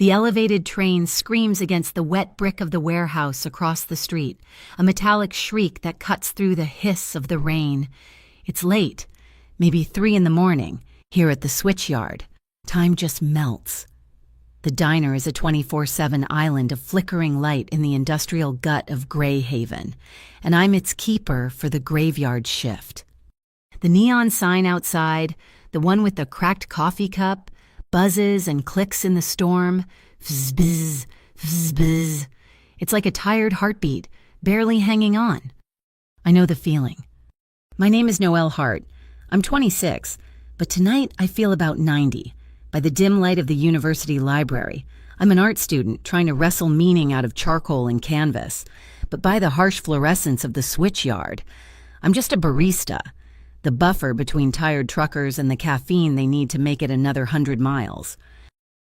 The elevated train screams against the wet brick of the warehouse across the street, a metallic shriek that cuts through the hiss of the rain. It's late, maybe 3 in the morning, here at the switchyard. Time just melts. The diner is a 24/7 island of flickering light in the industrial gut of Greyhaven, and I'm its keeper for the graveyard shift. The neon sign outside, the one with the cracked coffee cup, buzzes and clicks in the storm. Fzz-bizz, fzz-bizz. It's like a tired heartbeat, barely hanging on. I know the feeling. My name is Noelle Hart. I'm 26, but tonight I feel about 90. By the dim light of the university library, I'm an art student trying to wrestle meaning out of charcoal and canvas. But by the harsh fluorescence of the switchyard, I'm just a barista, the buffer between tired truckers and the caffeine they need to make it another 100 miles.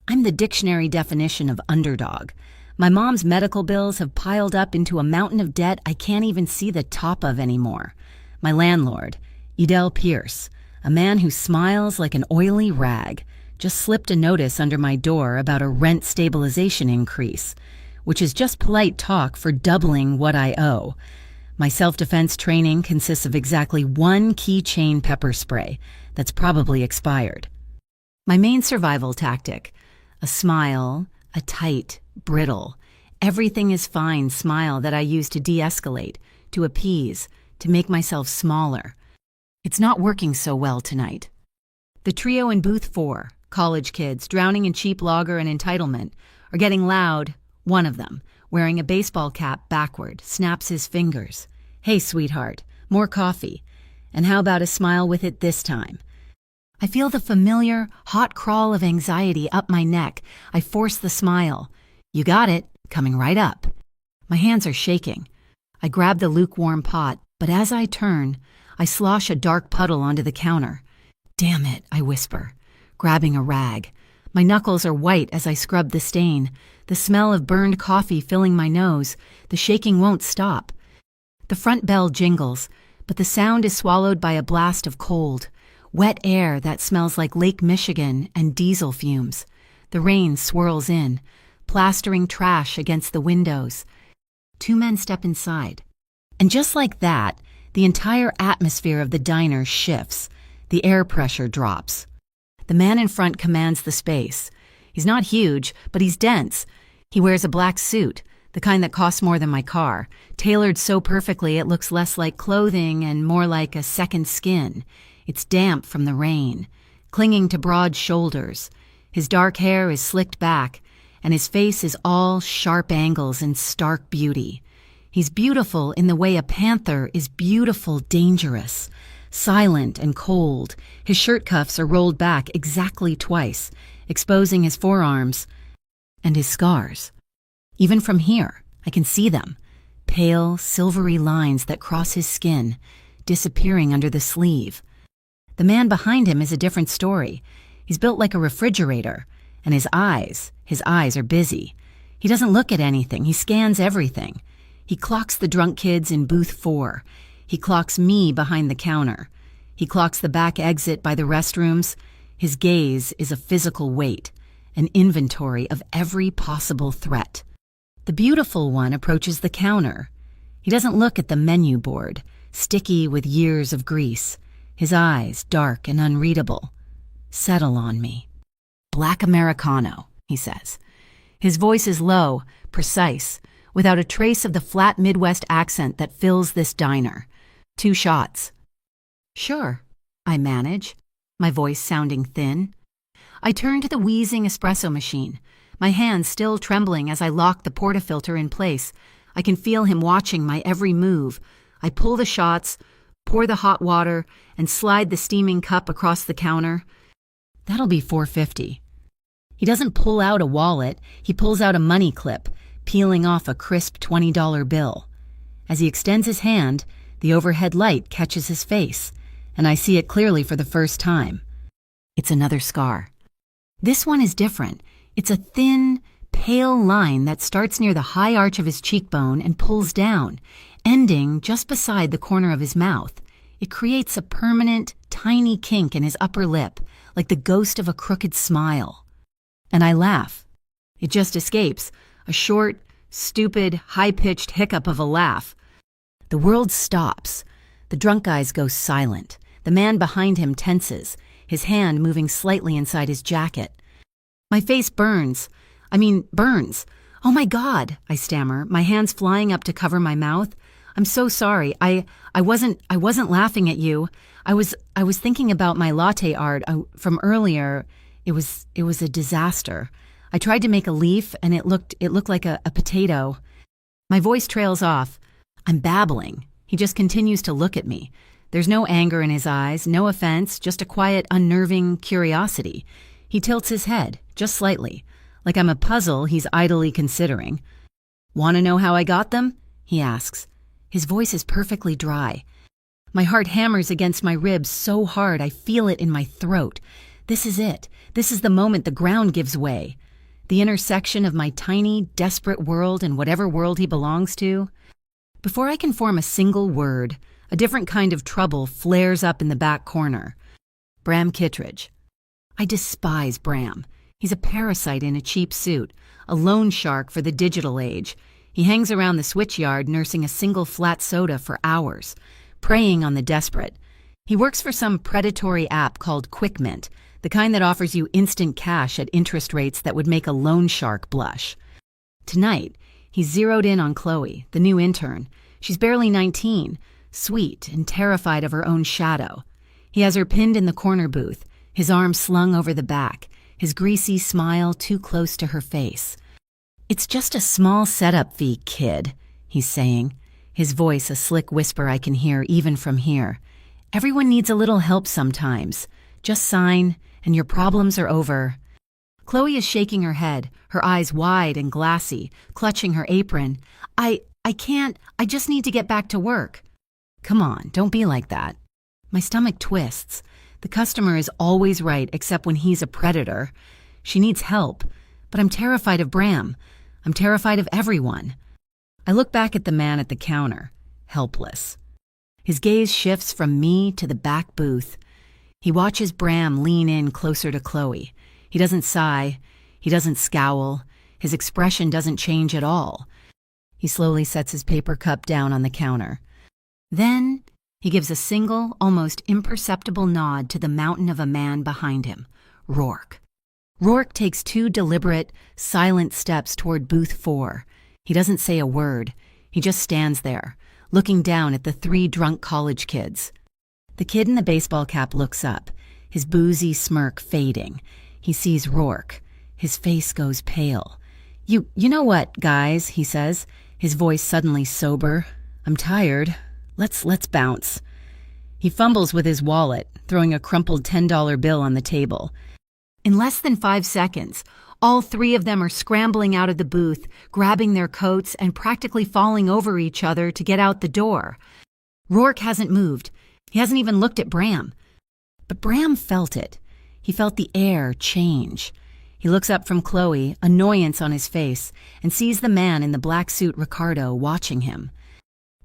I'm the dictionary definition of underdog. My mom's medical bills have piled up into a mountain of debt I can't even see the top of anymore. My landlord, Edel Pierce, a man who smiles like an oily rag, just slipped a notice under my door about a rent stabilization increase, which is just polite talk for doubling what I owe. My self-defense training consists of exactly 1 keychain pepper spray that's probably expired. My main survival tactic, a smile, a tight, brittle, everything is fine smile that I use to de-escalate, to appease, to make myself smaller. It's not working so well tonight. The trio in booth 4, college kids drowning in cheap lager and entitlement, are getting loud. One of them, wearing a baseball cap backward, snaps his fingers. Hey, sweetheart, more coffee. And how about a smile with it this time? I feel the familiar, hot crawl of anxiety up my neck. I force the smile. You got it, coming right up. My hands are shaking. I grab the lukewarm pot, but as I turn, I slosh a dark puddle onto the counter. Damn it, I whisper, grabbing a rag. My knuckles are white as I scrub the stain, the smell of burned coffee filling my nose. The shaking won't stop. The front bell jingles, but the sound is swallowed by a blast of cold, wet air that smells like Lake Michigan and diesel fumes. The rain swirls in, plastering trash against the windows. 2 men step inside. And just like that, the entire atmosphere of the diner shifts. The air pressure drops. The man in front commands the space. He's not huge, but he's dense. He wears a black suit, the kind that costs more than my car, tailored so perfectly it looks less like clothing and more like a second skin. It's damp from the rain, clinging to broad shoulders. His dark hair is slicked back, and his face is all sharp angles and stark beauty. He's beautiful in the way a panther is beautiful, dangerous. Silent and cold, his shirt cuffs are rolled back exactly twice, exposing his forearms and his scars. Even from here, I can see them, pale, silvery lines that cross his skin, disappearing under the sleeve. The man behind him is a different story. He's built like a refrigerator, and his eyes are busy. He doesn't look at anything, he scans everything. He clocks the drunk kids in booth 4. He clocks me behind the counter. He clocks the back exit by the restrooms. His gaze is a physical weight, an inventory of every possible threat. The beautiful one approaches the counter. He doesn't look at the menu board, sticky with years of grease. His eyes, dark and unreadable, settle on me. Black Americano, he says. His voice is low, precise, without a trace of the flat Midwest accent that fills this diner. 2 shots. Sure, I manage, my voice sounding thin. I turn to the wheezing espresso machine, my hands still trembling as I lock the portafilter in place. I can feel him watching my every move. I pull the shots, pour the hot water, and slide the steaming cup across the counter. That'll be $4.50. He doesn't pull out a wallet, he pulls out a money clip, peeling off a crisp $20 bill. As he extends his hand, the overhead light catches his face, and I see it clearly for the first time. It's another scar. This one is different. It's a thin, pale line that starts near the high arch of his cheekbone and pulls down, ending just beside the corner of his mouth. It creates a permanent, tiny kink in his upper lip, like the ghost of a crooked smile. And I laugh. It just escapes, a short, stupid, high-pitched hiccup of a laugh. The world stops. The drunk guys go silent. The man behind him tenses, his hand moving slightly inside his jacket. My face burns. Burns. "Oh my God," I stammer, my hands flying up to cover my mouth. "I'm so sorry. I wasn't laughing at you. I was thinking about my latte art from earlier. It was a disaster. I tried to make a leaf and it looked like a potato." My voice trails off. I'm babbling. He just continues to look at me. There's no anger in his eyes, no offense, just a quiet, unnerving curiosity. He tilts his head, just slightly, like I'm a puzzle he's idly considering. "Want to know how I got them?" he asks. His voice is perfectly dry. My heart hammers against my ribs so hard I feel it in my throat. This is it. This is the moment the ground gives way. The intersection of my tiny, desperate world and whatever world he belongs to. Before I can form a single word, a different kind of trouble flares up in the back corner. Bram Kittredge. I despise Bram. He's a parasite in a cheap suit, a loan shark for the digital age. He hangs around the switchyard nursing a single flat soda for hours, preying on the desperate. He works for some predatory app called QuickMint, the kind that offers you instant cash at interest rates that would make a loan shark blush. Tonight, he's zeroed in on Chloe, the new intern. She's barely 19, sweet and terrified of her own shadow. He has her pinned in the corner booth, his arm slung over the back, his greasy smile too close to her face. "It's just a small setup fee, kid," he's saying, his voice a slick whisper I can hear even from here. "Everyone needs a little help sometimes. Just sign, and your problems are over." Chloe is shaking her head, her eyes wide and glassy, clutching her apron. I can't. I just need to get back to work." "Come on, don't be like that." My stomach twists. The customer is always right except when he's a predator. She needs help, but I'm terrified of Bram. I'm terrified of everyone. I look back at the man at the counter, helpless. His gaze shifts from me to the back booth. He watches Bram lean in closer to Chloe. He doesn't sigh. He doesn't scowl. His expression doesn't change at all. He slowly sets his paper cup down on the counter. Then he gives a single, almost imperceptible nod to the mountain of a man behind him, Rourke. Rourke takes 2 deliberate, silent steps toward booth 4. He doesn't say a word. He just stands there, looking down at the 3 drunk college kids. The kid in the baseball cap looks up, his boozy smirk fading. He sees Rourke. His face goes pale. You know what, guys," he says, his voice suddenly sober. "I'm tired. Let's bounce." He fumbles with his wallet, throwing a crumpled $10 bill on the table. In less than 5 seconds, all 3 of them are scrambling out of the booth, grabbing their coats and practically falling over each other to get out the door. Rourke hasn't moved. He hasn't even looked at Bram. But Bram felt it. He felt the air change. He looks up from Chloe, annoyance on his face, and sees the man in the black suit, Ricardo, watching him.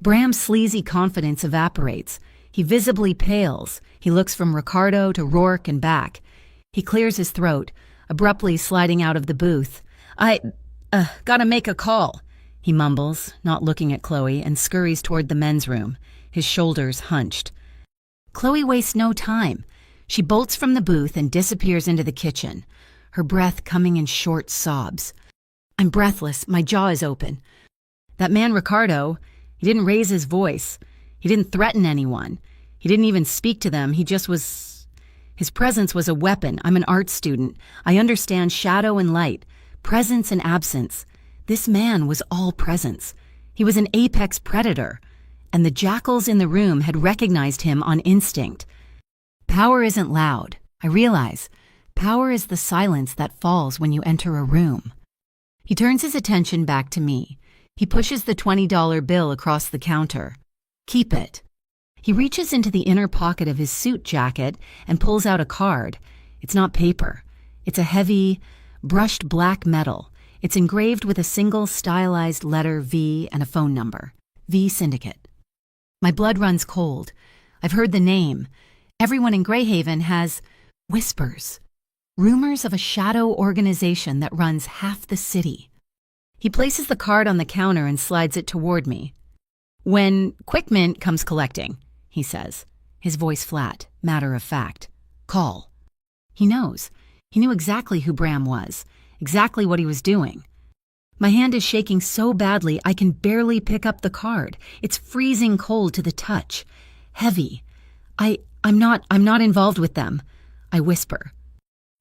Bram's sleazy confidence evaporates. He visibly pales. He looks from Ricardo to Rourke and back. He clears his throat, abruptly sliding out of the booth. I gotta make a call," he mumbles, not looking at Chloe, and scurries toward the men's room, his shoulders hunched. Chloe wastes no time. She bolts from the booth and disappears into the kitchen, her breath coming in short sobs. I'm breathless. My jaw is open. That man Ricardo, he didn't raise his voice. He didn't threaten anyone. He didn't even speak to them. He just was... His presence was a weapon. I'm an art student. I understand shadow and light, presence and absence. This man was all presence. He was an apex predator, and the jackals in the room had recognized him on instinct. Power isn't loud. I realize. Power is the silence that falls when you enter a room. He turns his attention back to me. He pushes the $20 bill across the counter. Keep it. He reaches into the inner pocket of his suit jacket and pulls out a card. It's not paper. It's a heavy, brushed black metal. It's engraved with a single stylized letter V and a phone number. V Syndicate. My blood runs cold. I've heard the name. Everyone in Greyhaven has whispers. Rumors of a shadow organization that runs half the city. He places the card on the counter and slides it toward me. "When Quick Mint comes collecting," he says, his voice flat, matter of fact. "Call." He knows. He knew exactly who Bram was, exactly what he was doing. My hand is shaking so badly I can barely pick up the card. It's freezing cold to the touch. Heavy. I'm not involved with them, I whisper.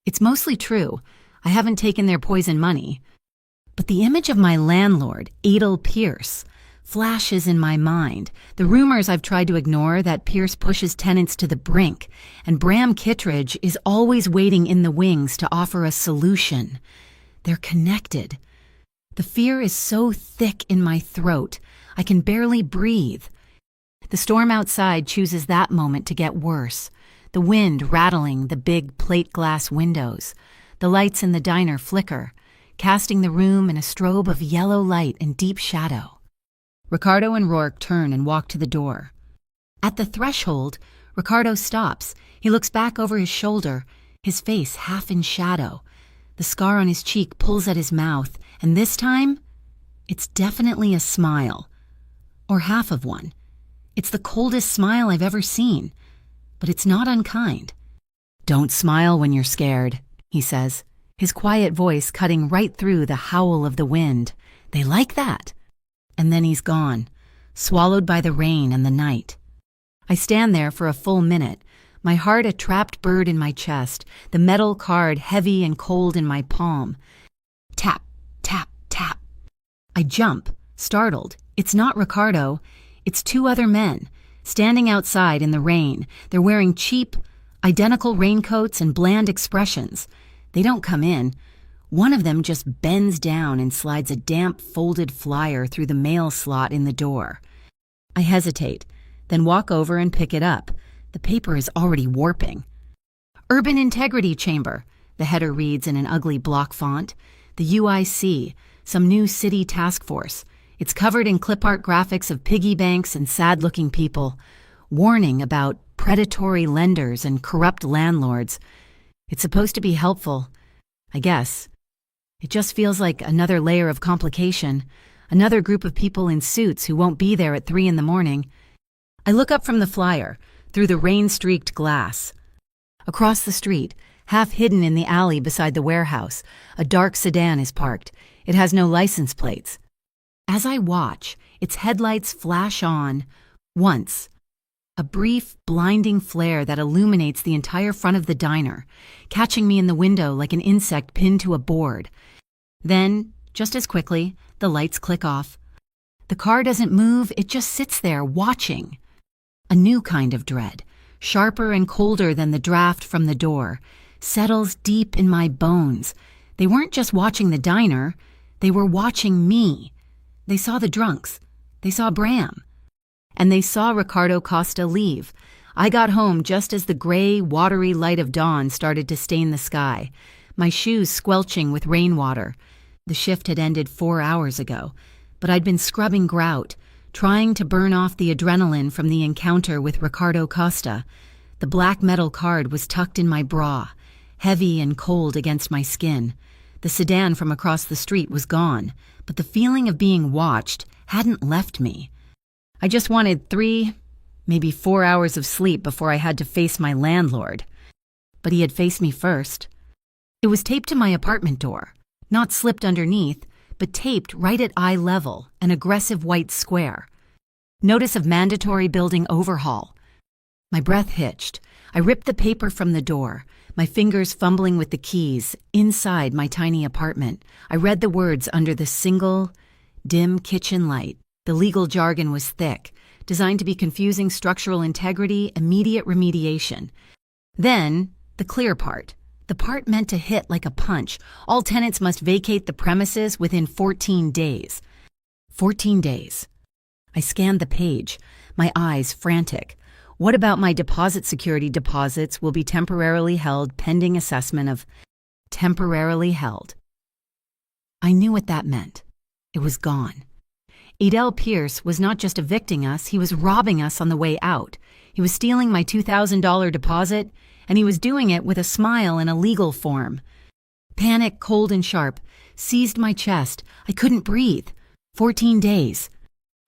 It's mostly true. I haven't taken their poison money. But the image of my landlord, Adel Pierce, flashes in my mind. The rumors I've tried to ignore that Pierce pushes tenants to the brink, and Bram Kittredge is always waiting in the wings to offer a solution. They're connected. The fear is so thick in my throat, I can barely breathe. The storm outside chooses that moment to get worse. The wind rattling the big plate glass windows. The lights in the diner flicker, casting the room in a strobe of yellow light and deep shadow. Ricardo and Rourke turn and walk to the door. At the threshold, Ricardo stops. He looks back over his shoulder, his face half in shadow. The scar on his cheek pulls at his mouth, and this time, it's definitely a smile. Or half of one. It's the coldest smile I've ever seen, but it's not unkind. "Don't smile when you're scared," he says, his quiet voice cutting right through the howl of the wind. They like that. And then he's gone, swallowed by the rain and the night. I stand there for a full minute, my heart a trapped bird in my chest, the metal card heavy and cold in my palm. Tap, tap, tap. I jump, startled. It's not Ricardo. It's two other men, standing outside in the rain. They're wearing cheap, identical raincoats and bland expressions. They don't come in. One of them just bends down and slides a damp, folded flyer through the mail slot in the door. I hesitate, then walk over and pick it up. The paper is already warping. "Urban Integrity Chamber," the header reads in an ugly block font. "The UIC, some new city task force. It's covered in clip art graphics of piggy banks and sad-looking people. Warning about predatory lenders and corrupt landlords. It's supposed to be helpful, I guess. It just feels like another layer of complication, another group of people in suits who won't be there at 3 a.m. I look up from the flyer, through the rain-streaked glass. Across the street, half hidden in the alley beside the warehouse, a dark sedan is parked. It has no license plates. As I watch, its headlights flash on, once. A brief, blinding flare that illuminates the entire front of the diner, catching me in the window like an insect pinned to a board. Then, just as quickly, the lights click off. The car doesn't move, it just sits there, watching. A new kind of dread, sharper and colder than the draft from the door, settles deep in my bones. They weren't just watching the diner, they were watching me. They saw the drunks. They saw Bram. And they saw Ricardo Costa leave. I got home just as the gray, watery light of dawn started to stain the sky, my shoes squelching with rainwater. The shift had ended 4 hours ago, but I'd been scrubbing grout, trying to burn off the adrenaline from the encounter with Ricardo Costa. The black metal card was tucked in my bra, heavy and cold against my skin. The sedan from across the street was gone, but the feeling of being watched hadn't left me. I just wanted 3, maybe 4 hours of sleep before I had to face my landlord. But he had faced me first. It was taped to my apartment door, not slipped underneath, but taped right at eye level, an aggressive white square. Notice of mandatory building overhaul. My breath hitched. I ripped the paper from the door, my fingers fumbling with the keys, inside my tiny apartment. I read the words under the single, dim kitchen light. The legal jargon was thick, designed to be confusing: structural integrity, immediate remediation. Then, the clear part. The part meant to hit like a punch. All tenants must vacate the premises within 14 days. 14 days. I scanned the page, my eyes frantic. What about my deposit security deposits will be temporarily held pending assessment of temporarily held? I knew what that meant. It was gone. Adel Pierce was not just evicting us, he was robbing us on the way out. He was stealing my $2,000 deposit and he was doing it with a smile in a legal form. Panic, cold and sharp, seized my chest. I couldn't breathe. 14 days.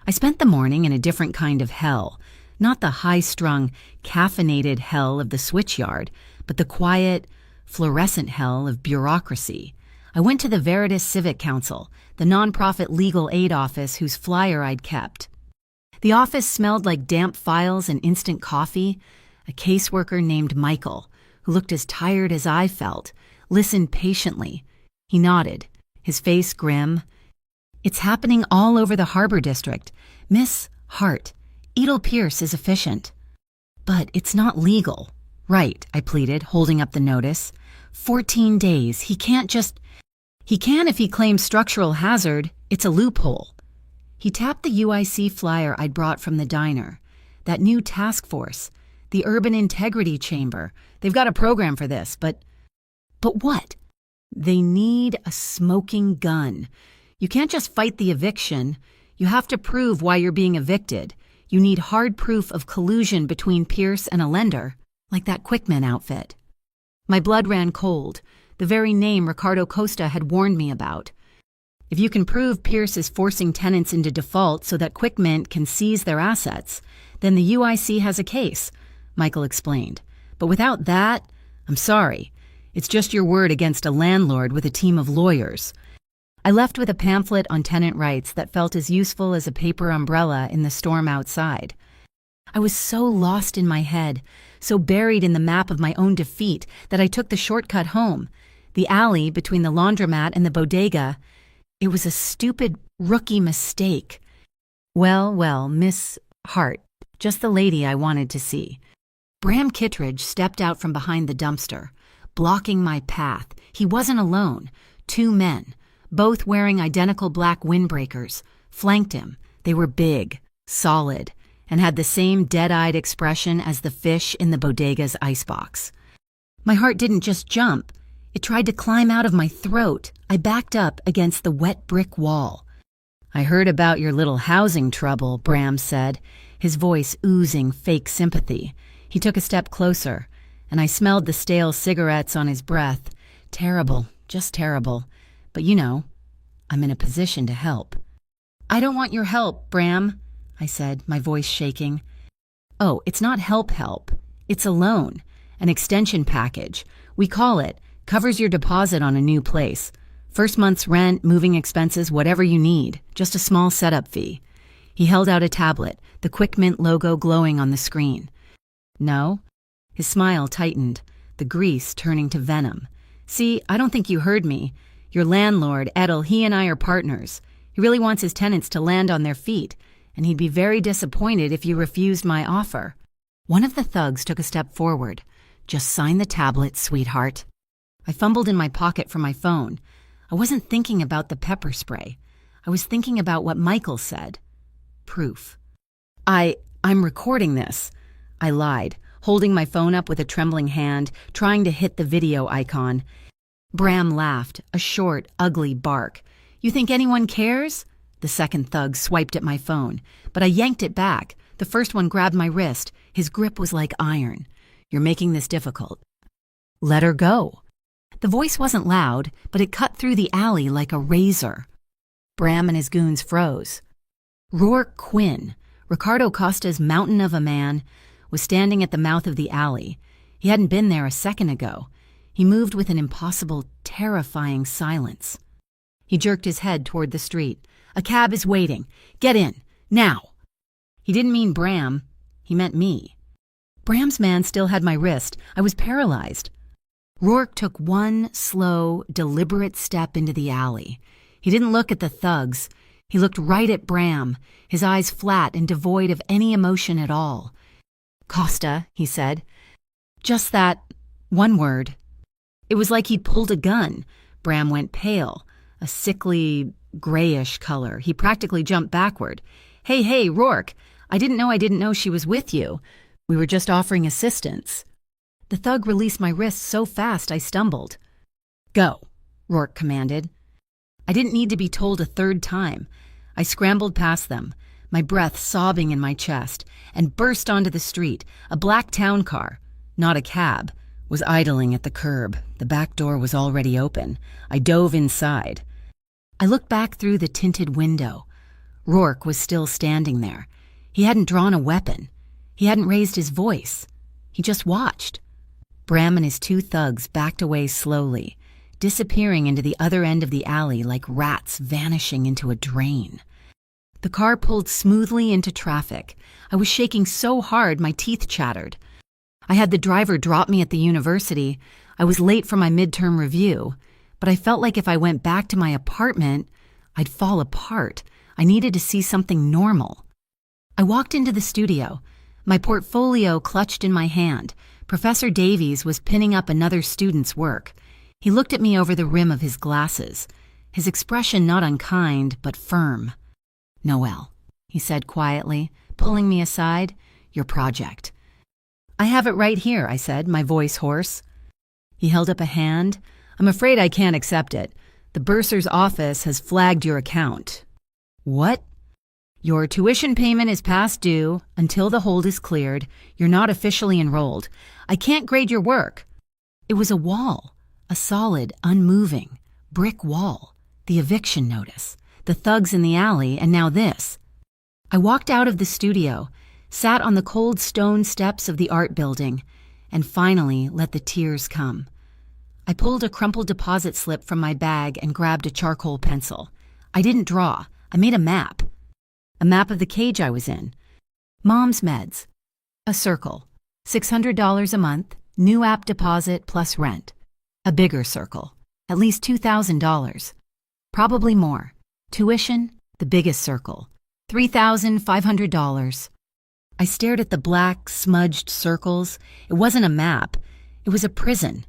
I spent the morning in a different kind of hell. Not the high-strung, caffeinated hell of the switchyard, but the quiet, fluorescent hell of bureaucracy. I went to the Veritas Civic Council, the nonprofit legal aid office whose flyer I'd kept. The office smelled like damp files and instant coffee. A caseworker named Michael, who looked as tired as I felt, listened patiently. He nodded, his face grim. "It's happening all over the Harbor District. Miss Hart, Edel Pierce is efficient." "But it's not legal." "Right," I pleaded, holding up the notice. 14 days. He can't just... "He can if he claims structural hazard. It's a loophole." He tapped the UIC flyer I'd brought from the diner. "That new task force, the Urban Integrity Chamber. They've got a program for this, but..." "But what?" "They need a smoking gun. You can't just fight the eviction. You have to prove why you're being evicted. You need hard proof of collusion between Pierce and a lender, like that Quickman outfit." My blood ran cold, the very name Ricardo Costa had warned me about. "If you can prove Pierce is forcing tenants into default so that Quickmint can seize their assets, then the UIC has a case," Michael explained. "But without that, I'm sorry. It's just your word against a landlord with a team of lawyers." I left with a pamphlet on tenant rights that felt as useful as a paper umbrella in the storm outside. I was so lost in my head, so buried in the map of my own defeat, that I took the shortcut home. The alley between the laundromat and the bodega. It was a stupid, rookie mistake. Well, Miss Hart, just the lady I wanted to see. Bram Kittredge stepped out from behind the dumpster, blocking my path. He wasn't alone. 2 men, both wearing identical black windbreakers, flanked him. They were big, solid, and had the same dead-eyed expression as the fish in the bodega's icebox. My heart didn't just jump. It tried to climb out of my throat. I backed up against the wet brick wall. "I heard about your little housing trouble," Bram said, his voice oozing fake sympathy. He took a step closer, and I smelled the stale cigarettes on his breath. Terrible, just terrible. But you know, I'm in a position to help. "I don't want your help, Bram," I said, my voice shaking. "Oh, it's not help. It's a loan, an extension package. We call it. Covers your deposit on a new place. First month's rent, moving expenses, whatever you need. Just a small setup fee." He held out a tablet, the Quickmint logo glowing on the screen. "No?" His smile tightened, the grease turning to venom. "See, I don't think you heard me. Your landlord, Edel, he and I are partners. He really wants his tenants to land on their feet, and he'd be very disappointed if you refused my offer." One of the thugs took a step forward. "Just sign the tablet, sweetheart." I fumbled in my pocket for my phone. I wasn't thinking about the pepper spray. I was thinking about what Michael said. Proof. I'm recording this," I lied, holding my phone up with a trembling hand, trying to hit the video icon. Bram laughed, a short, ugly bark. "You think anyone cares?" The second thug swiped at my phone, but I yanked it back. The first one grabbed my wrist. His grip was like iron. "You're making this difficult." "Let her go." The voice wasn't loud, but it cut through the alley like a razor. Bram and his goons froze. Rourke Quinn, Ricardo Costa's mountain of a man, was standing at the mouth of the alley. He hadn't been there a second ago. He moved with an impossible, terrifying silence. He jerked his head toward the street. "A cab is waiting. Get in. Now." He didn't mean Bram. He meant me. Bram's man still had my wrist. I was paralyzed. Rourke took one slow, deliberate step into the alley. He didn't look at the thugs. He looked right at Bram, his eyes flat and devoid of any emotion at all. "Costa," he said. Just that, one word. It was like he'd pulled a gun. Bram went pale, a sickly, grayish color. He practically jumped backward. Hey, Rourke, I didn't know she was with you. We were just offering assistance." The thug released my wrist so fast I stumbled. "Go," Rourke commanded. I didn't need to be told a third time. I scrambled past them, my breath sobbing in my chest, and burst onto the street, a black town car, not a cab, was idling at the curb. The back door was already open. I dove inside. I looked back through the tinted window. Rourke was still standing there. He hadn't drawn a weapon. He hadn't raised his voice. He just watched. Bram and his two thugs backed away slowly, disappearing into the other end of the alley like rats vanishing into a drain. The car pulled smoothly into traffic. I was shaking so hard my teeth chattered. I had the driver drop me at the university. I was late for my midterm review, but I felt like if I went back to my apartment, I'd fall apart. I needed to see something normal. I walked into the studio, my portfolio clutched in my hand. Professor Davies was pinning up another student's work. He looked at me over the rim of his glasses, his expression not unkind, but firm. "Noelle," he said quietly, pulling me aside, "your project." "I have it right here," I said, my voice hoarse. He held up a hand. "I'm afraid I can't accept it. The bursar's office has flagged your account." "What?" "Your tuition payment is past due. Until the hold is cleared, you're not officially enrolled. I can't grade your work." It was a wall, a solid, unmoving, brick wall. The eviction notice, the thugs in the alley, and now this. I walked out of the studio, sat on the cold stone steps of the art building, and finally let the tears come. I pulled a crumpled deposit slip from my bag and grabbed a charcoal pencil. I didn't draw. I made a map. A map of the cage I was in. Mom's meds. A circle. $600 a month, new app deposit plus rent. A bigger circle. At least $2,000. Probably more. Tuition, the biggest circle. $3,500. I stared at the black, smudged circles. It wasn't a map. It was a prison.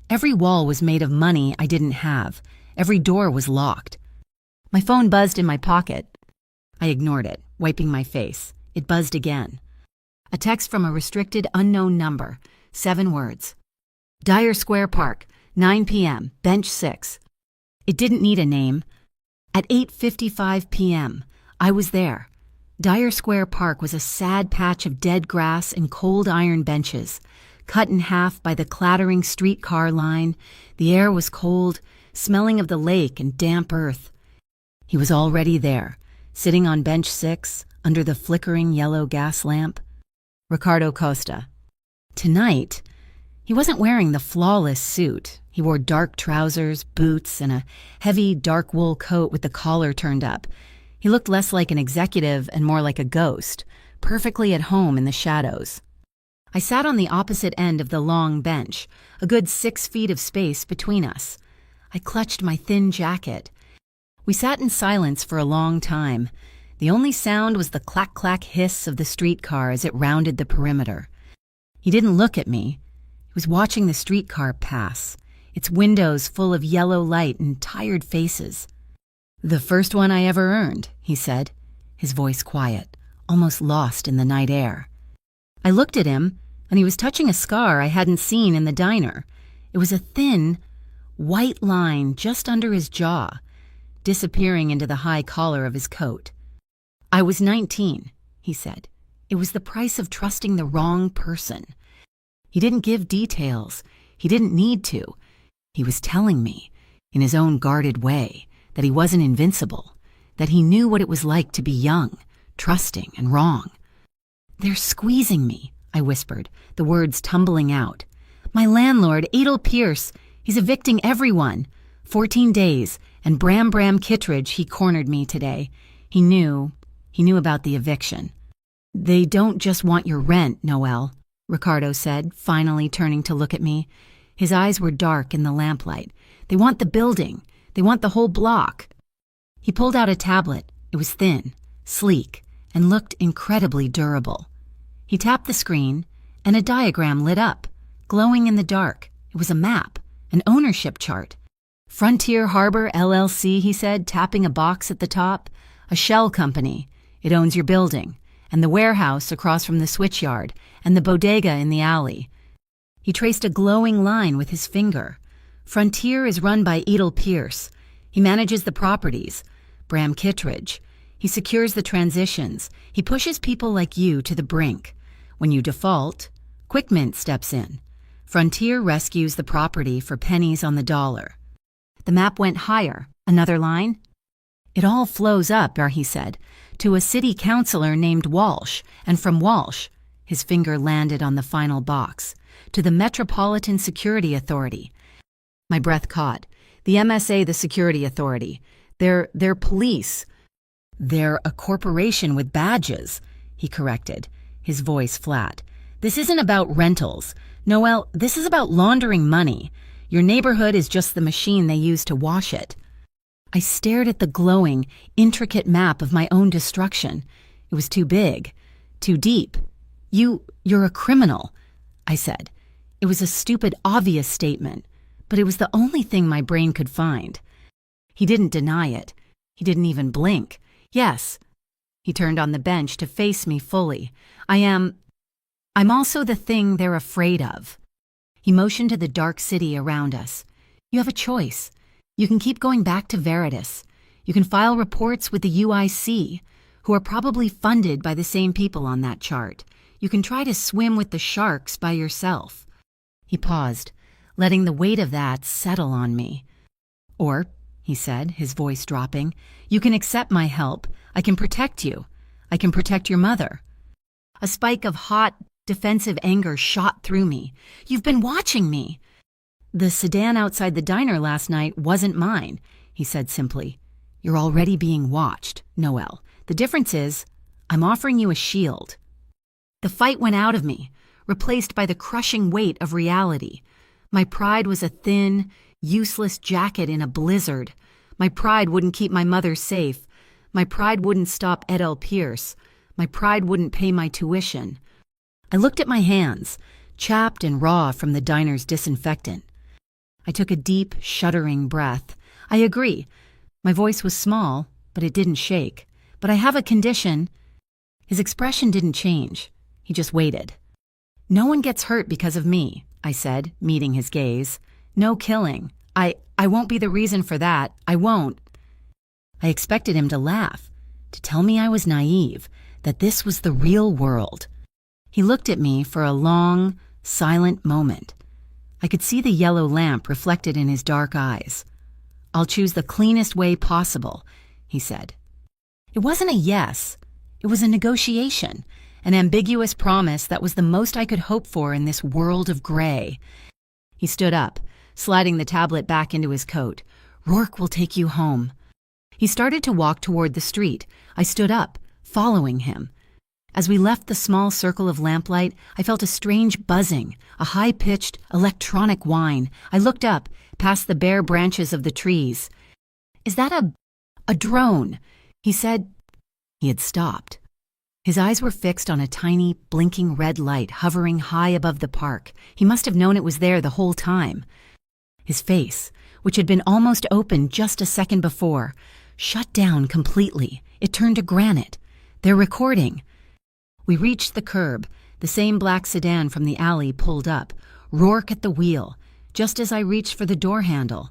Every wall was made of money I didn't have. Every door was locked. My phone buzzed in my pocket. I ignored it, wiping my face. It buzzed again. A text from a restricted unknown number. 7 words. Dyer Square Park, 9 p.m., bench 6. It didn't need a name. At 8:55 p.m., I was there. Dyer Square Park was a sad patch of dead grass and cold iron benches, cut in half by the clattering streetcar line. The air was cold, smelling of the lake and damp earth. He was already there, sitting on bench 6, under the flickering yellow gas lamp. Ricardo Costa. Tonight, he wasn't wearing the flawless suit. He wore dark trousers, boots, and a heavy dark wool coat with the collar turned up. He looked less like an executive and more like a ghost, perfectly at home in the shadows. I sat on the opposite end of the long bench, a good 6 feet of space between us. I clutched my thin jacket. We sat in silence for a long time. The only sound was the clack-clack hiss of the streetcar as it rounded the perimeter. He didn't look at me. He was watching the streetcar pass, its windows full of yellow light and tired faces. "The first one I ever earned," he said, his voice quiet, almost lost in the night air. I looked at him, and he was touching a scar I hadn't seen in the diner. It was a thin, white line just under his jaw, disappearing into the high collar of his coat. "I was 19, he said. It was the price of trusting the wrong person. He didn't give details. He didn't need to. He was telling me, in his own guarded way, that he wasn't invincible, that he knew what it was like to be young, trusting, and wrong. "They're squeezing me," I whispered, the words tumbling out. "My landlord, Adel Pierce, he's evicting everyone. 14 days, and Bram Kittredge, he cornered me today. He knew about the eviction." "They don't just want your rent, Noelle," Ricardo said, finally turning to look at me. His eyes were dark in the lamplight. "They want the building. They want the whole block." He pulled out a tablet. It was thin, sleek, and looked incredibly durable. He tapped the screen, and a diagram lit up, glowing in the dark. It was a map, an ownership chart. "Frontier Harbor, LLC," he said, tapping a box at the top. "A shell company. It owns your building, and the warehouse across from the switchyard, and the bodega in the alley." He traced a glowing line with his finger. "Frontier is run by Adel Pierce. He manages the properties. Bram Kittredge. He secures the transitions. He pushes people like you to the brink. When you default, QuickMint steps in. Frontier rescues the property for pennies on the dollar. The map went higher. Another line. It all flows up, he said, to a city councilor named Walsh, and from Walsh, his finger landed on the final box, to the Metropolitan Security Authority. My breath caught. The MSA, the Security Authority. They're police. They're a corporation with badges, he corrected, his voice flat. This isn't about rentals. Noel, this is about laundering money. Your neighborhood is just the machine they use to wash it. I stared at the glowing, intricate map of my own destruction. It was too big, too deep. You're a criminal, I said. It was a stupid, obvious statement, but it was the only thing my brain could find. He didn't deny it. He didn't even blink. Yes. He turned on the bench to face me fully. I'm also the thing they're afraid of. He motioned to the dark city around us. You have a choice. You can keep going back to Veritas. You can file reports with the UIC, who are probably funded by the same people on that chart. You can try to swim with the sharks by yourself. He paused, letting the weight of that settle on me. Or, he said, his voice dropping, you can accept my help. I can protect you. I can protect your mother. A spike of hot, defensive anger shot through me. You've been watching me. The sedan outside the diner last night wasn't mine, he said simply. You're already being watched, Noel. The difference is, I'm offering you a shield. The fight went out of me, replaced by the crushing weight of reality. My pride was a thin, useless jacket in a blizzard. My pride wouldn't keep my mother safe. My pride wouldn't stop Ed L. Pierce. My pride wouldn't pay my tuition. I looked at my hands, chapped and raw from the diner's disinfectant. I took a deep, shuddering breath. I agree. My voice was small, but it didn't shake. But I have a condition. His expression didn't change. He just waited. No one gets hurt because of me, I said, meeting his gaze. No killing. I won't be the reason for that. I won't. I expected him to laugh, to tell me I was naive, that this was the real world. He looked at me for a long, silent moment. I could see the yellow lamp reflected in his dark eyes. I'll choose the cleanest way possible, he said. It wasn't a yes. It was a negotiation, an ambiguous promise that was the most I could hope for in this world of gray. He stood up, sliding the tablet back into his coat. Rourke will take you home. He started to walk toward the street. I stood up, following him. As we left the small circle of lamplight, I felt a strange buzzing, a high-pitched, electronic whine. I looked up, past the bare branches of the trees. Is that a drone? He said. He had stopped. His eyes were fixed on a tiny, blinking red light hovering high above the park. He must have known it was there the whole time. His face, which had been almost open just a second before, shut down completely. It turned to granite. They're recording. We reached the curb. The same black sedan from the alley pulled up, Rourke at the wheel, just as I reached for the door handle.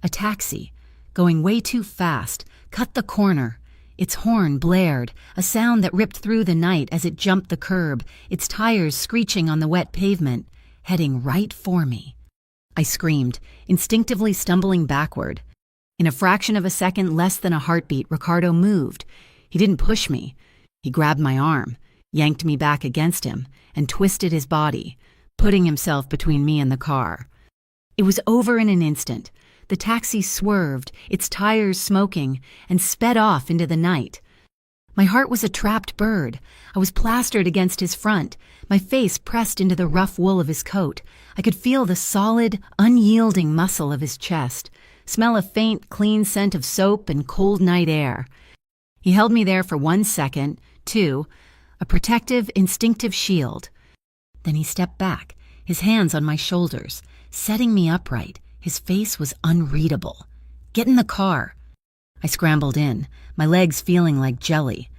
A taxi, going way too fast, cut the corner. Its horn blared, a sound that ripped through the night as it jumped the curb, its tires screeching on the wet pavement, heading right for me. I screamed, instinctively stumbling backward. In a fraction of a second less than a heartbeat, Ricardo moved. He didn't push me. He grabbed my arm, yanked me back against him, and twisted his body, putting himself between me and the car. It was over in an instant. The taxi swerved, its tires smoking, and sped off into the night. My heart was a trapped bird. I was plastered against his front, my face pressed into the rough wool of his coat. I could feel the solid, unyielding muscle of his chest, smell a faint, clean scent of soap and cold night air. He held me there for 1 second, 2, a protective, instinctive shield. Then he stepped back, his hands on my shoulders, setting me upright. His face was unreadable. Get in the car. I scrambled in, my legs feeling like jelly.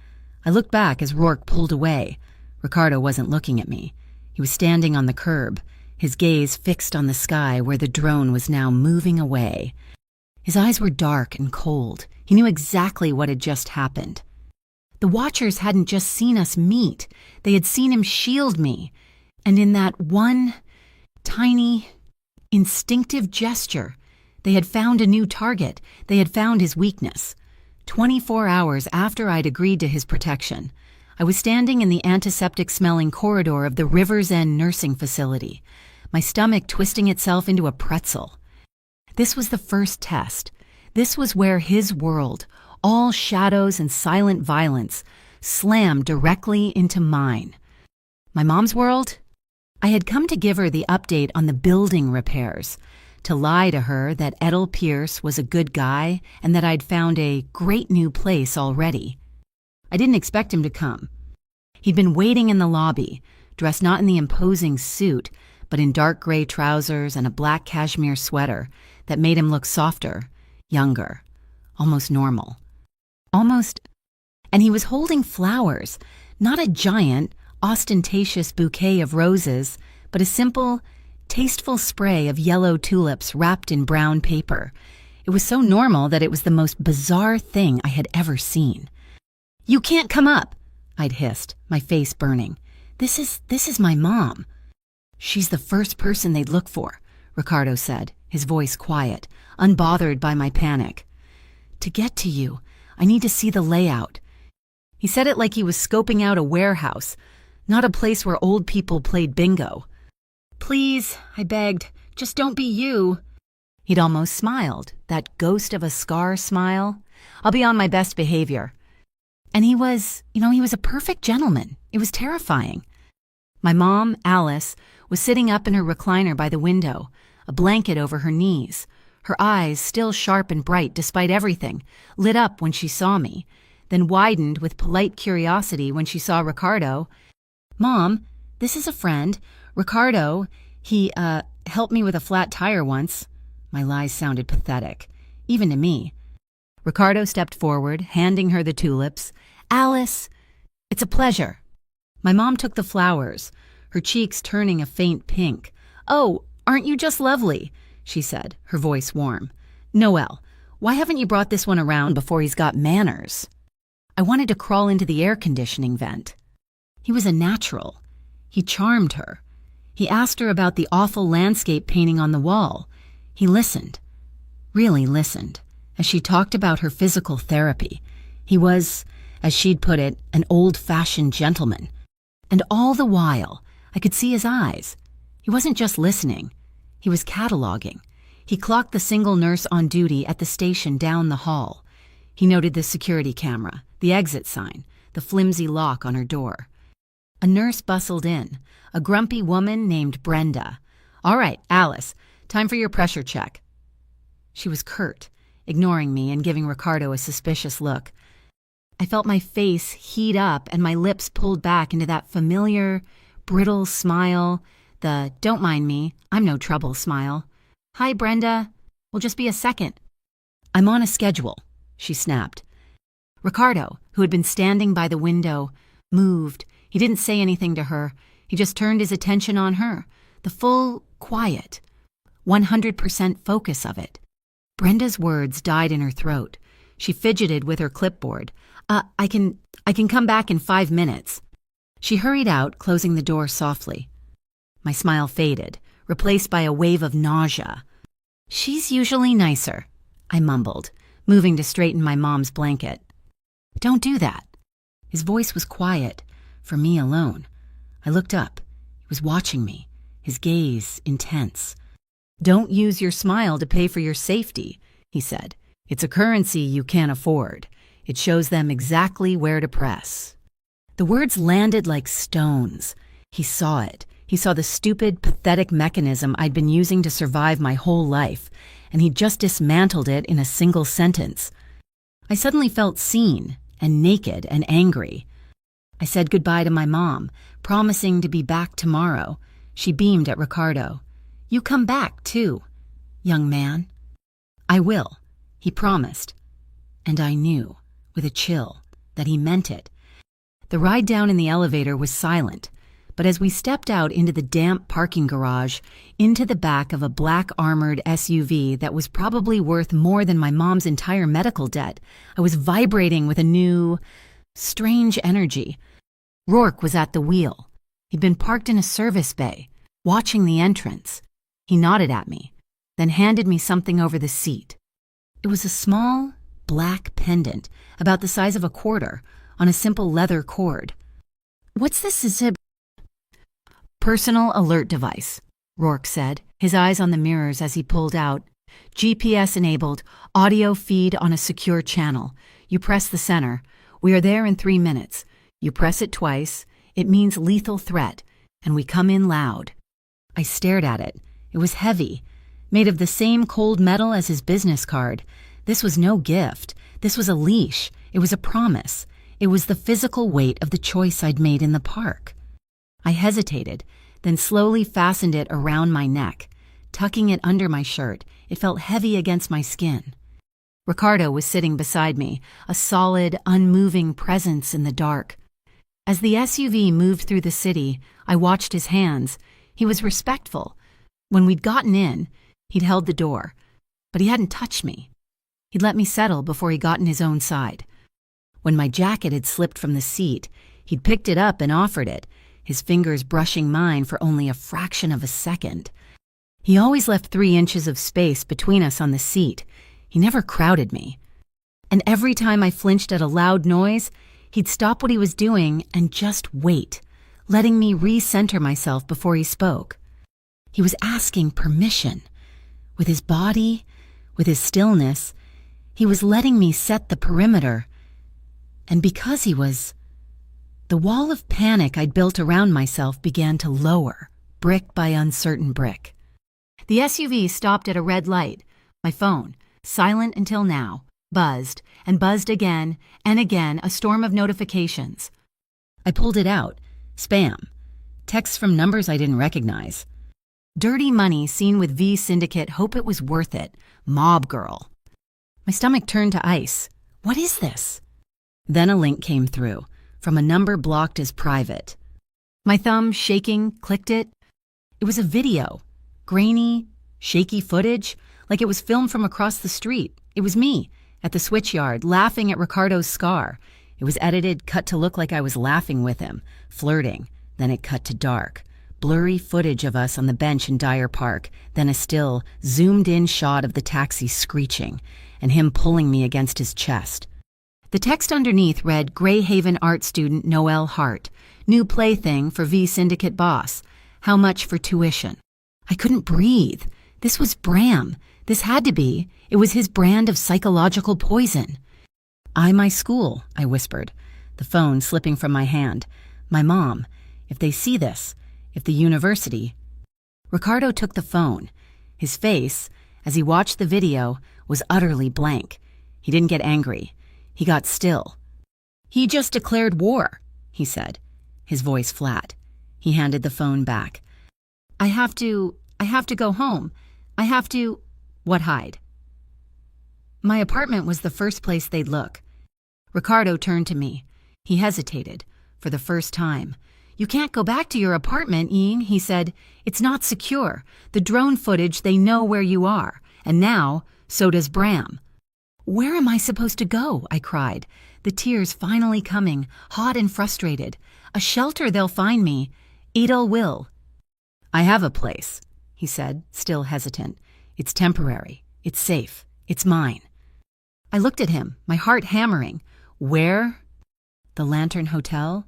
I looked back as Rourke pulled away. Ricardo wasn't looking at me. He was standing on the curb, his gaze fixed on the sky where the drone was now moving away. His eyes were dark and cold. He knew exactly what had just happened. The watchers hadn't just seen us meet. They had seen him shield me. And in that one tiny, instinctive gesture. They had found a new target. They had found his weakness. 24 hours after I'd agreed to his protection, I was standing in the antiseptic-smelling corridor of the River's End nursing facility, my stomach twisting itself into a pretzel. This was the first test. This was where his world, all shadows and silent violence, slammed directly into mine. My mom's world? I had come to give her the update on the building repairs, to lie to her that Edel Pierce was a good guy and that I'd found a great new place already. I didn't expect him to come. He'd been waiting in the lobby, dressed not in the imposing suit, but in dark gray trousers and a black cashmere sweater that made him look softer, younger, almost normal. And he was holding flowers, not a giant, ostentatious bouquet of roses, but a simple, tasteful spray of yellow tulips wrapped in brown paper. It was so normal that it was the most bizarre thing I had ever seen. "You can't come up," I'd hissed, my face burning. This is my mom." "She's the first person they'd look for," Ricardo said, his voice quiet, unbothered by my panic. "To get to you, I need to see the layout." He said it like he was scoping out a warehouse, not a place where old people played bingo. "Please," I begged, "just don't be you." He'd almost smiled, that ghost of a scar smile. "I'll be on my best behavior." And he was a perfect gentleman. It was terrifying. My mom, Alice, was sitting up in her recliner by the window, a blanket over her knees, her eyes still sharp and bright despite everything, lit up when she saw me, then widened with polite curiosity when she saw Ricardo. "Mom, this is a friend. Ricardo, he helped me with a flat tire once." My lies sounded pathetic, even to me. Ricardo stepped forward, handing her the tulips. "Alice, it's a pleasure." My mom took the flowers, her cheeks turning a faint pink. "Oh, aren't you just lovely?" she said, her voice warm. "Noelle, why haven't you brought this one around before he's got manners?" I wanted to crawl into the air conditioning vent. He was a natural. He charmed her. He asked her about the awful landscape painting on the wall. He listened, really listened, as she talked about her physical therapy. He was, as she'd put it, an old-fashioned gentleman. And all the while, I could see his eyes. He wasn't just listening. He was cataloging. He clocked the single nurse on duty at the station down the hall. He noted the security camera, the exit sign, the flimsy lock on her door. A nurse bustled in, a grumpy woman named Brenda. "All right, Alice, time for your pressure check." She was curt, ignoring me and giving Ricardo a suspicious look. I felt my face heat up and my lips pulled back into that familiar, brittle smile, the "don't mind me, I'm no trouble" smile. "Hi, Brenda. We'll just be a second." "I'm on a schedule," she snapped. Ricardo, who had been standing by the window, moved. He didn't say anything to her. He just turned his attention on her, the full, quiet, 100% focus of it. Brenda's words died in her throat. She fidgeted with her clipboard. I can come back in 5 minutes." She hurried out, closing the door softly. My smile faded, replaced by a wave of nausea. "She's usually nicer," I mumbled, moving to straighten my mom's blanket. "Don't do that." His voice was quiet, for me alone. I looked up. He was watching me, his gaze intense. "Don't use your smile to pay for your safety," he said. "It's a currency you can't afford. It shows them exactly where to press." The words landed like stones. He saw it. He saw the stupid, pathetic mechanism I'd been using to survive my whole life, and he'd just dismantled it in a single sentence. I suddenly felt seen and naked and angry. I said goodbye to my mom, promising to be back tomorrow. She beamed at Ricardo. "You come back, too, young man." "I will," he promised. And I knew, with a chill, that he meant it. The ride down in the elevator was silent, but as we stepped out into the damp parking garage, into the back of a black armored SUV that was probably worth more than my mom's entire medical debt, I was vibrating with a new, strange energy. Rourke was at the wheel. He'd been parked in a service bay, watching the entrance. He nodded at me, then handed me something over the seat. It was a small, black pendant, about the size of a quarter, on a simple leather cord. "What's this? Personal alert device," Rourke said, his eyes on the mirrors as he pulled out. "GPS-enabled, audio feed on a secure channel. You press the center. We are there in 3 minutes. You press it twice. It means lethal threat, and we come in loud." I stared at it. It was heavy, made of the same cold metal as his business card. This was no gift. This was a leash. It was a promise. It was the physical weight of the choice I'd made in the park. I hesitated, then slowly fastened it around my neck. Tucking it under my shirt, it felt heavy against my skin. Ricardo was sitting beside me, a solid, unmoving presence in the dark. As the SUV moved through the city, I watched his hands. He was respectful. When we'd gotten in, he'd held the door, but he hadn't touched me. He'd let me settle before he got in his own side. When my jacket had slipped from the seat, he'd picked it up and offered it, his fingers brushing mine for only a fraction of a second. He always left 3 inches of space between us on the seat. He never crowded me. And every time I flinched at a loud noise, he'd stop what he was doing and just wait, letting me recenter myself before he spoke. He was asking permission. With his body, with his stillness, he was letting me set the perimeter. And because he was, the wall of panic I'd built around myself began to lower, brick by uncertain brick. The SUV stopped at a red light. My phone, silent until now, buzzed and buzzed again and again, a storm of notifications. I pulled it out. Spam. Texts from numbers I didn't recognize. Dirty money seen with V Syndicate, hope it was worth it. Mob girl. My stomach turned to ice. What is this? Then a link came through, from a number blocked as private. My thumb, shaking, clicked it. It was a video. Grainy, shaky footage, like it was filmed from across the street. It was me, at the switchyard, laughing at Ricardo's scar. It was edited, cut to look like I was laughing with him, flirting. Then it cut to dark. Blurry footage of us on the bench in Dyer Park, then a still, zoomed-in shot of the taxi screeching, and him pulling me against his chest. The text underneath read, Greyhaven art student Noelle Hart, new plaything for V Syndicate boss. How much for tuition? I couldn't breathe. This was Bram. This had to be. It was his brand of psychological poison. My school, I whispered, the phone slipping from my hand. My mom. If they see this, if the university. Ricardo took the phone. His face, as he watched the video, was utterly blank. He didn't get angry. He got still. He just declared war, he said, his voice flat. He handed the phone back. I have to go home. What hide? My apartment was the first place they'd look. Ricardo turned to me. He hesitated, for the first time. You can't go back to your apartment, Ian, he said. It's not secure. The drone footage, they know where you are. And now, so does Bram. Where am I supposed to go? I cried, the tears finally coming, hot and frustrated. A shelter they'll find me. Adel will. I have a place, he said, still hesitant. It's temporary. It's safe. It's mine. I looked at him, my heart hammering. Where? The Lantern Hotel?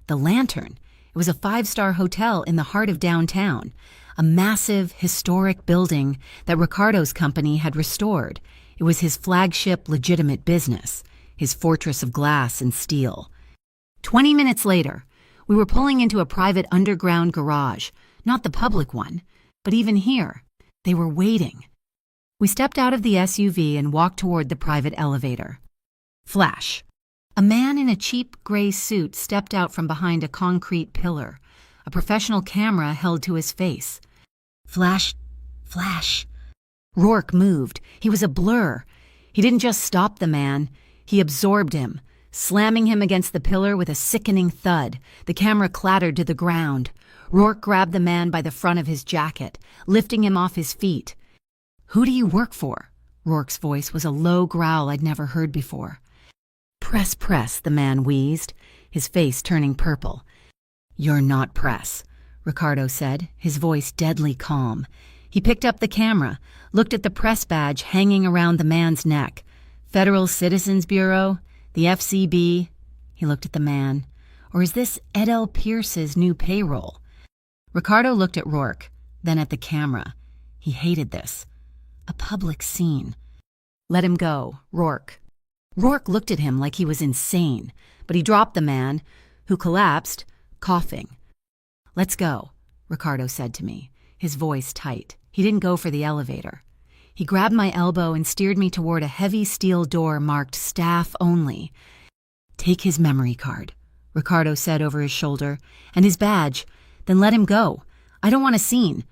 The Lantern. It was a 5-star hotel in the heart of downtown, a massive, historic building that Ricardo's company had restored. It was his flagship legitimate business, his fortress of glass and steel. 20 minutes later, we were pulling into a private underground garage, not the public one, but even here, they were waiting. We stepped out of the SUV and walked toward the private elevator. Flash. A man in a cheap gray suit stepped out from behind a concrete pillar, a professional camera held to his face. Flash. Flash. Rourke moved. He was a blur. He didn't just stop the man. He absorbed him, slamming him against the pillar with a sickening thud. The camera clattered to the ground. Rourke grabbed the man by the front of his jacket, lifting him off his feet. Who do you work for? Rourke's voice was a low growl I'd never heard before. Press, the man wheezed, his face turning purple. You're not press. Ricardo said, his voice deadly calm. He picked up the camera, looked at the press badge hanging around the man's neck. Federal Citizens Bureau, the FCB. He looked at the man. Or is this Ed L. Pierce's new payroll? Ricardo looked at Rourke, then at the camera. He hated this. A public scene. Let him go, Rourke. Rourke looked at him like he was insane, but he dropped the man, who collapsed, coughing. Let's go, Ricardo said to me, his voice tight. He didn't go for the elevator. He grabbed my elbow and steered me toward a heavy steel door marked Staff Only. Take his memory card, Ricardo said over his shoulder, and his badge. Then let him go. I don't want a scene.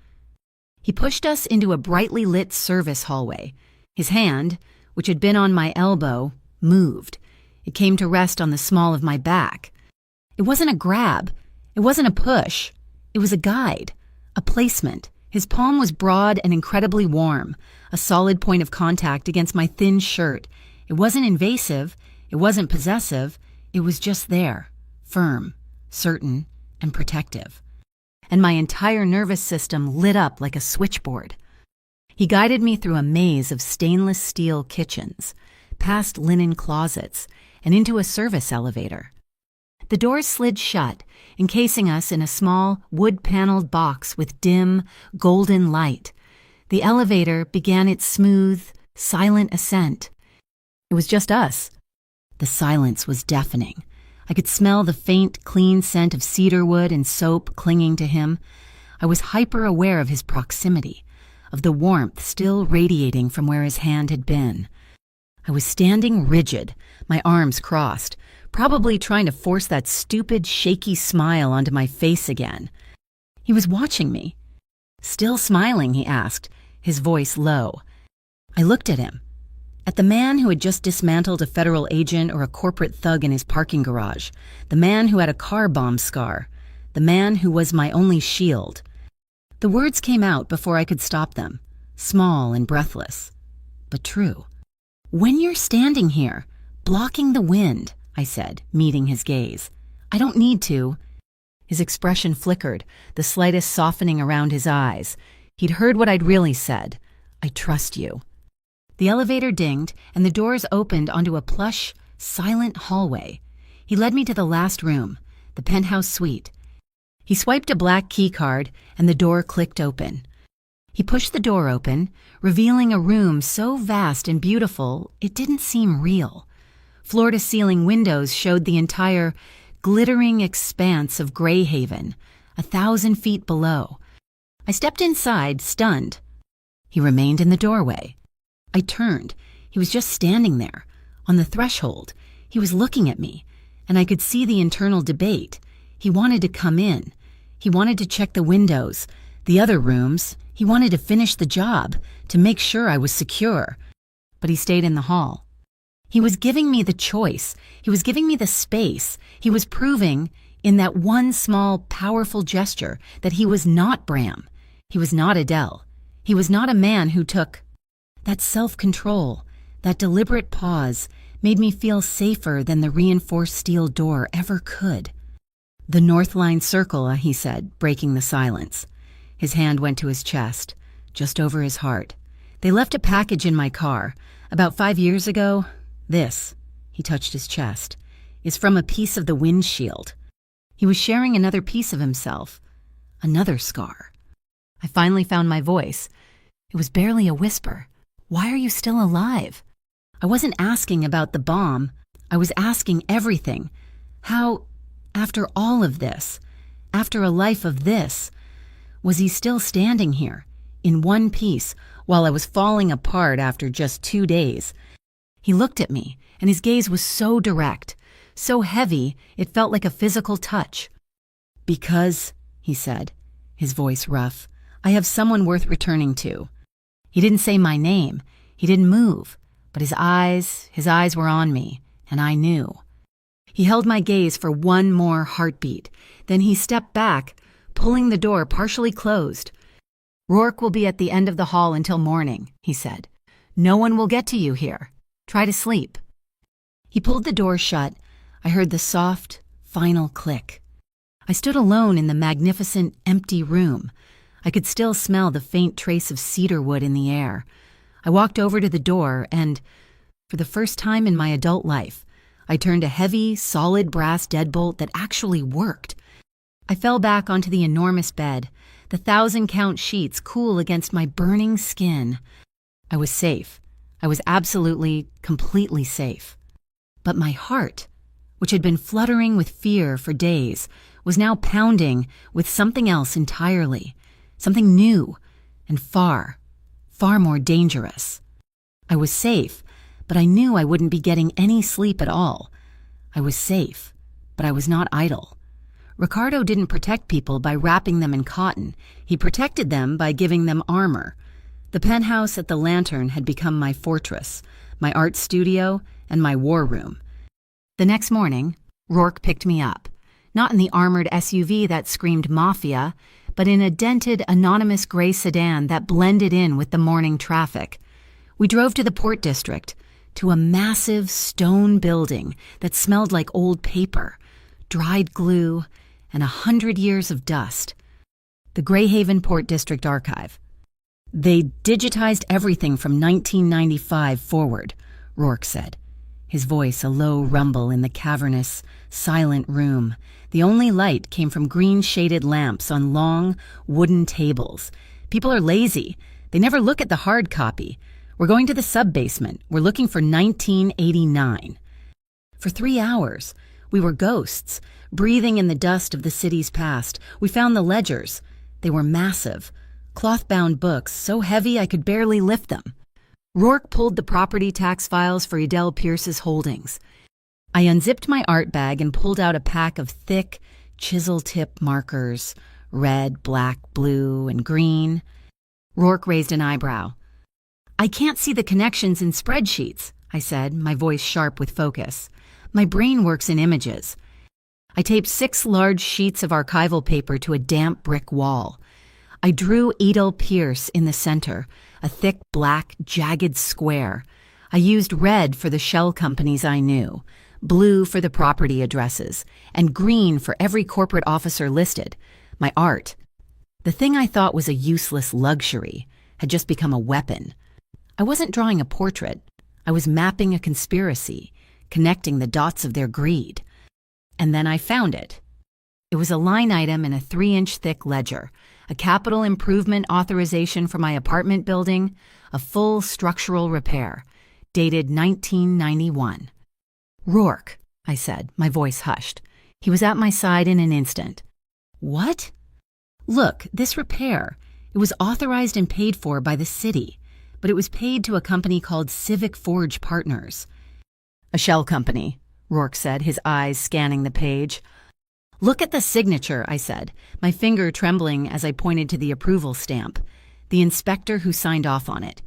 He pushed us into a brightly lit service hallway. His hand, which had been on my elbow, moved. It came to rest on the small of my back. It wasn't a grab. It wasn't a push. It was a guide, a placement. His palm was broad and incredibly warm, a solid point of contact against my thin shirt. It wasn't invasive. It wasn't possessive. It was just there, firm, certain, and protective. And my entire nervous system lit up like a switchboard. He guided me through a maze of stainless steel kitchens, past linen closets, and into a service elevator. The doors slid shut, encasing us in a small, wood-paneled box with dim, golden light. The elevator began its smooth, silent ascent. It was just us. The silence was deafening. I could smell the faint, clean scent of cedarwood and soap clinging to him. I was hyper-aware of his proximity, of the warmth still radiating from where his hand had been. I was standing rigid, my arms crossed, probably trying to force that stupid, shaky smile onto my face again. He was watching me. Still smiling, he asked, his voice low. I looked at him. At the man who had just dismantled a federal agent or a corporate thug in his parking garage. The man who had a car bomb scar. The man who was my only shield. The words came out before I could stop them, small and breathless, but true. When you're standing here, blocking the wind, I said, meeting his gaze. I don't need to. His expression flickered, the slightest softening around his eyes. He'd heard what I'd really said. I trust you. The elevator dinged, and the doors opened onto a plush, silent hallway. He led me to the last room, the penthouse suite. He swiped a black key card, and the door clicked open. He pushed the door open, revealing a room so vast and beautiful it didn't seem real. Floor-to-ceiling windows showed the entire, glittering expanse of Greyhaven, 1,000 feet below. I stepped inside, stunned. He remained in the doorway. I turned. He was just standing there, on the threshold. He was looking at me, and I could see the internal debate. He wanted to come in. He wanted to check the windows, the other rooms. He wanted to finish the job, to make sure I was secure. But he stayed in the hall. He was giving me the choice. He was giving me the space. He was proving, in that one small, powerful gesture, that he was not Bram. He was not Adele. He was not a man who took... That self-control, that deliberate pause, made me feel safer than the reinforced steel door ever could. The North Line Circle, he said, breaking the silence. His hand went to his chest, just over his heart. They left a package in my car. About 5 years ago, this, he touched his chest, is from a piece of the windshield. He was sharing another piece of himself, another scar. I finally found my voice. It was barely a whisper. Why are you still alive? I wasn't asking about the bomb. I was asking everything. How, after all of this, after a life of this, was he still standing here, in one piece, while I was falling apart after just 2 days? He looked at me, and his gaze was so direct, so heavy, it felt like a physical touch. Because, he said, his voice rough, I have someone worth returning to. He didn't say my name. He didn't move, but his eyes were on me, and I knew. He held my gaze for one more heartbeat. Then he stepped back, pulling the door partially closed. Rourke will be at the end of the hall until morning, he said. No one will get to you here. Try to sleep. He pulled the door shut. I heard the soft, final click. I stood alone in the magnificent, empty room. I could still smell the faint trace of cedar wood in the air. I walked over to the door and, for the first time in my adult life, I turned a heavy, solid brass deadbolt that actually worked. I fell back onto the enormous bed, the 1,000-count sheets cool against my burning skin. I was safe. I was absolutely, completely safe. But my heart, which had been fluttering with fear for days, was now pounding with something else entirely, something new and far, far more dangerous. I was safe, but I knew I wouldn't be getting any sleep at all. I was safe, but I was not idle. Ricardo didn't protect people by wrapping them in cotton. He protected them by giving them armor. The penthouse at the Lantern had become my fortress, my art studio, and my war room. The next morning, Rourke picked me up, not in the armored SUV that screamed Mafia, but in a dented, anonymous gray sedan that blended in with the morning traffic. We drove to the Port District, to a massive stone building that smelled like old paper, dried glue, and 100 years of dust. The Greyhaven Port District Archive. They digitized everything from 1995 forward, Rourke said, his voice a low rumble in the cavernous, silent room. The only light came from green-shaded lamps on long, wooden tables. People are lazy. They never look at the hard copy. We're going to the sub-basement. We're looking for 1989. For 3 hours, we were ghosts, breathing in the dust of the city's past. We found the ledgers. They were massive, cloth-bound books so heavy I could barely lift them. Rourke pulled the property tax files for Edel Pierce's holdings. I unzipped my art bag and pulled out a pack of thick, chisel-tip markers, red, black, blue, and green. Rourke raised an eyebrow. "I can't see the connections in spreadsheets," I said, my voice sharp with focus. "My brain works in images." I taped 6 large sheets of archival paper to a damp brick wall. I drew Edel Pierce in the center, a thick, black, jagged square. I used red for the shell companies I knew, blue for the property addresses, and green for every corporate officer listed. My art, the thing I thought was a useless luxury, had just become a weapon. I wasn't drawing a portrait. I was mapping a conspiracy, connecting the dots of their greed. And then I found it. It was a line item in a 3-inch thick ledger, a capital improvement authorization for my apartment building, a full structural repair, dated 1991. "Rourke," I said, my voice hushed. He was at my side in an instant. "What?" "Look, this repair, it was authorized and paid for by the city, but it was paid to a company called Civic Forge Partners." "A shell company," Rourke said, his eyes scanning the page. "Look at the signature," I said, my finger trembling as I pointed to the approval stamp, the inspector who signed off on it.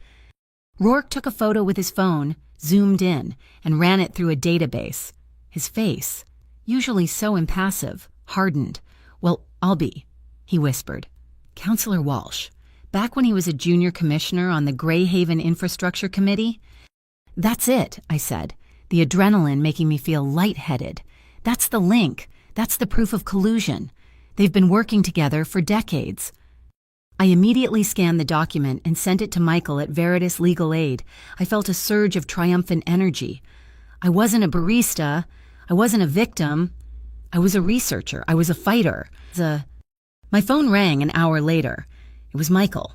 Rourke took a photo with his phone, zoomed in, and ran it through a database. His face, usually so impassive, hardened. "Well, I'll be," he whispered. "Councillor Walsh, back when he was a junior commissioner on the Greyhaven Infrastructure Committee?" "That's it," I said, the adrenaline making me feel lightheaded. "That's the link. That's the proof of collusion. They've been working together for decades." I immediately scanned the document and sent it to Michael at Veritas Legal Aid. I felt a surge of triumphant energy. I wasn't a barista. I wasn't a victim. I was a researcher. I was a fighter. My phone rang an hour later. It was Michael.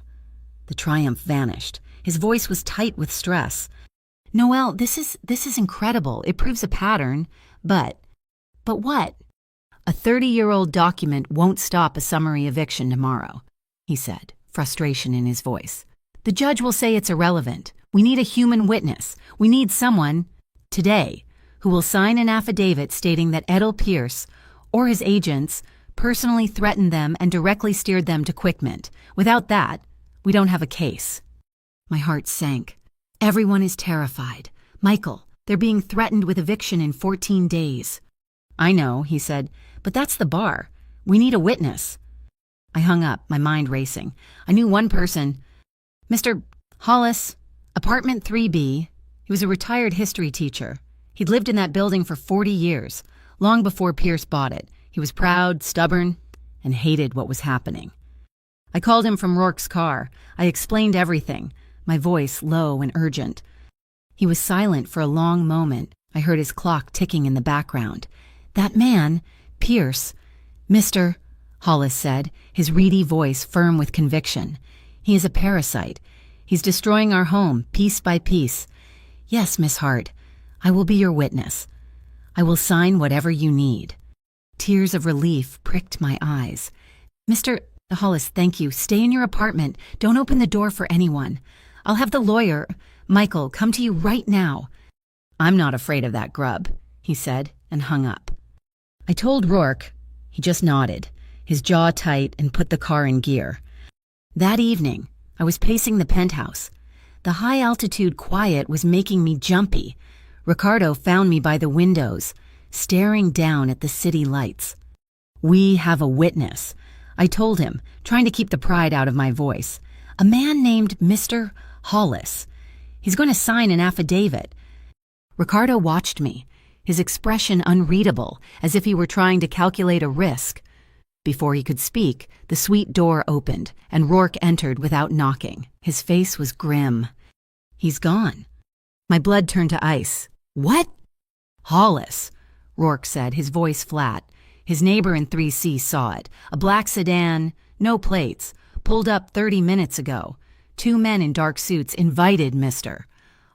The triumph vanished. His voice was tight with stress. "Noelle, this is incredible. It proves a pattern. But what?" "A 30-year-old document won't stop a summary eviction tomorrow," he said, frustration in his voice. "The judge will say it's irrelevant. We need a human witness. We need someone, today, who will sign an affidavit stating that Edel Pierce, or his agents, personally threatened them and directly steered them to Quickmint. Without that, we don't have a case." My heart sank. Everyone is terrified. "Michael, they're being threatened with eviction in 14 days. "I know," he said, "but that's the bar. We need a witness." I hung up, my mind racing. I knew one person. "Mr. Hollis, apartment 3B. He was a retired history teacher. He'd lived in that building for 40 years, long before Pierce bought it. He was proud, stubborn, and hated what was happening. I called him from Rourke's car. I explained everything, my voice low and urgent. He was silent for a long moment. I heard his clock ticking in the background. That man, Pierce, Mr. Hollis said, his reedy voice firm with conviction. He is a parasite. He's destroying our home, piece by piece. Yes, Miss Hart, I will be your witness. I will sign whatever you need. Tears of relief pricked my eyes. Mr. Hollis, thank you. Stay in your apartment. Don't open the door for anyone. I'll have the lawyer, Michael, come to you right now. I'm not afraid of that grub, he said, and hung up. I told Rourke. He just nodded, his jaw tight, and put the car in gear. That evening, I was pacing the penthouse. The high-altitude quiet was making me jumpy. Ricardo found me by the windows, staring down at the city lights. We have a witness, I told him, trying to keep the pride out of my voice. A man named Mr. Hollis. He's going to sign an affidavit. Ricardo watched me, his expression unreadable, as if he were trying to calculate a risk. Before he could speak, the suite door opened, and Rourke entered without knocking. His face was grim. He's gone. My blood turned to ice. What? Hollis, Rourke said, his voice flat. His neighbor in 3C saw it. A black sedan, no plates, pulled up 30 minutes ago. 2 men in dark suits invited Mr.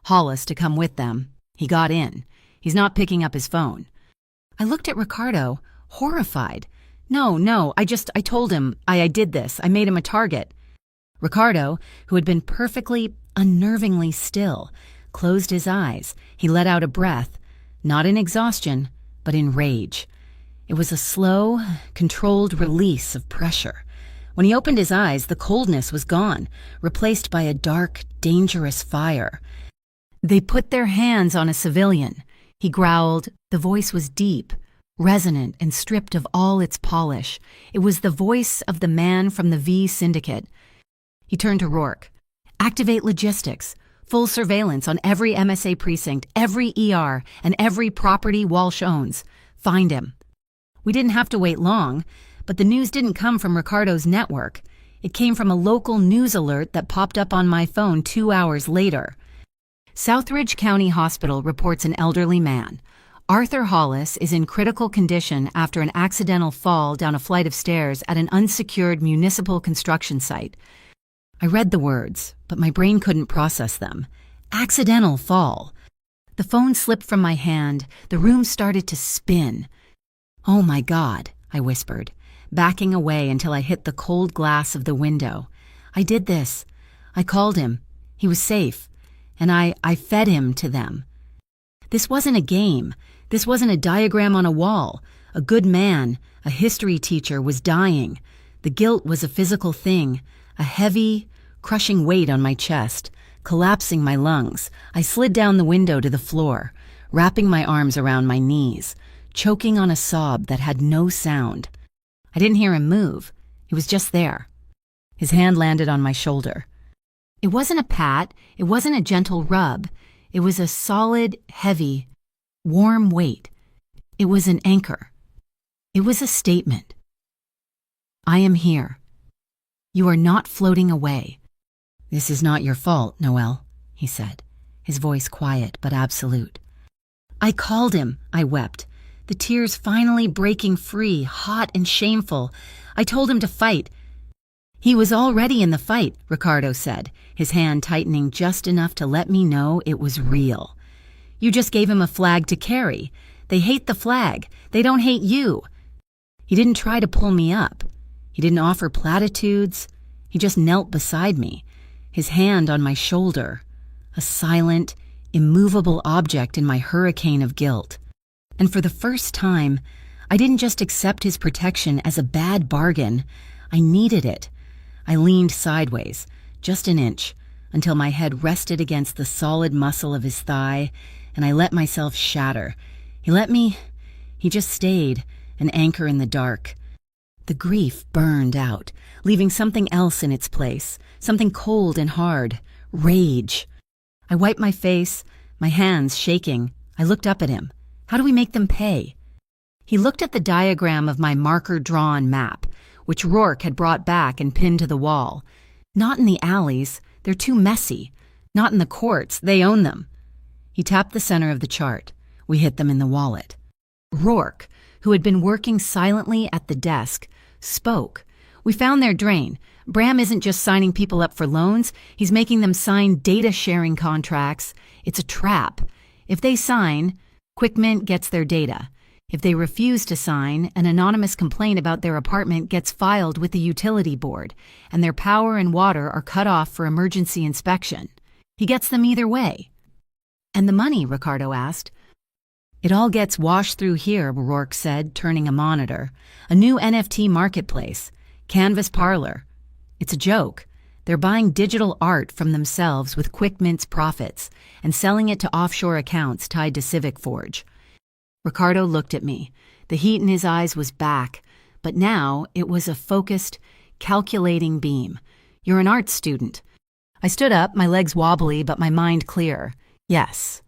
Hollis to come with them. He got in. He's not picking up his phone. I looked at Ricardo, horrified. No, I told him I did this. I made him a target. Ricardo, who had been perfectly, unnervingly still, closed his eyes. He let out a breath, not in exhaustion, but in rage. It was a slow, controlled release of pressure. When he opened his eyes, the coldness was gone, replaced by a dark, dangerous fire. They put their hands on a civilian. He growled. The voice was deep, resonant, and stripped of all its polish. It was the voice of the man from the V Syndicate. He turned to Rourke. Activate logistics. Full surveillance on every MSA precinct, every ER, and every property Walsh owns. Find him. We didn't have to wait long, but the news didn't come from Ricardo's network. It came from a local news alert that popped up on my phone 2 hours later. Southridge County Hospital reports an elderly man. Arthur Hollis is in critical condition after an accidental fall down a flight of stairs at an unsecured municipal construction site. I read the words, but my brain couldn't process them. Accidental fall. The phone slipped from my hand. The room started to spin. Oh my God, I whispered, backing away until I hit the cold glass of the window. I did this. I called him. He was safe. And I fed him to them. This wasn't a game. This wasn't a diagram on a wall. A good man, a history teacher, was dying. The guilt was a physical thing, a heavy, crushing weight on my chest, collapsing my lungs. I slid down the window to the floor, wrapping my arms around my knees, choking on a sob that had no sound. I didn't hear him move. He was just there. His hand landed on my shoulder. It wasn't a pat. It wasn't a gentle rub. It was a solid, heavy, warm weight. It was an anchor. It was a statement. I am here. You are not floating away. This is not your fault, Noel, he said, his voice quiet but absolute. I called him, I wept, the tears finally breaking free, hot and shameful. I told him to fight. He was already in the fight, Ricardo said, his hand tightening just enough to let me know it was real. You just gave him a flag to carry. They hate the flag. They don't hate you. He didn't try to pull me up. He didn't offer platitudes. He just knelt beside me, his hand on my shoulder, a silent, immovable object in my hurricane of guilt. And for the first time, I didn't just accept his protection as a bad bargain. I needed it. I leaned sideways, just an inch, until my head rested against the solid muscle of his thigh, and I let myself shatter. He just stayed, an anchor in the dark. The grief burned out, leaving something else in its place, something cold and hard, rage. I wiped my face, my hands shaking. I looked up at him. How do we make them pay? He looked at the diagram of my marker-drawn map, which Rourke had brought back and pinned to the wall. Not in the alleys, they're too messy. Not in the courts, they own them. He tapped the center of the chart. We hit them in the wallet. Rourke, who had been working silently at the desk, spoke. We found their drain. Bram isn't just signing people up for loans, he's making them sign data-sharing contracts. It's a trap. If they sign, QuickMint gets their data. If they refuse to sign, an anonymous complaint about their apartment gets filed with the utility board, and their power and water are cut off for emergency inspection. He gets them either way. And the money, Ricardo asked. It all gets washed through here, Rourke said, turning a monitor. A new NFT marketplace. Canvas Parlor. It's a joke. They're buying digital art from themselves with QuickMint's profits and selling it to offshore accounts tied to Civic Forge. Ricardo looked at me. The heat in his eyes was back, but now it was a focused, calculating beam. You're an art student. I stood up, my legs wobbly, but my mind clear. Yes.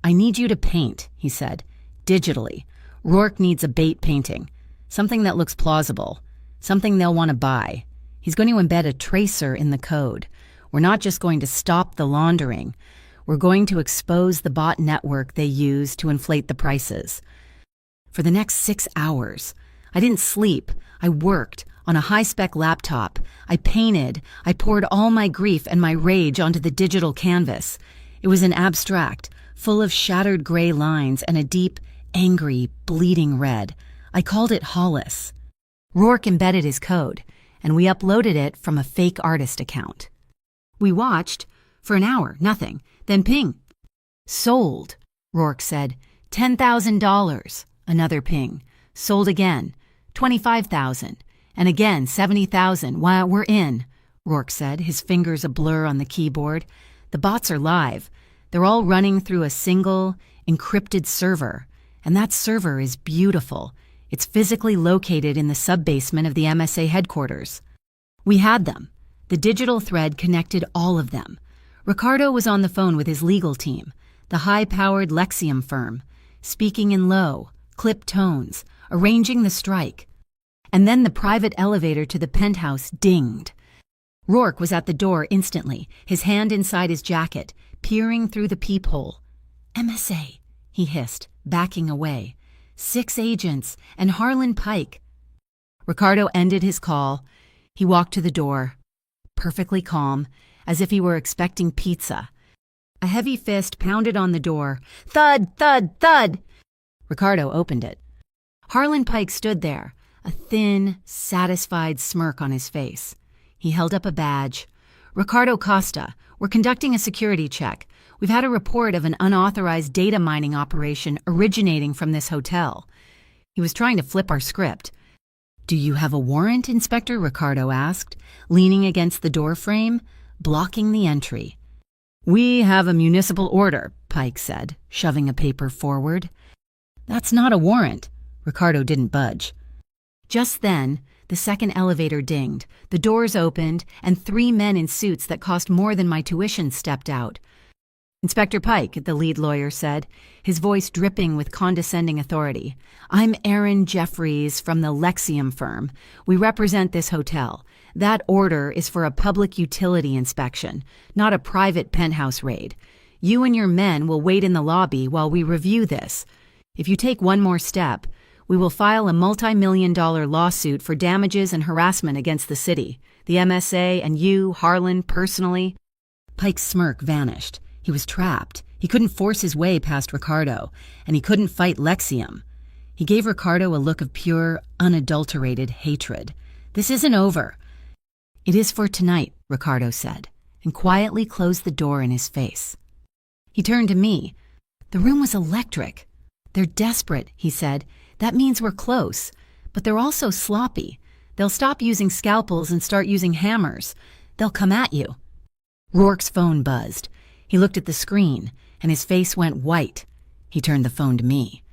I need you to paint, he said, digitally. Rourke needs a bait painting, something that looks plausible, something they'll want to buy. He's going to embed a tracer in the code. We're not just going to stop the laundering. We're going to expose the bot network they use to inflate the prices. For the next 6 hours, I didn't sleep. I worked on a high-spec laptop. I painted. I poured all my grief and my rage onto the digital canvas. It was an abstract, full of shattered gray lines and a deep, angry, bleeding red. I called it Hollis. Rourke embedded his code, and we uploaded it from a fake artist account. We watched for an hour, nothing. Then ping. Sold, Rourke said. $10,000. Another ping. Sold again. $25,000. And again, $70,000. Wow, we're in, Rourke said, his fingers a blur on the keyboard. The bots are live. They're all running through a single, encrypted server. And that server is beautiful. It's physically located in the sub-basement of the MSA headquarters. We had them. The digital thread connected all of them. Ricardo was on the phone with his legal team, the high-powered Lexium firm, speaking in low, clipped tones, arranging the strike. And then the private elevator to the penthouse dinged. Rourke was at the door instantly, his hand inside his jacket, peering through the peephole. MSA, he hissed, backing away. 6 agents and Harlan Pike. Ricardo ended his call. He walked to the door, perfectly calm, as if he were expecting pizza. A heavy fist pounded on the door. Thud, thud, thud! Ricardo opened it. Harlan Pike stood there, a thin, satisfied smirk on his face. He held up a badge. Ricardo Costa, we're conducting a security check. We've had a report of an unauthorized data mining operation originating from this hotel. He was trying to flip our script. Do you have a warrant, Inspector? Ricardo asked, leaning against the door frame, blocking the entry. We have a municipal order, Pike said, shoving a paper forward. That's not a warrant. Ricardo didn't budge. Just then, the second elevator dinged, the doors opened, and 3 men in suits that cost more than my tuition stepped out. Inspector Pike, the lead lawyer said, his voice dripping with condescending authority. I'm Aaron Jeffries from the Lexium firm. We represent this hotel. That order is for a public utility inspection, not a private penthouse raid. You and your men will wait in the lobby while we review this. If you take one more step, we will file a multi-million-dollar lawsuit for damages and harassment against the city, the MSA, and you, Harlan, personally. Pike's smirk vanished. He was trapped. He couldn't force his way past Ricardo, and he couldn't fight Lexium. He gave Ricardo a look of pure, unadulterated hatred. This isn't over. It is for tonight, Ricardo said, and quietly closed the door in his face. He turned to me. The room was electric. They're desperate, he said. That means we're close, but they're also sloppy. They'll stop using scalpels and start using hammers. They'll come at you. Rourke's phone buzzed. He looked at the screen, and his face went white. He turned the phone to me.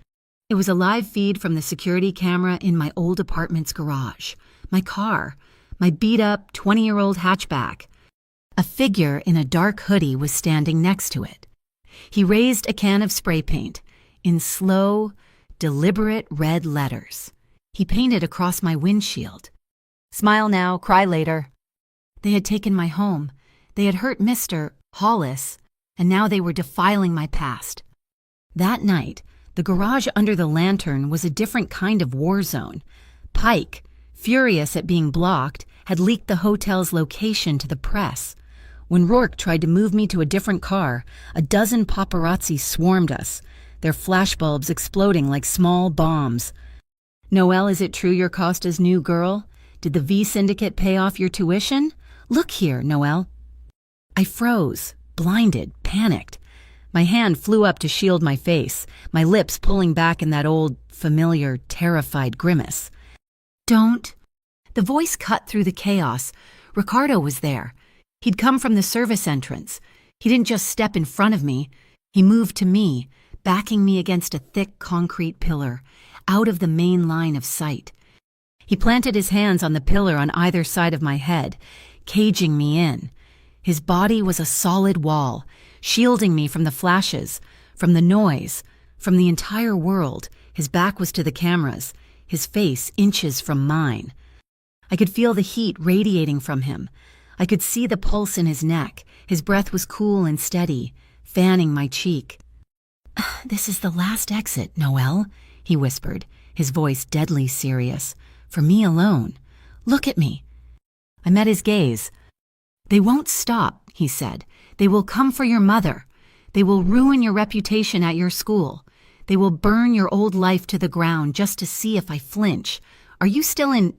It was a live feed from the security camera in my old apartment's garage. My car, my beat-up 20-year-old hatchback. A figure in a dark hoodie was standing next to it. He raised a can of spray paint. In slow, deliberate red letters. He painted across my windshield. "Smile now, cry later." They had taken my home. They had hurt Mr. Hollis, and now they were defiling my past. That night, the garage under the lantern was a different kind of war zone. Pike, furious at being blocked, had leaked the hotel's location to the press. When Rourke tried to move me to a different car, a dozen paparazzi swarmed us, their flashbulbs exploding like small bombs. "Noelle, is it true you're Costa's new girl? Did the V Syndicate pay off your tuition? Look here, Noelle." I froze, blinded, panicked. My hand flew up to shield my face, my lips pulling back in that old, familiar, terrified grimace. "Don't." The voice cut through the chaos. Ricardo was there. He'd come from the service entrance. He didn't just step in front of me. He moved to me, backing me against a thick concrete pillar, out of the main line of sight. He planted his hands on the pillar on either side of my head, caging me in. His body was a solid wall, shielding me from the flashes, from the noise, from the entire world. His back was to the cameras, his face inches from mine. I could feel the heat radiating from him. I could see the pulse in his neck. His breath was cool and steady, fanning my cheek. "This is the last exit, Noelle," he whispered, his voice deadly serious. "For me alone. Look at me." I met his gaze. "They won't stop," he said. "They will come for your mother. They will ruin your reputation at your school. They will burn your old life to the ground just to see if I flinch. Are you still in—"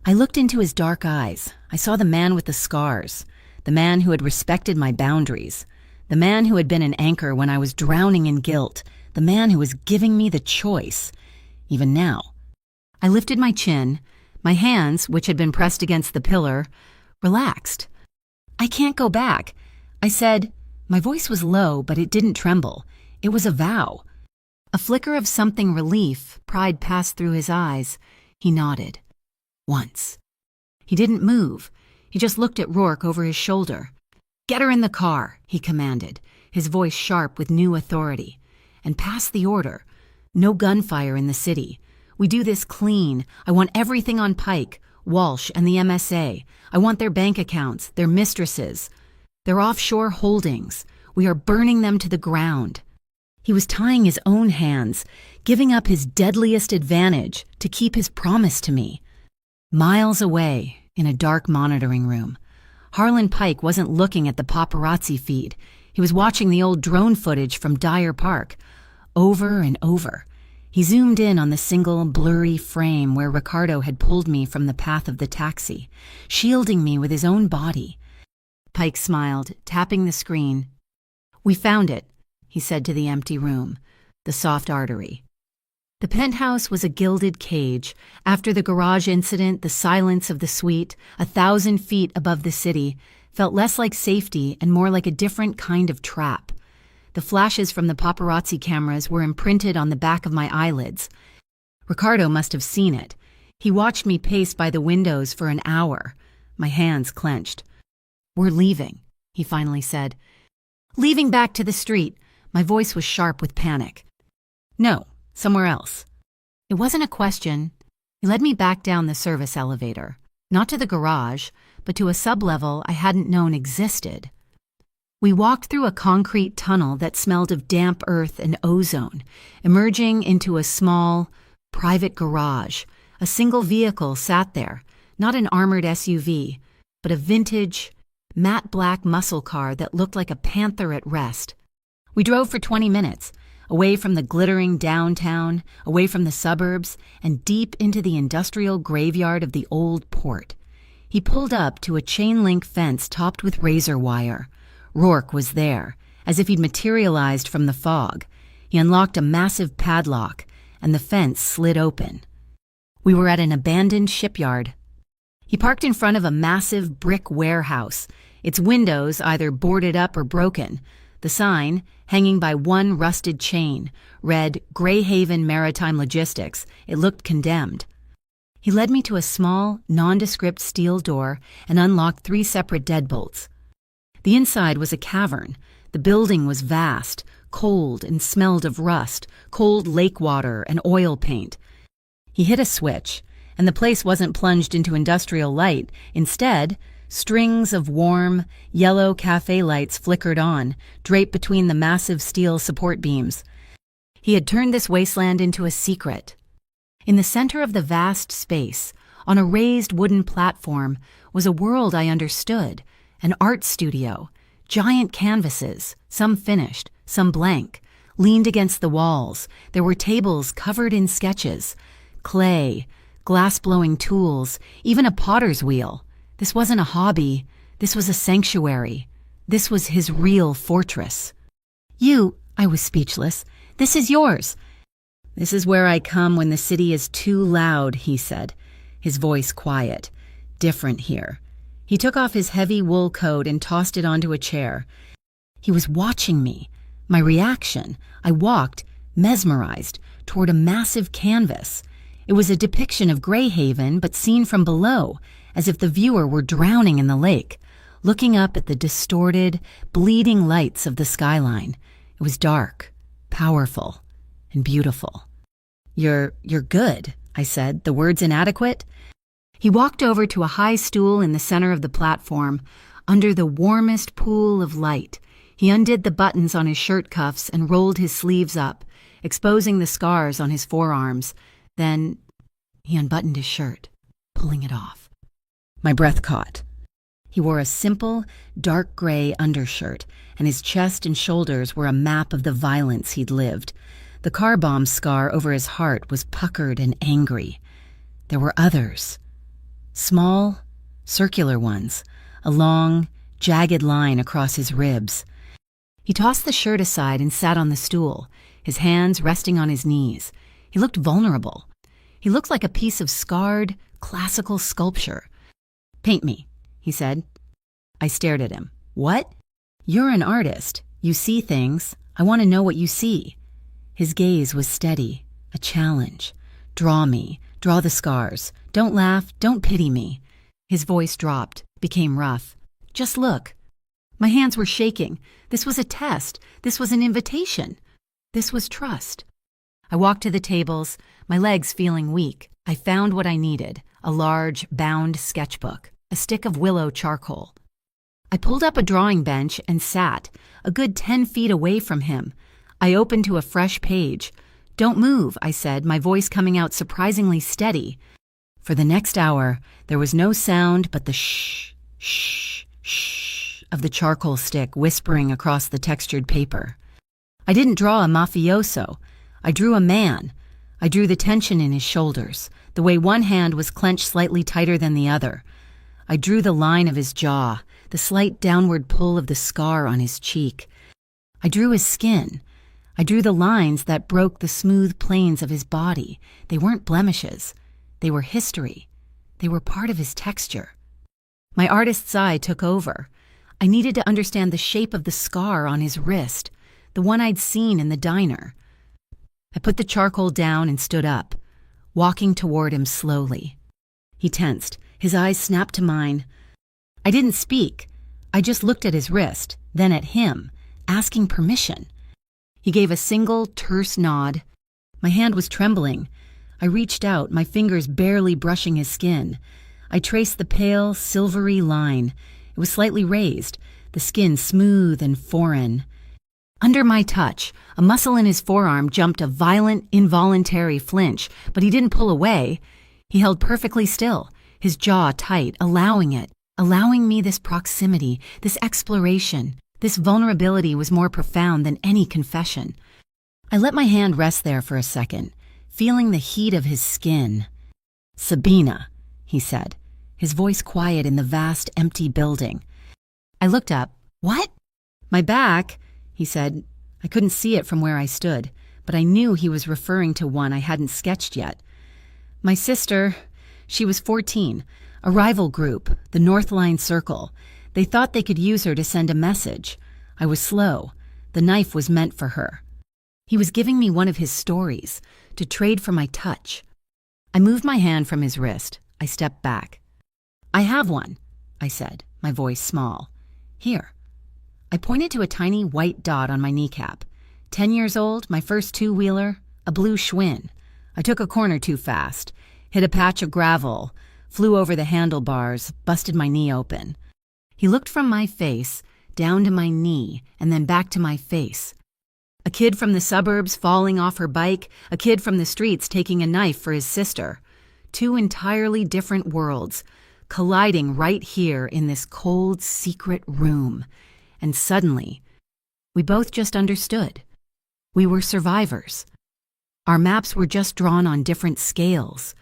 I looked into his dark eyes. I saw the man with the scars, the man who had respected my boundaries, the man who had been an anchor when I was drowning in guilt, the man who was giving me the choice, even now. I lifted my chin. My hands, which had been pressed against the pillar, relaxed. "I can't go back," I said. My voice was low, but it didn't tremble. It was a vow. A flicker of something relief, pride passed through his eyes. He nodded. Once. He didn't move. He just looked at Rourke over his shoulder. "Get her in the car," he commanded, his voice sharp with new authority. "And pass the order. No gunfire in the city. We do this clean. I want everything on Pike, Walsh, and the MSA. I want their bank accounts, their mistresses, their offshore holdings. We are burning them to the ground." He was tying his own hands, giving up his deadliest advantage to keep his promise to me. Miles away, in a dark monitoring room, Harlan Pike wasn't looking at the paparazzi feed. He was watching the old drone footage from Dyer Park. Over and over. He zoomed in on the single, blurry frame where Ricardo had pulled me from the path of the taxi, shielding me with his own body. Pike smiled, tapping the screen. "We found it," he said to the empty room, the soft artery. The penthouse was a gilded cage. After the garage incident, the silence of the suite, 1,000 feet above the city, felt less like safety and more like a different kind of trap. The flashes from the paparazzi cameras were imprinted on the back of my eyelids. Ricardo must have seen it. He watched me pace by the windows for an hour. My hands clenched. "We're leaving," he finally said. "Leaving back to the street." My voice was sharp with panic. "No. Somewhere else." It wasn't a question. He led me back down the service elevator, not to the garage, but to a sublevel I hadn't known existed. We walked through a concrete tunnel that smelled of damp earth and ozone, emerging into a small, private garage. A single vehicle sat there, not an armored SUV, but a vintage, matte black muscle car that looked like a panther at rest. We drove for 20 minutes, away from the glittering downtown, away from the suburbs, and deep into the industrial graveyard of the old port. He pulled up to a chain-link fence topped with razor wire. Rourke was there, as if he'd materialized from the fog. He unlocked a massive padlock, and the fence slid open. We were at an abandoned shipyard. He parked in front of a massive brick warehouse, its windows either boarded up or broken. The sign, hanging by one rusted chain, read Greyhaven Maritime Logistics. It looked condemned. He led me to a small, nondescript steel door and unlocked 3 separate deadbolts. The inside was a cavern. The building was vast, cold and smelled of rust, cold lake water, and oil paint. He hit a switch, and the place wasn't plunged into industrial light. Instead, strings of warm, yellow cafe lights flickered on, draped between the massive steel support beams. He had turned this wasteland into a secret. In the center of the vast space, on a raised wooden platform, was a world I understood, an art studio. Giant canvases, some finished, some blank, leaned against the walls. There were tables covered in sketches, clay, glass-blowing tools, even a potter's wheel. This wasn't a hobby. This was a sanctuary. This was his real fortress. I was speechless. This is yours. This is where I come when the city is too loud, he said, his voice quiet. Different here. He took off his heavy wool coat and tossed it onto a chair. He was watching me, my reaction. I walked, mesmerized, toward a massive canvas. It was a depiction of Greyhaven, but seen from below, as if the viewer were drowning in the lake, looking up at the distorted, bleeding lights of the skyline. It was dark, powerful, and beautiful. You're good, I said, the words inadequate. He walked over to a high stool in the center of the platform, under the warmest pool of light. He undid the buttons on his shirt cuffs and rolled his sleeves up, exposing the scars on his forearms. Then he unbuttoned his shirt, pulling it off. My breath caught. He wore a simple, dark gray undershirt, and his chest and shoulders were a map of the violence he'd lived. The car bomb scar over his heart was puckered and angry. There were others. Small, circular ones, a long, jagged line across his ribs. He tossed the shirt aside and sat on the stool, his hands resting on his knees. He looked vulnerable. He looked like a piece of scarred, classical sculpture. Paint me, he said. I stared at him. What? You're an artist. You see things. I want to know what you see. His gaze was steady, a challenge. Draw me. Draw the scars. Don't laugh. Don't pity me. His voice dropped, became rough. Just look. My hands were shaking. This was a test. This was an invitation. This was trust. I walked to the tables, my legs feeling weak. I found what I needed, a large, bound sketchbook, a stick of willow charcoal. I pulled up a drawing bench and sat, a good 10 feet away from him. I opened to a fresh page. Don't move, I said, my voice coming out surprisingly steady. For the next hour, there was no sound but the shh, shh, shh of the charcoal stick whispering across the textured paper. I didn't draw a mafioso. I drew a man. I drew the tension in his shoulders, the way one hand was clenched slightly tighter than the other. I drew the line of his jaw, the slight downward pull of the scar on his cheek. I drew his skin. I drew the lines that broke the smooth planes of his body. They weren't blemishes. They were history. They were part of his texture. My artist's eye took over. I needed to understand the shape of the scar on his wrist, the one I'd seen in the diner. I put the charcoal down and stood up, walking toward him slowly. He tensed. His eyes snapped to mine. I didn't speak. I just looked at his wrist, then at him, asking permission. He gave a single, terse nod. My hand was trembling. I reached out, my fingers barely brushing his skin. I traced the pale, silvery line. It was slightly raised, the skin smooth and foreign. Under my touch, a muscle in his forearm jumped a violent, involuntary flinch, but he didn't pull away. He held perfectly still, his jaw tight, allowing me this proximity, this exploration. This vulnerability was more profound than any confession. I let my hand rest there for a second, feeling the heat of his skin. Sabina, he said, his voice quiet in the vast, empty building. I looked up. What? My back, he said. I couldn't see it from where I stood, but I knew he was referring to one I hadn't sketched yet. My sister, she was 14, a rival group, the North Line Circle. They thought they could use her to send a message. I was slow. The knife was meant for her. He was giving me one of his stories, to trade for my touch. I moved my hand from his wrist. I stepped back. I have one, I said, my voice small. Here. I pointed to a tiny white dot on my kneecap. 10 years old, my first two-wheeler, a blue Schwinn. I took a corner too fast, hit a patch of gravel, flew over the handlebars, busted my knee open. He looked from my face, down to my knee, and then back to my face. A kid from the suburbs falling off her bike, a kid from the streets taking a knife for his sister. Two entirely different worlds, colliding right here in this cold, secret room. And suddenly, we both just understood. We were survivors. Our maps were just drawn on different scales.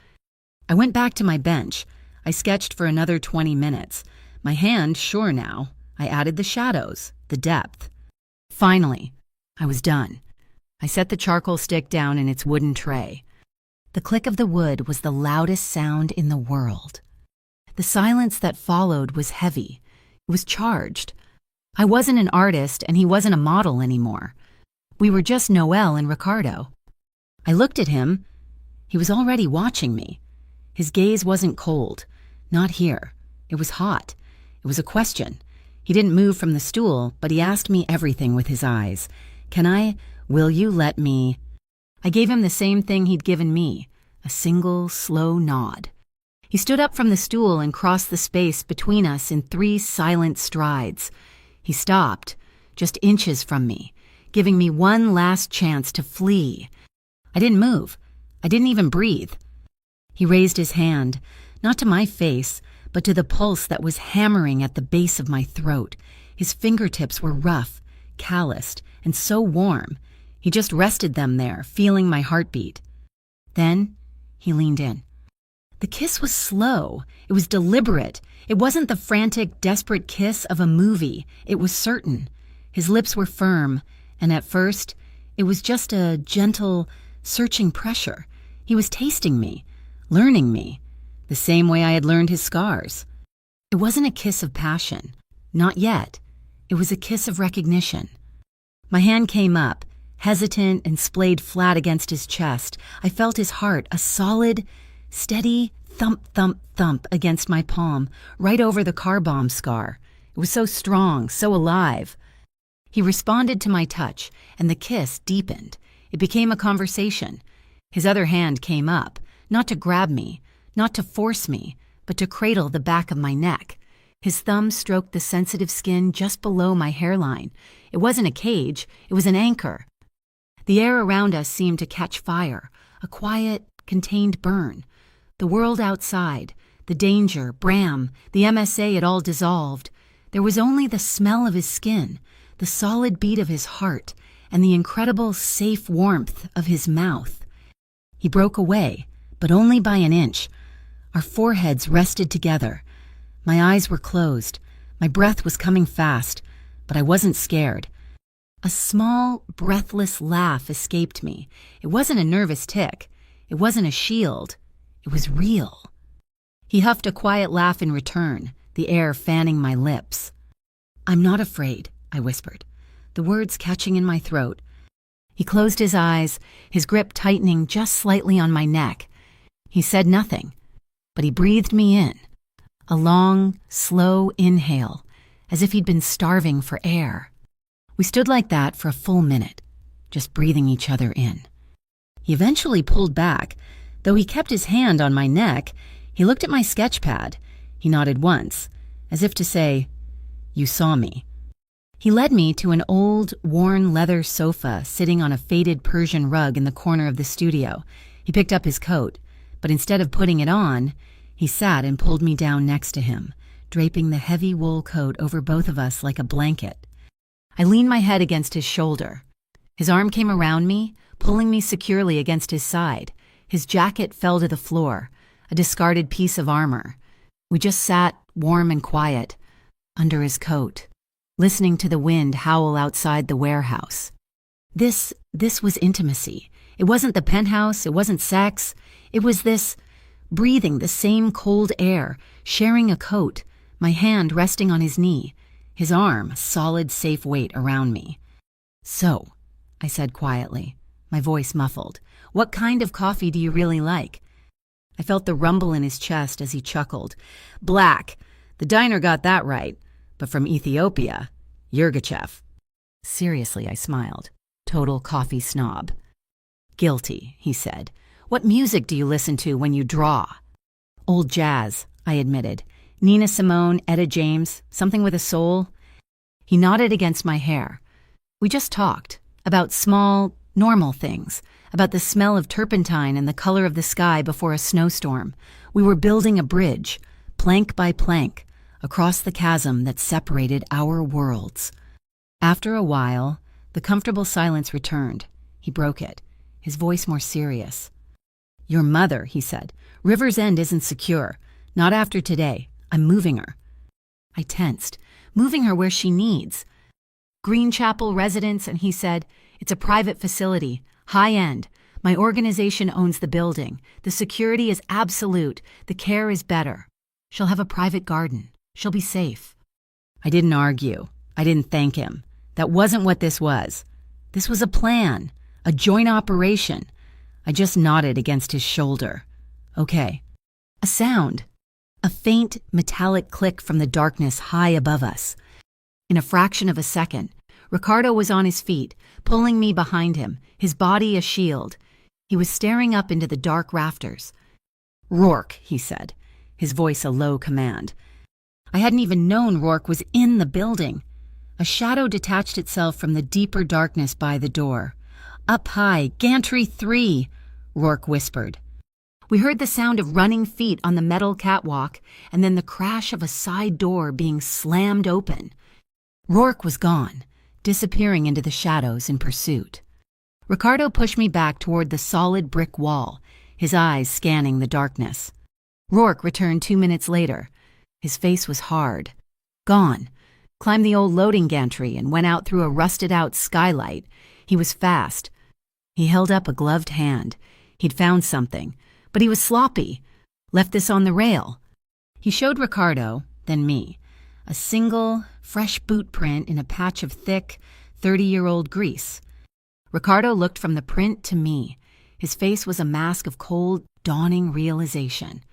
I went back to my bench. I sketched for another 20 minutes. My hand sure now. I added the shadows, the depth. Finally, I was done. I set the charcoal stick down in its wooden tray. The click of the wood was the loudest sound in the world. The silence that followed was heavy. It was charged. I wasn't an artist and he wasn't a model anymore. We were just Noel and Ricardo. I looked at him. He was already watching me. His gaze wasn't cold. Not here. It was hot. It was a question. He didn't move from the stool, but he asked me everything with his eyes. Will you let me? I gave him the same thing he'd given me, a single, slow nod. He stood up from the stool and crossed the space between us in 3 silent strides. He stopped, just inches from me, giving me one last chance to flee. I didn't move. I didn't even breathe. He raised his hand, not to my face, but to the pulse that was hammering at the base of my throat. His fingertips were rough, calloused, and so warm. He just rested them there, feeling my heartbeat. Then he leaned in. The kiss was slow. It was deliberate. It wasn't the frantic, desperate kiss of a movie. It was certain. His lips were firm, and at first, it was just a gentle, searching pressure. He was tasting me, learning me, the same way I had learned his scars. It wasn't a kiss of passion. Not yet. It was a kiss of recognition. My hand came up, hesitant and splayed flat against his chest. I felt his heart, a solid, steady thump, thump, thump against my palm, right over the car bomb scar. It was so strong, so alive. He responded to my touch, and the kiss deepened. It became a conversation. His other hand came up, not to grab me, not to force me, but to cradle the back of my neck. His thumb stroked the sensitive skin just below my hairline. It wasn't a cage, it was an anchor. The air around us seemed to catch fire, a quiet, contained burn. The world outside, the danger, Bram, the MSA had all dissolved. There was only the smell of his skin, the solid beat of his heart, and the incredible, safe warmth of his mouth. He broke away, but only by an inch. Our foreheads rested together. My eyes were closed. My breath was coming fast, but I wasn't scared. A small, breathless laugh escaped me. It wasn't a nervous tick. It wasn't a shield. It was real. He huffed a quiet laugh in return, the air fanning my lips. "I'm not afraid," I whispered, the words catching in my throat. He closed his eyes, his grip tightening just slightly on my neck. He said nothing, but he breathed me in. A long, slow inhale, as if he'd been starving for air. We stood like that for a full minute, just breathing each other in. He eventually pulled back. Though he kept his hand on my neck, he looked at my sketch pad. He nodded once, as if to say, "You saw me." He led me to an old, worn leather sofa sitting on a faded Persian rug in the corner of the studio. He picked up his coat, but instead of putting it on, he sat and pulled me down next to him, draping the heavy wool coat over both of us like a blanket. I leaned my head against his shoulder. His arm came around me, pulling me securely against his side. His jacket fell to the floor, a discarded piece of armor. We just sat, warm and quiet, under his coat, listening to the wind howl outside the warehouse. This was intimacy. It wasn't the penthouse, it wasn't sex. It was this, breathing the same cold air, sharing a coat, my hand resting on his knee, his arm a solid, safe weight around me. "So," I said quietly, my voice muffled, "what kind of coffee do you really like?" I felt the rumble in his chest as he chuckled. "Black. The diner got that right. But from Ethiopia, Yirgachev." Seriously, I smiled. total coffee snob. Guilty, he said. What music do you listen to when you draw? Old jazz, I admitted. Nina Simone, Etta James, something with a soul. He nodded against my hair. We just talked about small, normal things, about the smell of turpentine and the color of the sky before a snowstorm. We were building a bridge, plank by plank, across the chasm that separated our worlds. After a while, the comfortable silence returned. He broke it, his voice more serious. Your mother, he said. River's End isn't secure. Not after today. I'm moving her. I tensed. Moving her where she needs. Green Chapel residence, and he said, it's a private facility, high-end. My organization owns the building. The security is absolute. The care is better. She'll have a private garden. She'll be safe. I didn't argue. I didn't thank him. That wasn't what this was. This was a plan, a joint operation. I just nodded against his shoulder. Okay. A sound. A faint, metallic click from the darkness high above us. In a fraction of a second, Ricardo was on his feet, pulling me behind him, his body a shield. He was staring up into the dark rafters. Rourke, he said, his voice a low command. I hadn't even known Rourke was in the building. A shadow detached itself from the deeper darkness by the door. Up high, Gantry 3, Rourke whispered. We heard the sound of running feet on the metal catwalk and then the crash of a side door being slammed open. Rourke was gone, disappearing into the shadows in pursuit. Ricardo pushed me back toward the solid brick wall, his eyes scanning the darkness. Rourke returned 2 minutes later. His face was hard. Gone. Climbed the old loading gantry and went out through a rusted-out skylight. He was fast. He held up a gloved hand. He'd found something. But he was sloppy. Left this on the rail. He showed Ricardo, then me, a single, fresh boot print in a patch of thick, 30-year-old grease. Ricardo looked from the print to me. His face was a mask of cold, dawning realization.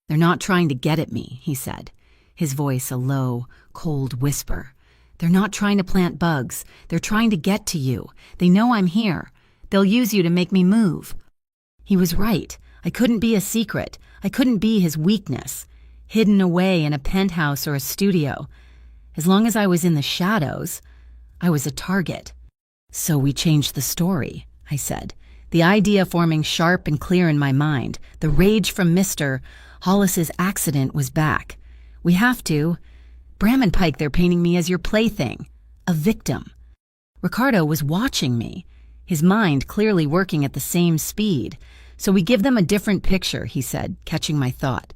They're not trying to get at me, he said, his voice a low, cold whisper. They're not trying to plant bugs. They're trying to get to you. They know I'm here. They'll use you to make me move. He was right. I couldn't be a secret. I couldn't be his weakness, hidden away in a penthouse or a studio. As long as I was in the shadows, I was a target. So we changed the story, I said, the idea forming sharp and clear in my mind. The rage from Mr. Hollis's accident was back. We have to. Bram and Pike, they're painting me as your plaything, a victim. Ricardo was watching me, his mind clearly working at the same speed. So we give them a different picture, he said, catching my thought.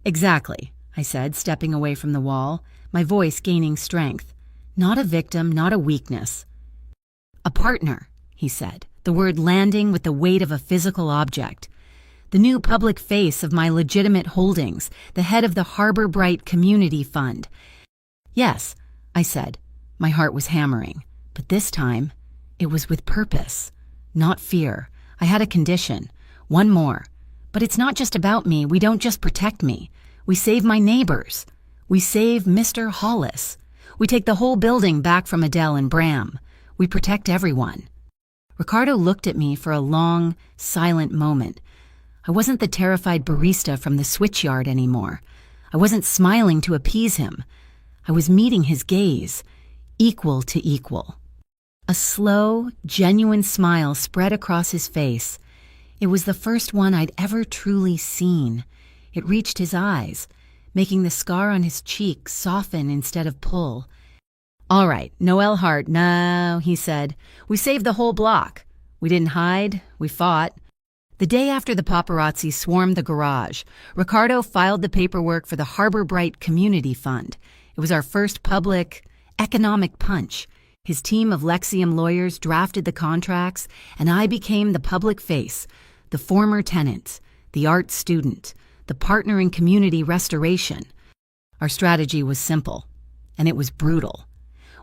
Exactly, I said, stepping away from the wall, my voice gaining strength. Not a victim, not a weakness. A partner, he said, the word landing with the weight of a physical object. The new public face of my legitimate holdings, the head of the Harbor Bright Community Fund. Yes, I said. My heart was hammering. But this time, it was with purpose, not fear. I had a condition. One more. But it's not just about me. We don't just protect me. We save my neighbors. We save Mr. Hollis. We take the whole building back from Adele and Bram. We protect everyone. Ricardo looked at me for a long, silent moment. I wasn't the terrified barista from the switchyard anymore. I wasn't smiling to appease him. I was meeting his gaze, equal to equal. A slow, genuine smile spread across his face. It was the first one I'd ever truly seen. It reached his eyes, making the scar on his cheek soften instead of pull. All right, Noel Hart, no, he said. We saved the whole block. We didn't hide, we fought. The day after the paparazzi swarmed the garage, Ricardo filed the paperwork for the Harbor Bright Community Fund. It was our first public, economic punch. His team of Lexium lawyers drafted the contracts, and I became the public face, the former tenant, the art student, the partner in community restoration. Our strategy was simple, and it was brutal.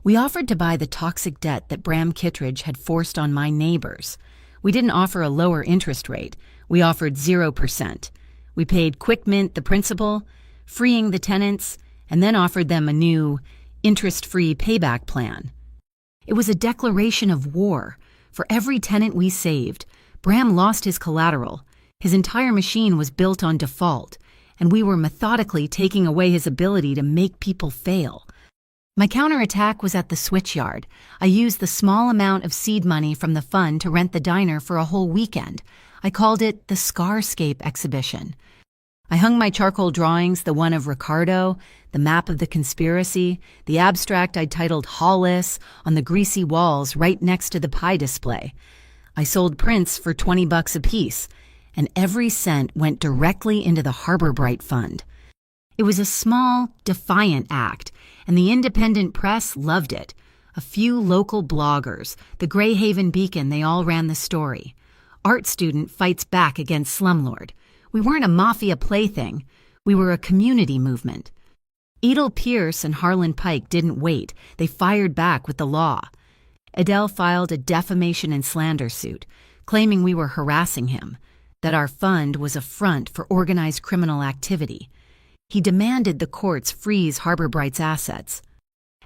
We offered to buy the toxic debt that Bram Kittredge had forced on my neighbors. We didn't offer a lower interest rate. We offered 0%. We paid quick mint the principal, freeing the tenants, and then offered them a new, interest-free payback plan. It was a declaration of war. For every tenant we saved, Bram lost his collateral. His entire machine was built on default, and we were methodically taking away his ability to make people fail. My counterattack was at the switchyard. I used the small amount of seed money from the fund to rent the diner for a whole weekend. I called it the Scarscape exhibition. I hung my charcoal drawings, the one of Ricardo, the map of the conspiracy, the abstract I titled Hollis, on the greasy walls right next to the pie display. I sold prints for $20 apiece, and every cent went directly into the Harbor Bright Fund. It was a small, defiant act, and the independent press loved it. A few local bloggers, the Greyhaven Beacon, they all ran the story. Art student fights back against slumlord. We weren't a Mafia plaything. We were a community movement. Edel Pierce and Harlan Pike didn't wait. They fired back with the law. Adele filed a defamation and slander suit, claiming we were harassing him, that our fund was a front for organized criminal activity. He demanded the courts freeze Harbor Bright's assets.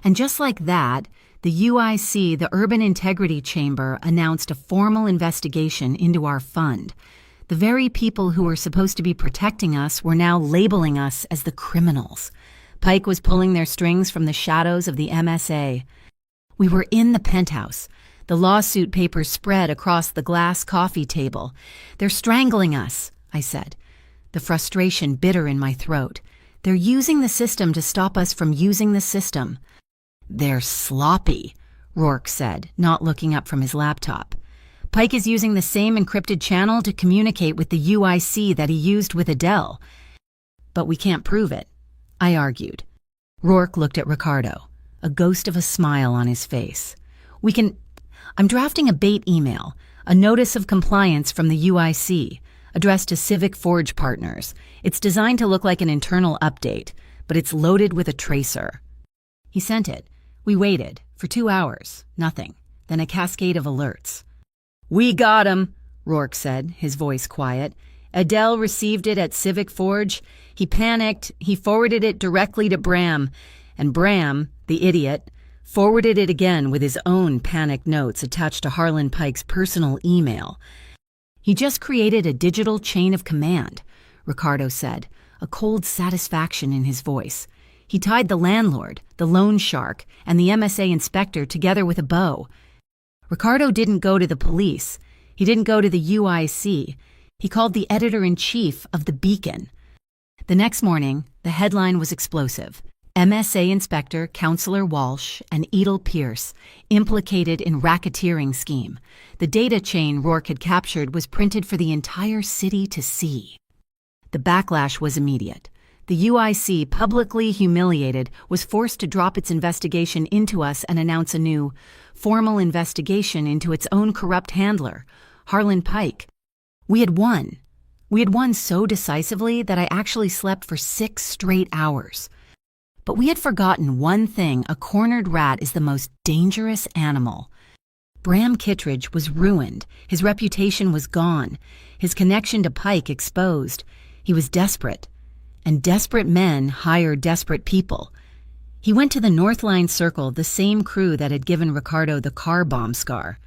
And just like that, the UIC, the Urban Integrity Chamber, announced a formal investigation into our fund. The very people who were supposed to be protecting us were now labeling us as the criminals. Pike was pulling their strings from the shadows of the MSA. We were in the penthouse. The lawsuit papers spread across the glass coffee table. "They're strangling us," I said, the frustration bitter in my throat. "They're using the system to stop us from using the system." "They're sloppy," Rourke said, not looking up from his laptop. "Pike is using the same encrypted channel to communicate with the UIC that he used with Adele." "But we can't prove it," I argued. Rourke looked at Ricardo, a ghost of a smile on his face. I'm drafting a bait email, a notice of compliance from the UIC, addressed to Civic Forge partners. It's designed to look like an internal update, but it's loaded with a tracer." He sent it. We waited for 2 hours, nothing, then a cascade of alerts. "We got him," Rourke said, his voice quiet. "Adele received it at Civic Forge. He panicked. He forwarded it directly to Bram. And Bram, the idiot, forwarded it again with his own panicked notes attached to Harlan Pike's personal email. He just created a digital chain of command," Ricardo said, a cold satisfaction in his voice. "He tied the landlord, the loan shark, and the MSA inspector together with a bow. Ricardo didn't go to the police. He didn't go to the UIC. He called the editor-in-chief of the Beacon." The next morning, the headline was explosive. MSA Inspector Counselor Walsh and Edel Pierce implicated in racketeering scheme. The data chain Rourke had captured was printed for the entire city to see. The backlash was immediate. The UIC, publicly humiliated, was forced to drop its investigation into us and announce a new, formal investigation into its own corrupt handler, Harlan Pike. We had won. We had won so decisively that I actually slept for 6 straight hours. But we had forgotten one thing: a cornered rat is the most dangerous animal. Bram Kittredge was ruined. His reputation was gone. His connection to Pike exposed. He was desperate. And desperate men hire desperate people. He went to the Northline Circle, the same crew that had given Ricardo the car bomb scar.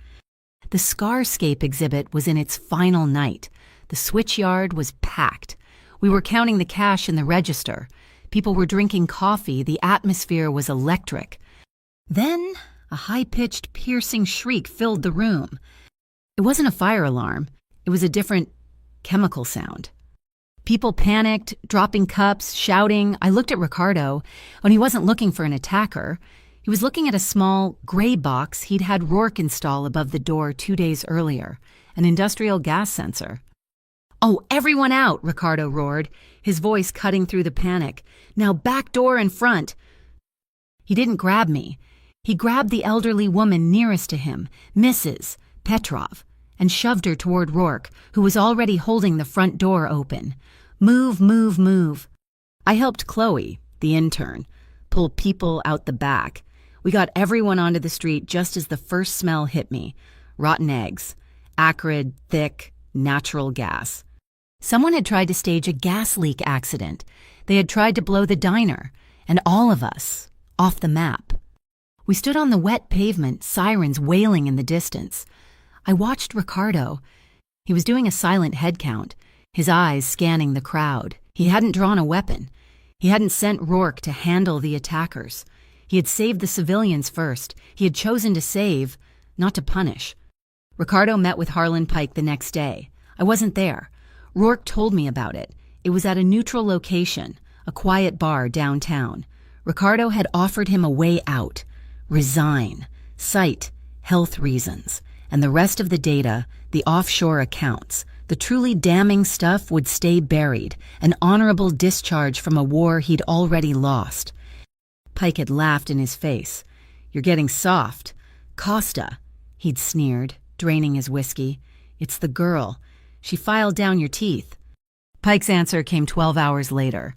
The Scarscape exhibit was in its final night. The switchyard was packed. We were counting the cash in the register. People were drinking coffee. The atmosphere was electric. Then a high-pitched, piercing shriek filled the room. It wasn't a fire alarm. It was a different chemical sound. People panicked, dropping cups, shouting. I looked at Ricardo, and he wasn't looking for an attacker. He was looking at a small, gray box he'd had Rourke install above the door 2 days earlier, an industrial gas sensor. "Oh, everyone out!" Ricardo roared, his voice cutting through the panic. "Now back door and front!" He didn't grab me. He grabbed the elderly woman nearest to him, Mrs. Petrov, and shoved her toward Rourke, who was already holding the front door open. "Move, move, move." I helped Chloe, the intern, pull people out the back. We got everyone onto the street just as the first smell hit me. Rotten eggs. Acrid, thick, natural gas. Someone had tried to stage a gas leak accident. They had tried to blow the diner, and all of us, off the map. We stood on the wet pavement, sirens wailing in the distance. I watched Ricardo. He was doing a silent head count, his eyes scanning the crowd. He hadn't drawn a weapon. He hadn't sent Rourke to handle the attackers. He had saved the civilians first. He had chosen to save, not to punish. Ricardo met with Harlan Pike the next day. I wasn't there. Rourke told me about it. It was at a neutral location, a quiet bar downtown. Ricardo had offered him a way out. Resign, cite health reasons, and the rest of the data, the offshore accounts, the truly damning stuff would stay buried, an honorable discharge from a war he'd already lost. Pike had laughed in his face. "You're getting soft. Costa," he'd sneered, draining his whiskey. "It's the girl. She filed down your teeth." Pike's answer came 12 hours later.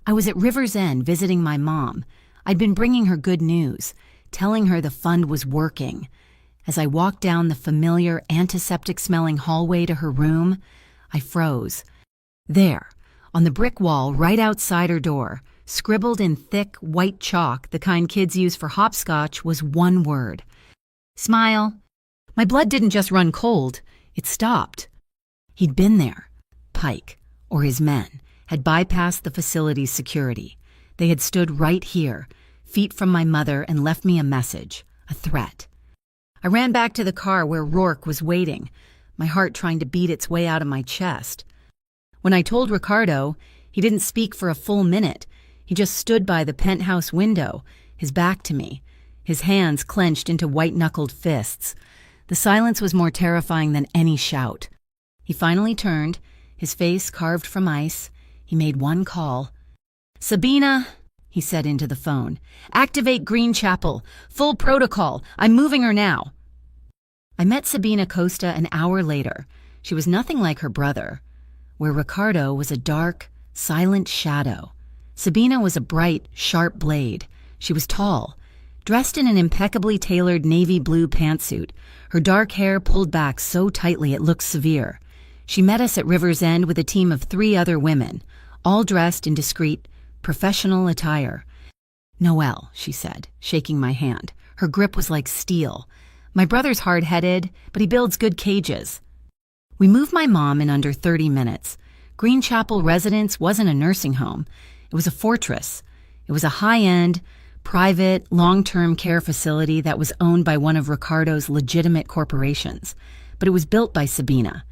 I was at River's End visiting my mom. I'd been bringing her good news, telling her the fund was working. As I walked down the familiar antiseptic-smelling hallway to her room, I froze. There, on the brick wall right outside her door, scribbled in thick, white chalk, the kind kids use for hopscotch, was one word. Smile. My blood didn't just run cold, it stopped. He'd been there. Pike, or his men, had bypassed the facility's security. They had stood right here, feet from my mother, and left me a message, a threat. I ran back to the car where Rourke was waiting, my heart trying to beat its way out of my chest. When I told Ricardo, he didn't speak for a full minute. He just stood by the penthouse window, his back to me, his hands clenched into white-knuckled fists. The silence was more terrifying than any shout. He finally turned, his face carved from ice. He made one call. "Sabina," he said into the phone, "activate Green Chapel. Full protocol. I'm moving her now." I met Sabina Costa an hour later. She was nothing like her brother. Where Ricardo was a dark, silent shadow, Sabina was a bright, sharp blade. She was tall, dressed in an impeccably tailored navy blue pantsuit, her dark hair pulled back so tightly it looked severe. She met us at River's End with a team of 3 other women, all dressed in discreet, professional attire. "Noelle," she said, shaking my hand. Her grip was like steel. "My brother's hard-headed, but he builds good cages." We moved my mom in under 30 minutes. Green Chapel Residence wasn't a nursing home. It was a fortress. It was a high-end, private, long-term care facility that was owned by one of Ricardo's legitimate corporations. But it was built by Sabina.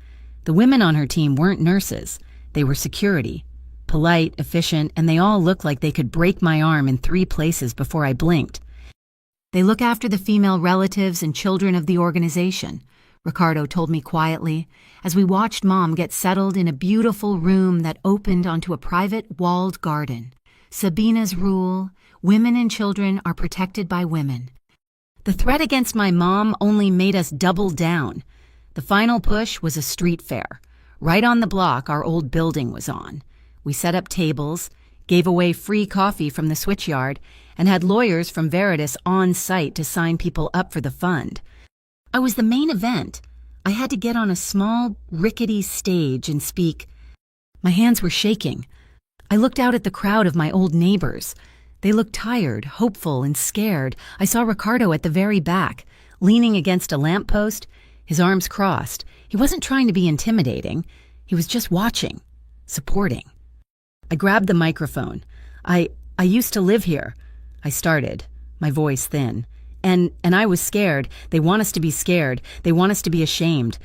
The women on her team weren't nurses. They were security. Polite, efficient, and they all looked like they could break my arm in 3 places before I blinked. "They look after the female relatives and children of the organization," Ricardo told me quietly, as we watched Mom get settled in a beautiful room that opened onto a private walled garden. "Sabina's rule, women and children are protected by women." The threat against my mom only made us double down. The final push was a street fair. Right on the block our old building was on. We set up tables, gave away free coffee from the switchyard, and had lawyers from Veritas on site to sign people up for the fund. I was the main event. I had to get on a small, rickety stage and speak. My hands were shaking. I looked out at the crowd of my old neighbors. They looked tired, hopeful, and scared. I saw Ricardo at the very back, leaning against a lamppost, his arms crossed. He wasn't trying to be intimidating. He was just watching, supporting. I grabbed the microphone. I used to live here," I started, my voice thin. And I was scared. They want us to be scared. They want us to be ashamed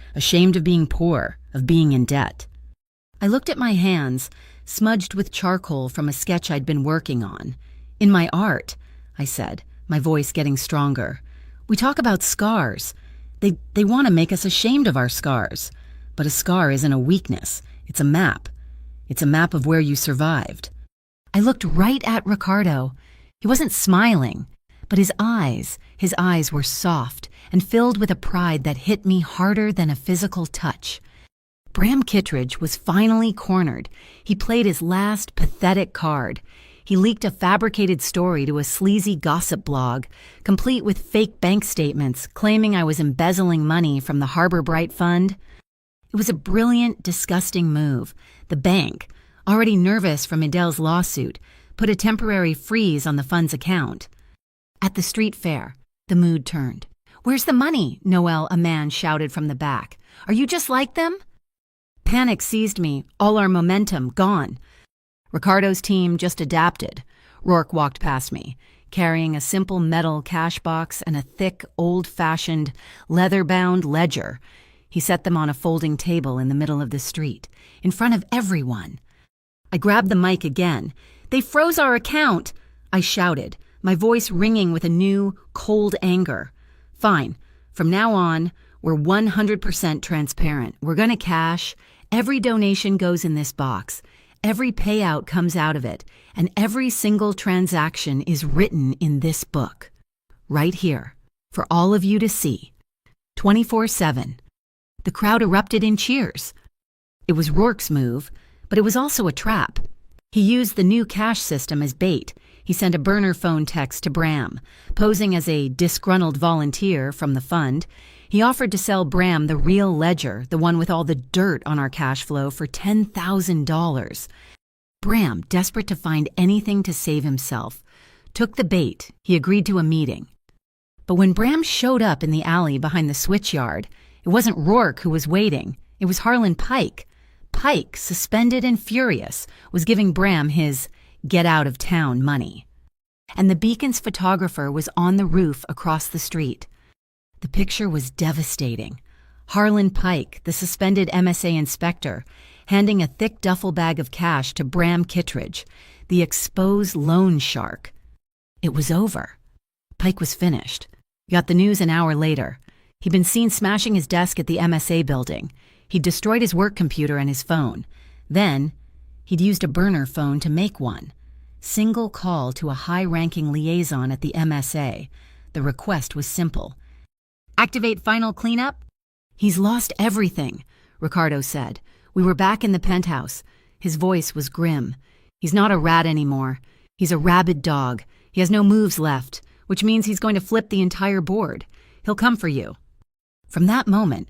of being poor, of being in debt. I looked at my hands, smudged with charcoal from a sketch I'd been working on. "In my art," I said, my voice getting stronger. "We talk about scars. They want to make us ashamed of our scars. But a scar isn't a weakness. It's a map. It's a map of where you survived." I looked right at Ricardo. He wasn't smiling, but his eyes were soft and filled with a pride that hit me harder than a physical touch. Bram Kittredge was finally cornered. He played his last pathetic card. He leaked a fabricated story to a sleazy gossip blog, complete with fake bank statements claiming I was embezzling money from the Harbor Bright Fund. It was a brilliant, disgusting move. The bank, already nervous from Adele's lawsuit, put a temporary freeze on the fund's account. At the street fair, the mood turned. "Where's the money?" Noel, a man, shouted from the back. "Are you just like them?" Panic seized me, all our momentum gone. Ricardo's team just adapted. Rourke walked past me, carrying a simple metal cash box and a thick, old-fashioned, leather-bound ledger. He set them on a folding table in the middle of the street, in front of everyone. I grabbed the mic again. "They froze our account!" I shouted, my voice ringing with a new, cold anger. "Fine. From now on, we're 100% transparent. We're gonna cash. Every donation goes in this box. Every payout comes out of it, and every single transaction is written in this book. Right here, for all of you to see. 24/7. The crowd erupted in cheers. It was Rourke's move, but it was also a trap. He used the new cash system as bait. He sent a burner phone text to Bram, posing as a disgruntled volunteer from the fund. He offered to sell Bram the real ledger, the one with all the dirt on our cash flow, for $10,000. Bram, desperate to find anything to save himself, took the bait. He agreed to a meeting. But when Bram showed up in the alley behind the switchyard, it wasn't Rourke who was waiting. It was Harlan Pike. Pike, suspended and furious, was giving Bram his get-out-of-town money. And the Beacon's photographer was on the roof across the street. The picture was devastating. Harlan Pike, the suspended MSA inspector, handing a thick duffel bag of cash to Bram Kittredge, the exposed loan shark. It was over. Pike was finished. Got the news an hour later. He'd been seen smashing his desk at the MSA building. He'd destroyed his work computer and his phone. Then, he'd used a burner phone to make one. Single call to a high-ranking liaison at the MSA. The request was simple. "Activate final cleanup?" "He's lost everything," Ricardo said. We were back in the penthouse. His voice was grim. "He's not a rat anymore. He's a rabid dog. He has no moves left, which means he's going to flip the entire board. He'll come for you." From that moment,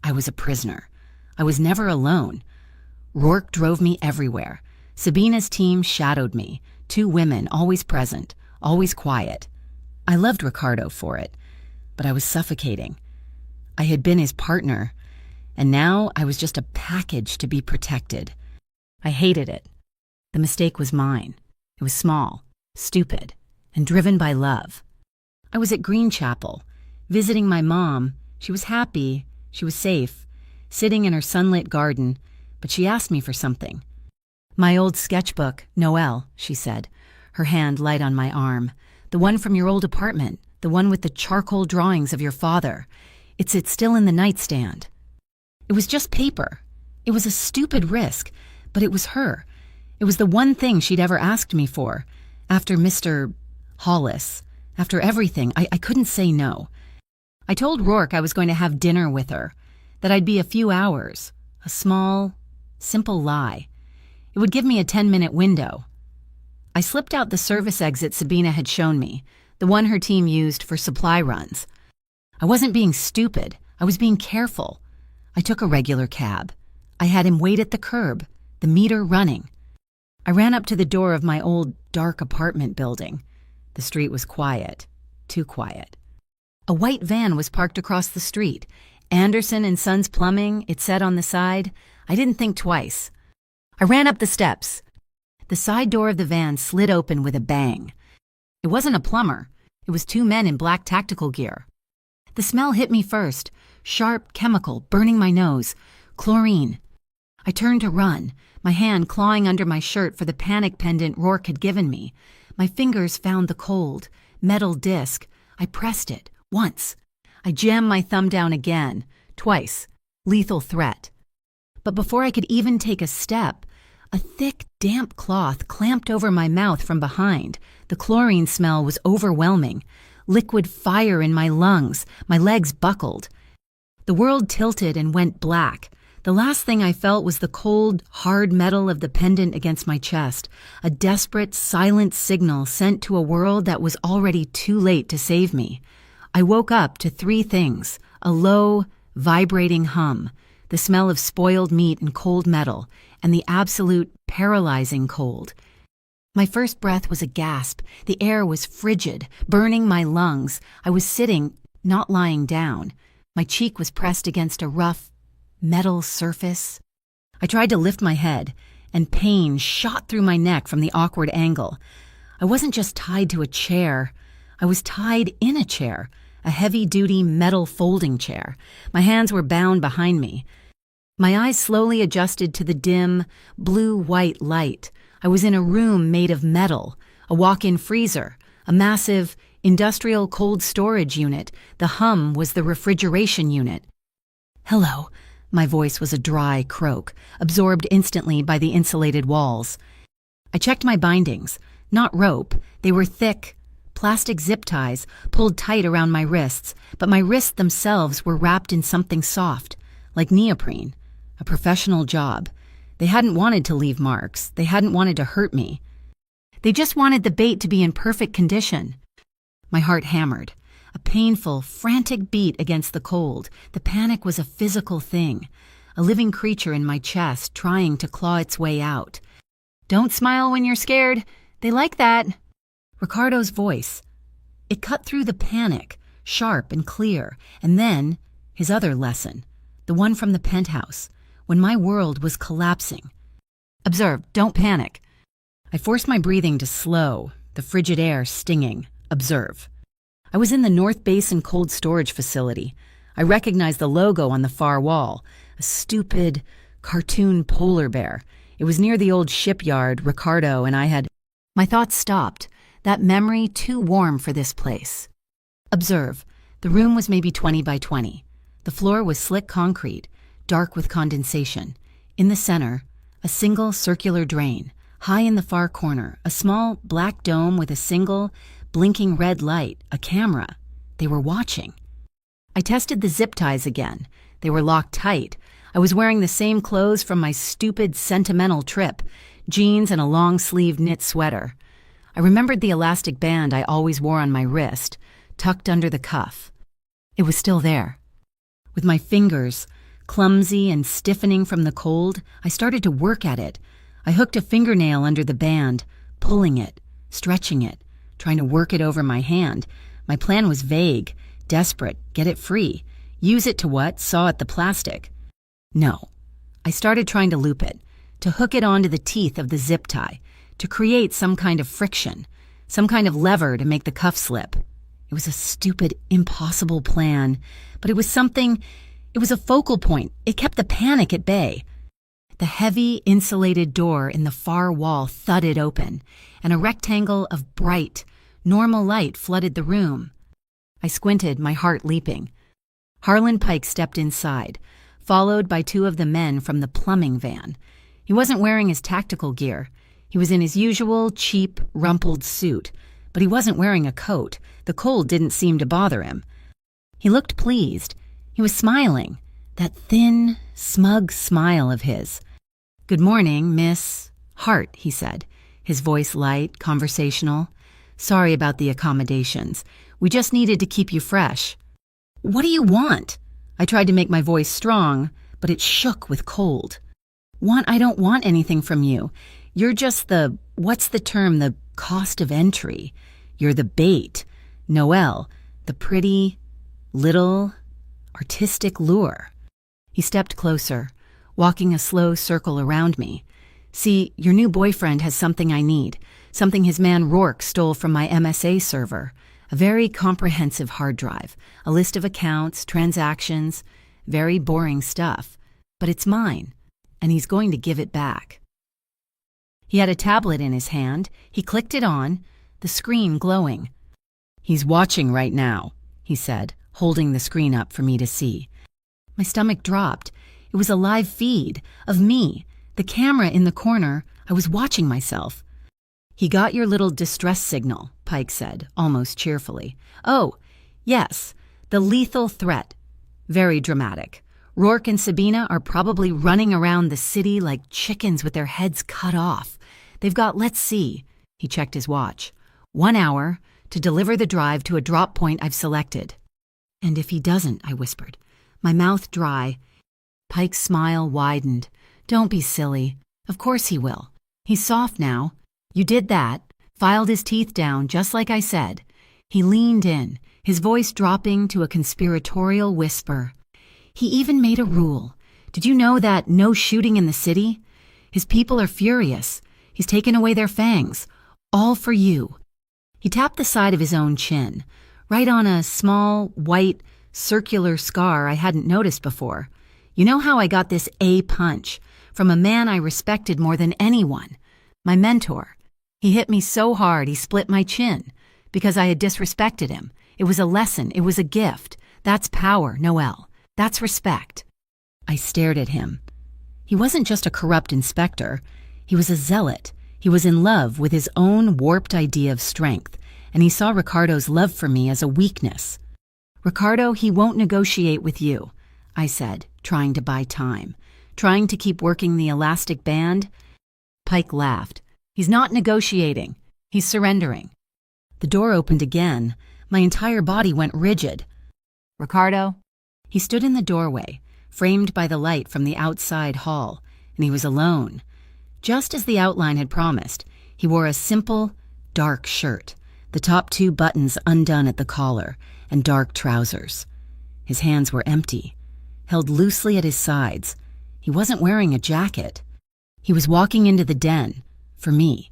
I was a prisoner. I was never alone. Rourke drove me everywhere. Sabina's team shadowed me. 2 women, always present, always quiet. I loved Ricardo for it, but I was suffocating. I had been his partner, and now I was just a package to be protected. I hated it. The mistake was mine. It was small, stupid, and driven by love. I was at Greenchapel, visiting my mom. She was happy, she was safe, sitting in her sunlit garden, but she asked me for something. "My old sketchbook, Noel," she said, her hand light on my arm. "The one from your old apartment, the one with the charcoal drawings of your father. It's still in the nightstand." It was just paper. It was a stupid risk, but it was her. It was the one thing she'd ever asked me for. After Mr. Hollis, after everything, I couldn't say no. I told Rourke I was going to have dinner with her, that I'd be a few hours, a small, simple lie. It would give me a 10-minute window. I slipped out the service exit Sabina had shown me, the one her team used for supply runs. I wasn't being stupid. I was being careful. I took a regular cab. I had him wait at the curb, the meter running. I ran up to the door of my old, dark apartment building. The street was quiet, too quiet. A white van was parked across the street. Anderson and Sons Plumbing, it said on the side. I didn't think twice. I ran up the steps. The side door of the van slid open with a bang. It wasn't a plumber. It was 2 men in black tactical gear. The smell hit me first, sharp, chemical, burning my nose. Chlorine. I turned to run, my hand clawing under my shirt for the panic pendant Rourke had given me. My fingers found the cold, metal disc. I pressed it, once. I jammed my thumb down again, twice. Lethal threat. But before I could even take a step, a thick, damp cloth clamped over my mouth from behind. The chlorine smell was overwhelming. Liquid fire in my lungs. My legs buckled. The world tilted and went black. The last thing I felt was the cold, hard metal of the pendant against my chest, a desperate, silent signal sent to a world that was already too late to save me. I woke up to 3 things: a low, vibrating hum, the smell of spoiled meat and cold metal, and the absolute, paralyzing cold. My first breath was a gasp. The air was frigid, burning my lungs. I was sitting, not lying down. My cheek was pressed against a rough, metal surface. I tried to lift my head, and pain shot through my neck from the awkward angle. I wasn't just tied to a chair. I was tied in a chair, a heavy-duty metal folding chair. My hands were bound behind me. My eyes slowly adjusted to the dim, blue-white light. I was in a room made of metal, a walk-in freezer, a massive, industrial cold storage unit. The hum was the refrigeration unit. "Hello." My voice was a dry croak, absorbed instantly by the insulated walls. I checked my bindings. Not rope. They were thick, plastic zip ties pulled tight around my wrists, but my wrists themselves were wrapped in something soft, like neoprene. A professional job. They hadn't wanted to leave marks. They hadn't wanted to hurt me. They just wanted the bait to be in perfect condition. My heart hammered. A painful, frantic beat against the cold. The panic was a physical thing, a living creature in my chest trying to claw its way out. "Don't smile when you're scared. They like that." Ricardo's voice. It cut through the panic, sharp and clear, and then his other lesson, the one from the penthouse, when my world was collapsing. "Observe, don't panic." I forced my breathing to slow, the frigid air stinging. Observe. I was in the North Basin cold storage facility. I recognized the logo on the far wall, a stupid, cartoon polar bear. It was near the old shipyard Ricardo and I had. My thoughts stopped, that memory too warm for this place. Observe. The room was maybe 20 by 20. The floor was slick concrete, dark with condensation. In the center, a single circular drain. High in the far corner, a small black dome with a single, blinking red light, a camera. They were watching. I tested the zip ties again. They were locked tight. I was wearing the same clothes from my stupid, sentimental trip, jeans and a long-sleeved knit sweater. I remembered the elastic band I always wore on my wrist, tucked under the cuff. It was still there. With my fingers, clumsy and stiffening from the cold, I started to work at it. I hooked a fingernail under the band, pulling it, stretching it, trying to work it over my hand. My plan was vague, desperate, get it free. Use it to what? Saw at the plastic. No. I started trying to loop it, to hook it onto the teeth of the zip tie, to create some kind of friction, some kind of lever to make the cuff slip. It was a stupid, impossible plan, but it was something. It was a focal point. It kept the panic at bay. The heavy, insulated door in the far wall thudded open, and a rectangle of bright, normal light flooded the room. I squinted, my heart leaping. Harlan Pike stepped inside, followed by two of the men from the plumbing van. He wasn't wearing his tactical gear. He was in his usual, cheap, rumpled suit, but he wasn't wearing a coat. The cold didn't seem to bother him. He looked pleased. He was smiling, that thin, smug smile of his. "Good morning, Miss Hart," he said, his voice light, conversational. "Sorry about the accommodations. We just needed to keep you fresh." "What do you want?" I tried to make my voice strong, but it shook with cold. I don't want anything from you. You're just what's the term, the cost of entry. You're the bait. Noelle, the pretty, little, artistic lure." He stepped closer, walking a slow circle around me. "See, your new boyfriend has something I need, something his man Rourke stole from my MSA server. A very comprehensive hard drive, a list of accounts, transactions, very boring stuff. But it's mine, and he's going to give it back." He had a tablet in his hand. He clicked it on, the screen glowing. "He's watching right now," he said, holding the screen up for me to see. My stomach dropped. It was a live feed of me, the camera in the corner. I was watching myself. "He got your little distress signal," Pike said, almost cheerfully. "Oh, yes, the lethal threat. Very dramatic. Rourke and Sabina are probably running around the city like chickens with their heads cut off. They've got, let's see," he checked his watch, "1 hour to deliver the drive to a drop point I've selected." "And if he doesn't," I whispered, my mouth dry. Pike's smile widened. "Don't be silly. Of course he will. He's soft now. You did that, filed his teeth down just like I said. He leaned in, his voice dropping to a conspiratorial whisper. He even made a rule. Did you know that no shooting in the city? His people are furious. He's taken away their fangs. All for you. He tapped the side of his own chin, right on a small, white, circular scar I hadn't noticed before. You know how I got this A punch? From a man I respected more than anyone. My mentor. He hit me so hard he split my chin. Because I had disrespected him. It was a lesson. It was a gift. That's power, Noelle. That's respect. I stared at him. He wasn't just a corrupt inspector. He was a zealot. He was in love with his own warped idea of strength, and he saw Ricardo's love for me as a weakness. Ricardo, he won't negotiate with you, I said, trying to buy time, trying to keep working the elastic band. Pike laughed. He's not negotiating. He's surrendering. The door opened again. My entire body went rigid. Ricardo? He stood in the doorway, framed by the light from the outside hall, and he was alone. Just as the outline had promised, he wore a simple, dark shirt, the top 2 buttons undone at the collar, and dark trousers. His hands were empty, held loosely at his sides. He wasn't wearing a jacket. He was walking into the den, for me.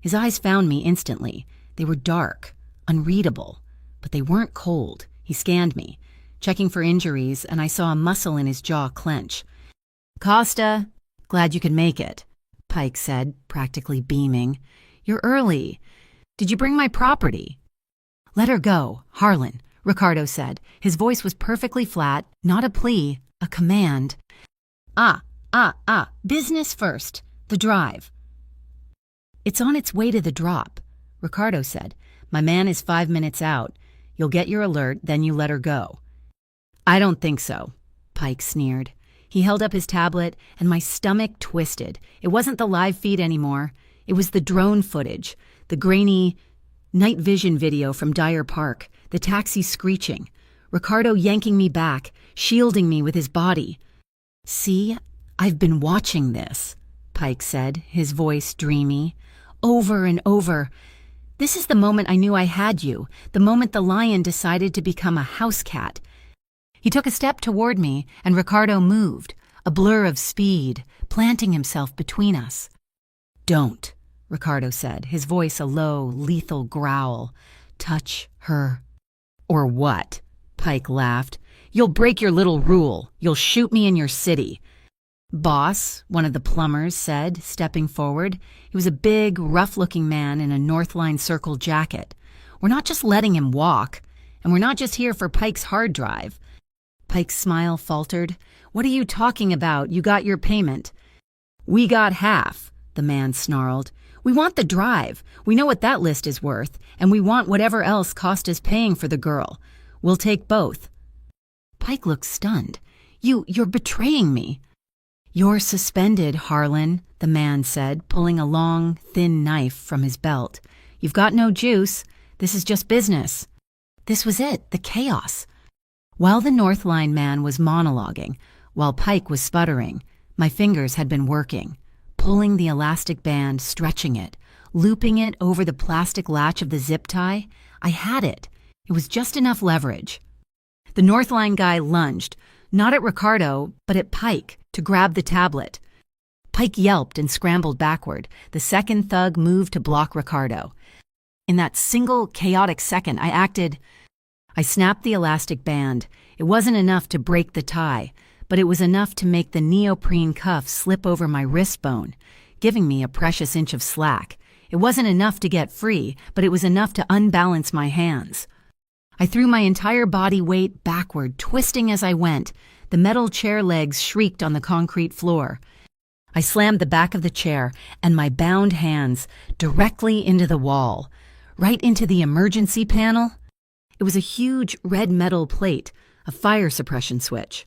His eyes found me instantly. They were dark, unreadable, but they weren't cold. He scanned me, checking for injuries, and I saw a muscle in his jaw clench. Costa, glad you could make it, Pike said, practically beaming. You're early. Did you bring my property? Let her go, Harlan, Ricardo said. His voice was perfectly flat, not a plea, a command. Business first. The drive. It's on its way to the drop, Ricardo said. My man is 5 minutes out. You'll get your alert, then you let her go. I don't think so, Pike sneered. He held up his tablet, and my stomach twisted. It wasn't the live feed anymore. It was the drone footage, the grainy night vision video from Dyer Park, the taxi screeching, Ricardo yanking me back, shielding me with his body. See, I've been watching this, Pike said, his voice dreamy. Over and over. This is the moment I knew I had you, the moment the lion decided to become a house cat. He took a step toward me, and Ricardo moved, a blur of speed, planting himself between us. Don't, Ricardo said, his voice a low, lethal growl. Touch her. Or what? Pike laughed. You'll break your little rule. You'll shoot me in your city. Boss, one of the plumbers said, stepping forward. He was a big, rough-looking man in a Northline Circle jacket. We're not just letting him walk, and we're not just here for Pike's hard drive. Pike's smile faltered. What are you talking about? You got your payment. We got half, the man snarled. We want the drive. We know what that list is worth, and we want whatever else cost us paying for the girl. We'll take both. Pike looked stunned. You're betraying me. You're suspended, Harlan, the man said, pulling a long, thin knife from his belt. You've got no juice. This is just business. This was it, the chaos. While the Northline man was monologuing, while Pike was sputtering, my fingers had been working, pulling the elastic band, stretching it, looping it over the plastic latch of the zip tie. I had it. It was just enough leverage. The Northline guy lunged, not at Ricardo, but at Pike, to grab the tablet. Pike yelped and scrambled backward. The second thug moved to block Ricardo. In that single, chaotic second, I snapped the elastic band. It wasn't enough to break the tie, but it was enough to make the neoprene cuff slip over my wrist bone, giving me a precious inch of slack. It wasn't enough to get free, but it was enough to unbalance my hands. I threw my entire body weight backward, twisting as I went. The metal chair legs shrieked on the concrete floor. I slammed the back of the chair and my bound hands directly into the wall, right into the emergency panel. It was a huge red metal plate, a fire suppression switch.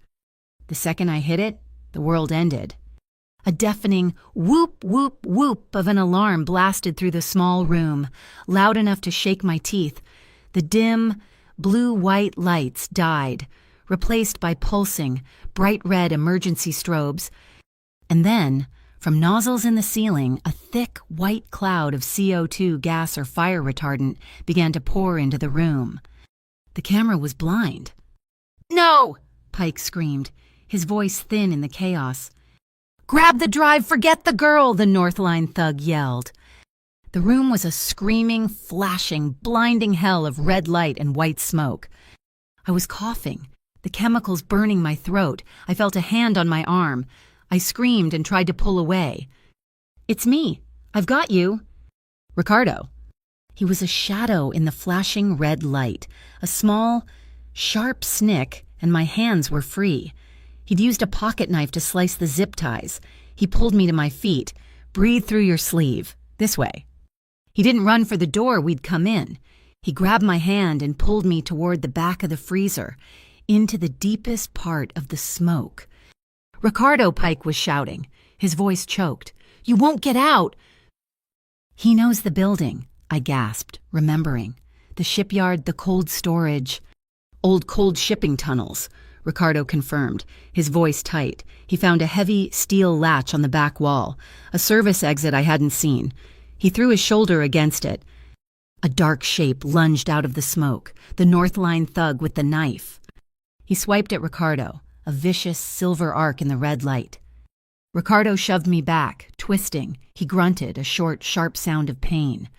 The second I hit it, the world ended. A deafening whoop, whoop, whoop of an alarm blasted through the small room, loud enough to shake my teeth. The dim, blue-white lights died, replaced by pulsing, bright red emergency strobes. And then, From nozzles in the ceiling, a thick, white cloud of CO2 gas or fire retardant began to pour into the room. The camera was blind. "No!" Pike screamed, his voice thin in the chaos. "Grab the drive, forget the girl!" the Northline thug yelled. The room was a screaming, flashing, blinding hell of red light and white smoke. I was coughing, the chemicals burning my throat. I felt a hand on my arm. I screamed and tried to pull away. "It's me. I've got you." Ricardo. He was a shadow in the flashing red light, a small, sharp snick, and my hands were free. He'd used a pocket knife to slice the zip ties. He pulled me to my feet. "Breathe through your sleeve. This way." He didn't run for the door we'd come in. He grabbed my hand and pulled me toward the back of the freezer, into the deepest part of the smoke. "Ricardo," Pike was shouting. His voice choked. "You won't get out!" "He knows the building," I gasped, remembering. "The shipyard, the cold storage." "Old cold shipping tunnels," Ricardo confirmed, his voice tight. He found a heavy steel latch on the back wall, a service exit I hadn't seen. He threw his shoulder against it. A dark shape lunged out of the smoke, the Northline thug with the knife. He swiped at Ricardo, a vicious silver arc in the red light. Ricardo shoved me back, twisting. He grunted, a short, sharp sound of pain.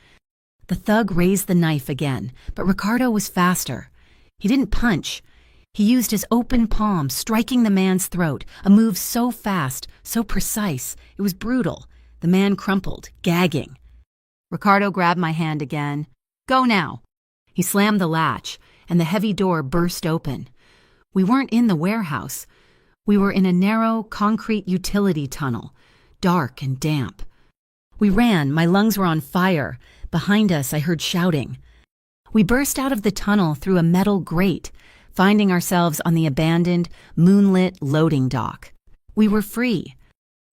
The thug raised the knife again, but Ricardo was faster. He didn't punch. He used his open palm, striking the man's throat, a move so fast, so precise, it was brutal. The man crumpled, gagging. Ricardo grabbed my hand again. "Go now." He slammed the latch, and the heavy door burst open. We weren't in the warehouse. We were in a narrow, concrete utility tunnel, dark and damp. We ran, my lungs were on fire. Behind us, I heard shouting. We burst out of the tunnel through a metal grate, finding ourselves on the abandoned, moonlit loading dock. We were free.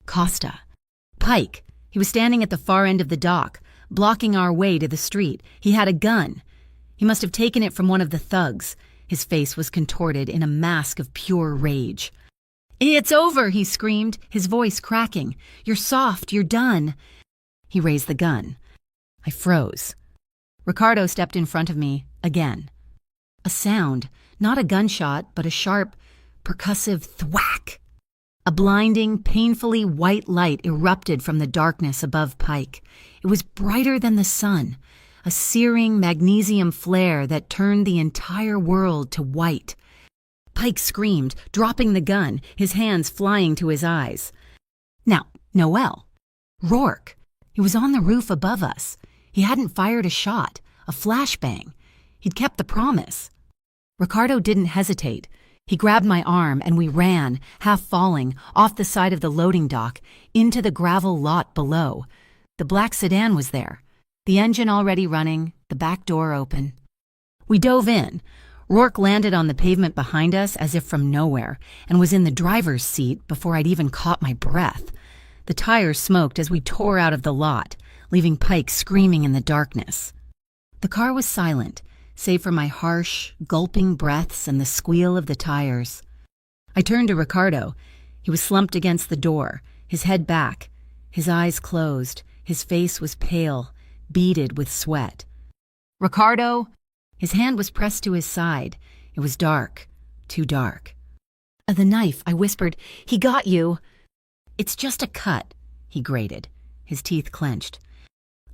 Costa. Pike. He was standing at the far end of the dock, blocking our way to the street. He had a gun. He must have taken it from one of the thugs. His face was contorted in a mask of pure rage. "It's over," he screamed, his voice cracking. "You're soft, you're done." He raised the gun. I froze. Ricardo stepped in front of me, again. A sound, not a gunshot, but a sharp, percussive thwack. A blinding, painfully white light erupted from the darkness above Pike. It was brighter than the sun, a searing magnesium flare that turned the entire world to white. Pike screamed, dropping the gun, his hands flying to his eyes. Now, Noel. Rourke. He was on the roof above us. He hadn't fired a shot, a flashbang. He'd kept the promise. Ricardo didn't hesitate. He grabbed my arm and we ran, half falling, off the side of the loading dock, into the gravel lot below. The black sedan was there, the engine already running, the back door open. We dove in. Rourke landed on the pavement behind us as if from nowhere, and was in the driver's seat before I'd even caught my breath. The tires smoked as we tore out of the lot, leaving Pike screaming in the darkness. The car was silent, save for my harsh, gulping breaths and the squeal of the tires. I turned to Ricardo. He was slumped against the door, his head back, his eyes closed. His face was pale, beaded with sweat. "Ricardo!" His hand was pressed to his side. It was dark, too dark. "The knife," I whispered. "He got you." "It's just a cut," he grated, his teeth clenched.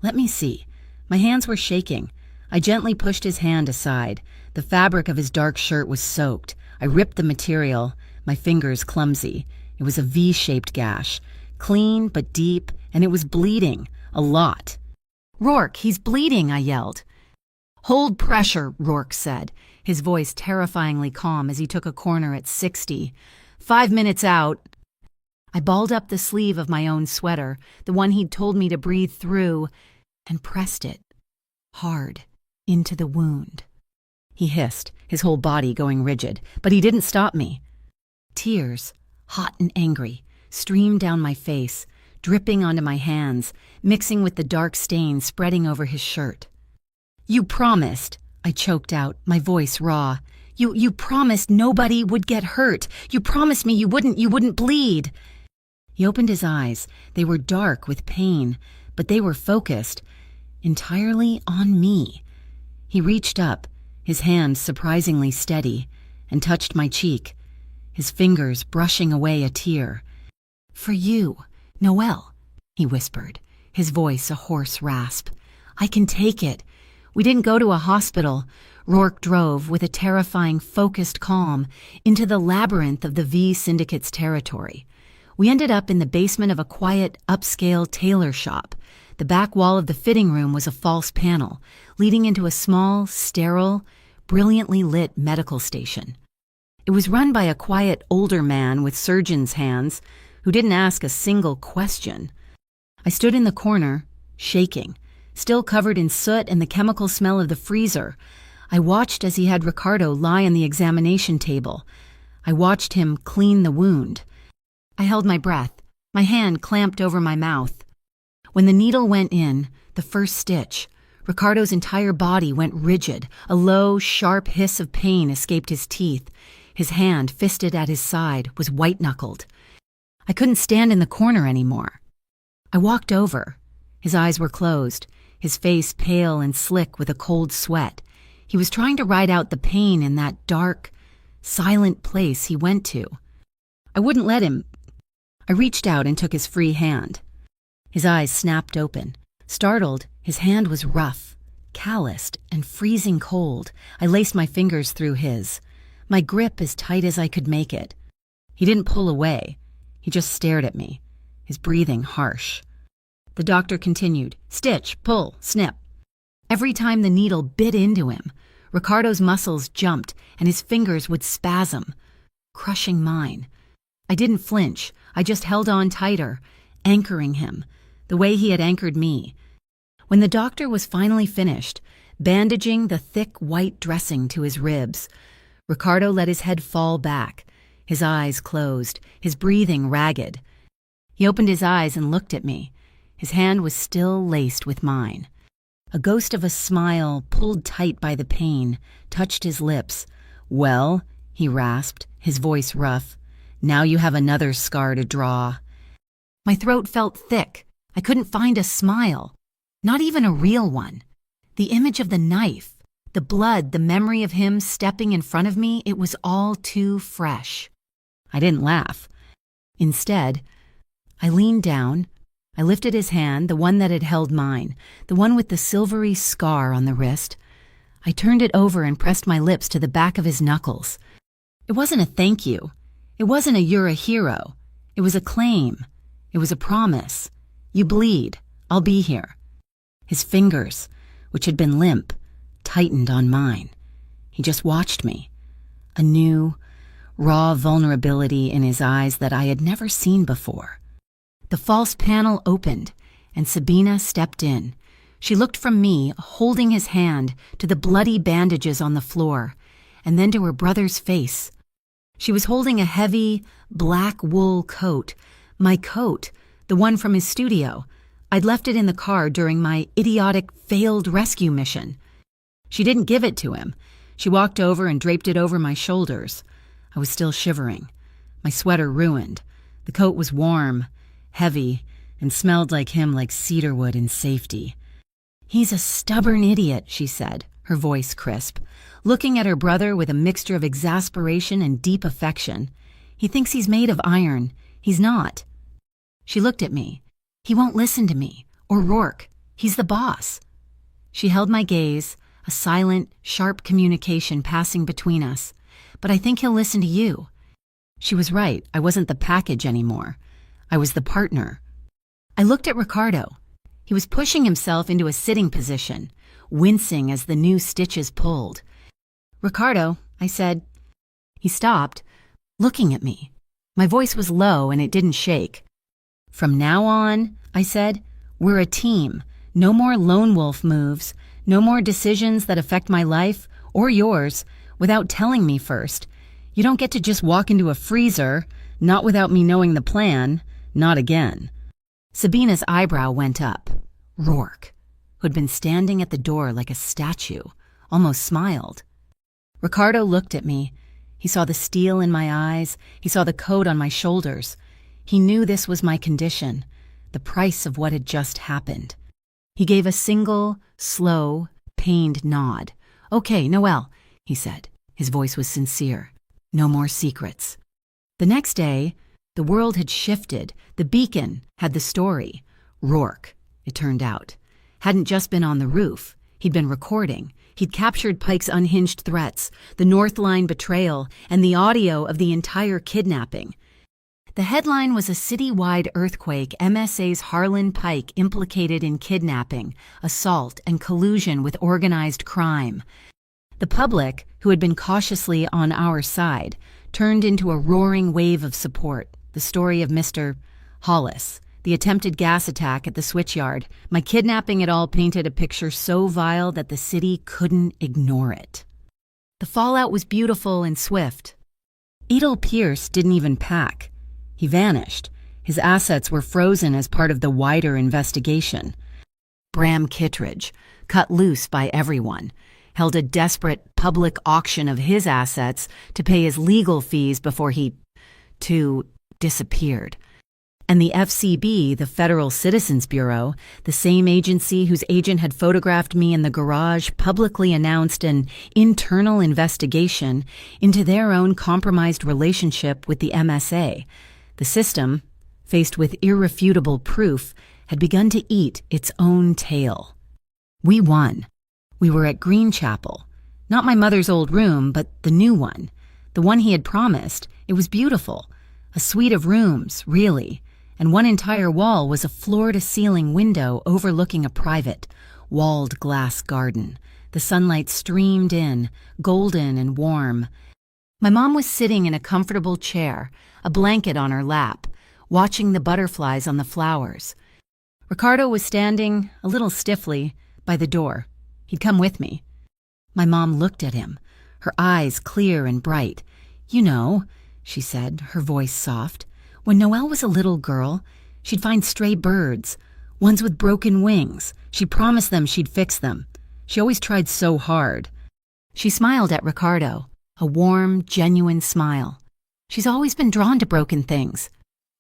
"Let me see." My hands were shaking. I gently pushed his hand aside. The fabric of his dark shirt was soaked. I ripped the material, my fingers clumsy. It was a V-shaped gash, clean but deep, and it was bleeding, a lot. "Rourke, he's bleeding," I yelled. "Hold pressure," Rourke said, his voice terrifyingly calm as he took a corner at 60. 5 minutes out. I balled up the sleeve of my own sweater, the one he'd told me to breathe through, and pressed it, hard, into the wound. He hissed, his whole body going rigid, but he didn't stop me. Tears, hot and angry, streamed down my face, dripping onto my hands, mixing with the dark stain spreading over his shirt. "You promised," I choked out, my voice raw. You promised nobody would get hurt. You promised me you wouldn't bleed." He opened his eyes. They were dark with pain, but they were focused entirely on me. He reached up, his hand surprisingly steady, and touched my cheek, his fingers brushing away a tear. "For you, Noelle," he whispered, his voice a hoarse rasp. "I can take it. We didn't go to a hospital." Rourke drove, with a terrifying, focused calm, into the labyrinth of the V Syndicate's territory. We ended up in the basement of a quiet, upscale tailor shop. The back wall of the fitting room was a false panel, leading into a small, sterile, brilliantly lit medical station. It was run by a quiet, older man with surgeon's hands who didn't ask a single question. I stood in the corner, shaking, still covered in soot and the chemical smell of the freezer. I watched as he had Ricardo lie on the examination table. I watched him clean the wound. I held my breath, my hand clamped over my mouth. When the needle went in, the first stitch, Ricardo's entire body went rigid. A low, sharp hiss of pain escaped his teeth. His hand, fisted at his side, was white-knuckled. I couldn't stand in the corner anymore. I walked over. His eyes were closed, his face pale and slick with a cold sweat. He was trying to ride out the pain in that dark, silent place he went to. I wouldn't let him. I reached out and took his free hand. His eyes snapped open. Startled, his hand was rough, calloused, and freezing cold. I laced my fingers through his, my grip as tight as I could make it. He didn't pull away. He just stared at me, his breathing harsh. The doctor continued, "Stitch, pull, snip." Every time the needle bit into him, Ricardo's muscles jumped and his fingers would spasm, crushing mine. I didn't flinch. I just held on tighter, anchoring him, the way he had anchored me. When the doctor was finally finished, bandaging the thick white dressing to his ribs, Ricardo let his head fall back, his eyes closed, his breathing ragged. He opened his eyes and looked at me. His hand was still laced with mine. A ghost of a smile, pulled tight by the pain, touched his lips. "Well," he rasped, his voice rough, "now you have another scar to draw." My throat felt thick. I couldn't find a smile, not even a real one. The image of the knife, the blood, the memory of him stepping in front of me, it was all too fresh. I didn't laugh. Instead, I leaned down. I lifted his hand, the one that had held mine, the one with the silvery scar on the wrist. I turned it over and pressed my lips to the back of his knuckles. It wasn't a thank you. It wasn't a "you're a hero." It was a claim. It was a promise. "You bleed. I'll be here." His fingers, which had been limp, tightened on mine. He just watched me. A new, raw vulnerability in his eyes that I had never seen before. The false panel opened, and Sabina stepped in. She looked from me, holding his hand, to the bloody bandages on the floor, and then to her brother's face. She was holding a heavy, black wool coat, my coat, the one from his studio. I'd left it in the car during my idiotic, failed rescue mission. She didn't give it to him. She walked over and draped it over my shoulders. I was still shivering, my sweater ruined. The coat was warm, heavy, and smelled like him, like cedarwood in safety. "He's a stubborn idiot," she said, her voice crisp, looking at her brother with a mixture of exasperation and deep affection. "He thinks he's made of iron. He's not." She looked at me. "He won't listen to me, or Rourke. He's the boss." She held my gaze, a silent, sharp communication passing between us. "But I think he'll listen to you." She was right. I wasn't the package anymore. I was the partner. I looked at Ricardo. He was pushing himself into a sitting position, wincing as the new stitches pulled. "Ricardo," I said. He stopped, looking at me. My voice was low and it didn't shake. "From now on," I said, "we're a team. No more lone wolf moves. No more decisions that affect my life, or yours, without telling me first. You don't get to just walk into a freezer, not without me knowing the plan. Not again." Sabina's eyebrow went up. Rourke, who'd been standing at the door like a statue, almost smiled. Ricardo looked at me. He saw the steel in my eyes. He saw the coat on my shoulders. He knew this was my condition, the price of what had just happened. He gave a single, slow, pained nod. "Okay, Noelle," he said. His voice was sincere. "No more secrets." The next day, the world had shifted. The Beacon had the story. Rourke, it turned out, hadn't just been on the roof. He'd been recording. He'd captured Pike's unhinged threats, the North Line betrayal, and the audio of the entire kidnapping. The headline was a city-wide earthquake, MSA's Harlan Pike implicated in kidnapping, assault, and collusion with organized crime. The public, who had been cautiously on our side, turned into a roaring wave of support. The story of Mr. Hollis, the attempted gas attack at the switchyard, my kidnapping, it all painted a picture so vile that the city couldn't ignore it. The fallout was beautiful and swift. Edel Pierce didn't even pack. He vanished. His assets were frozen as part of the wider investigation. Bram Kittredge, cut loose by everyone, held a desperate public auction of his assets to pay his legal fees before he, too, disappeared. And the FCB, the Federal Citizens Bureau, the same agency whose agent had photographed me in the garage, publicly announced an internal investigation into their own compromised relationship with the MSA. The system, faced with irrefutable proof, had begun to eat its own tail. We won. We were at Greenchapel. Not my mother's old room, but the new one. The one he had promised. It was beautiful. A suite of rooms, really. And one entire wall was a floor-to-ceiling window overlooking a private, walled glass garden. The sunlight streamed in, golden and warm. My mom was sitting in a comfortable chair, a blanket on her lap, watching the butterflies on the flowers. Ricardo was standing, a little stiffly, by the door. He'd come with me. My mom looked at him, her eyes clear and bright. "You know," she said, her voice soft, "when Noelle was a little girl, she'd find stray birds, ones with broken wings. She promised them she'd fix them. She always tried so hard." She smiled at Ricardo, a warm, genuine smile. "She's always been drawn to broken things."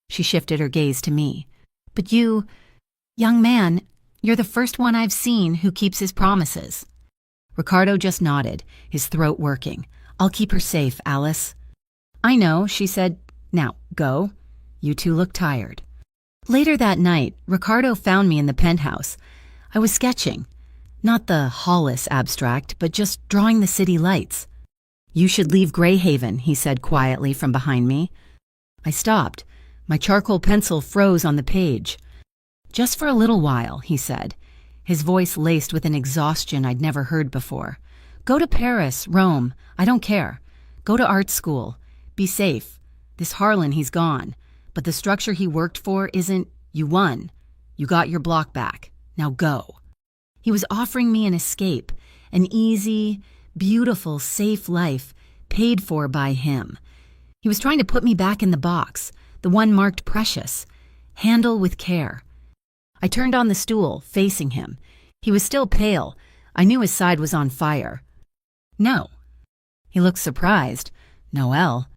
She shifted her gaze to me. "But you, young man, you're the first one I've seen who keeps his promises." Ricardo just nodded, his throat working. "I'll keep her safe, Alice." "I know," she said. "Now, go. You two look tired." Later that night, Ricardo found me in the penthouse. I was sketching. Not the Hollis abstract, but just drawing the city lights. "You should leave Greyhaven," he said quietly from behind me. I stopped. My charcoal pencil froze on the page. "Just for a little while," he said, his voice laced with an exhaustion I'd never heard before. "Go to Paris, Rome, I don't care. Go to art school. Be safe. This Harlan, he's gone. But the structure he worked for isn't. You won. You got your block back. Now go." He was offering me an escape, an easy, beautiful, safe life, paid for by him. He was trying to put me back in the box, the one marked precious. Handle with care. I turned on the stool, facing him. He was still pale. I knew his side was on fire. "No." He looked surprised. "Noelle."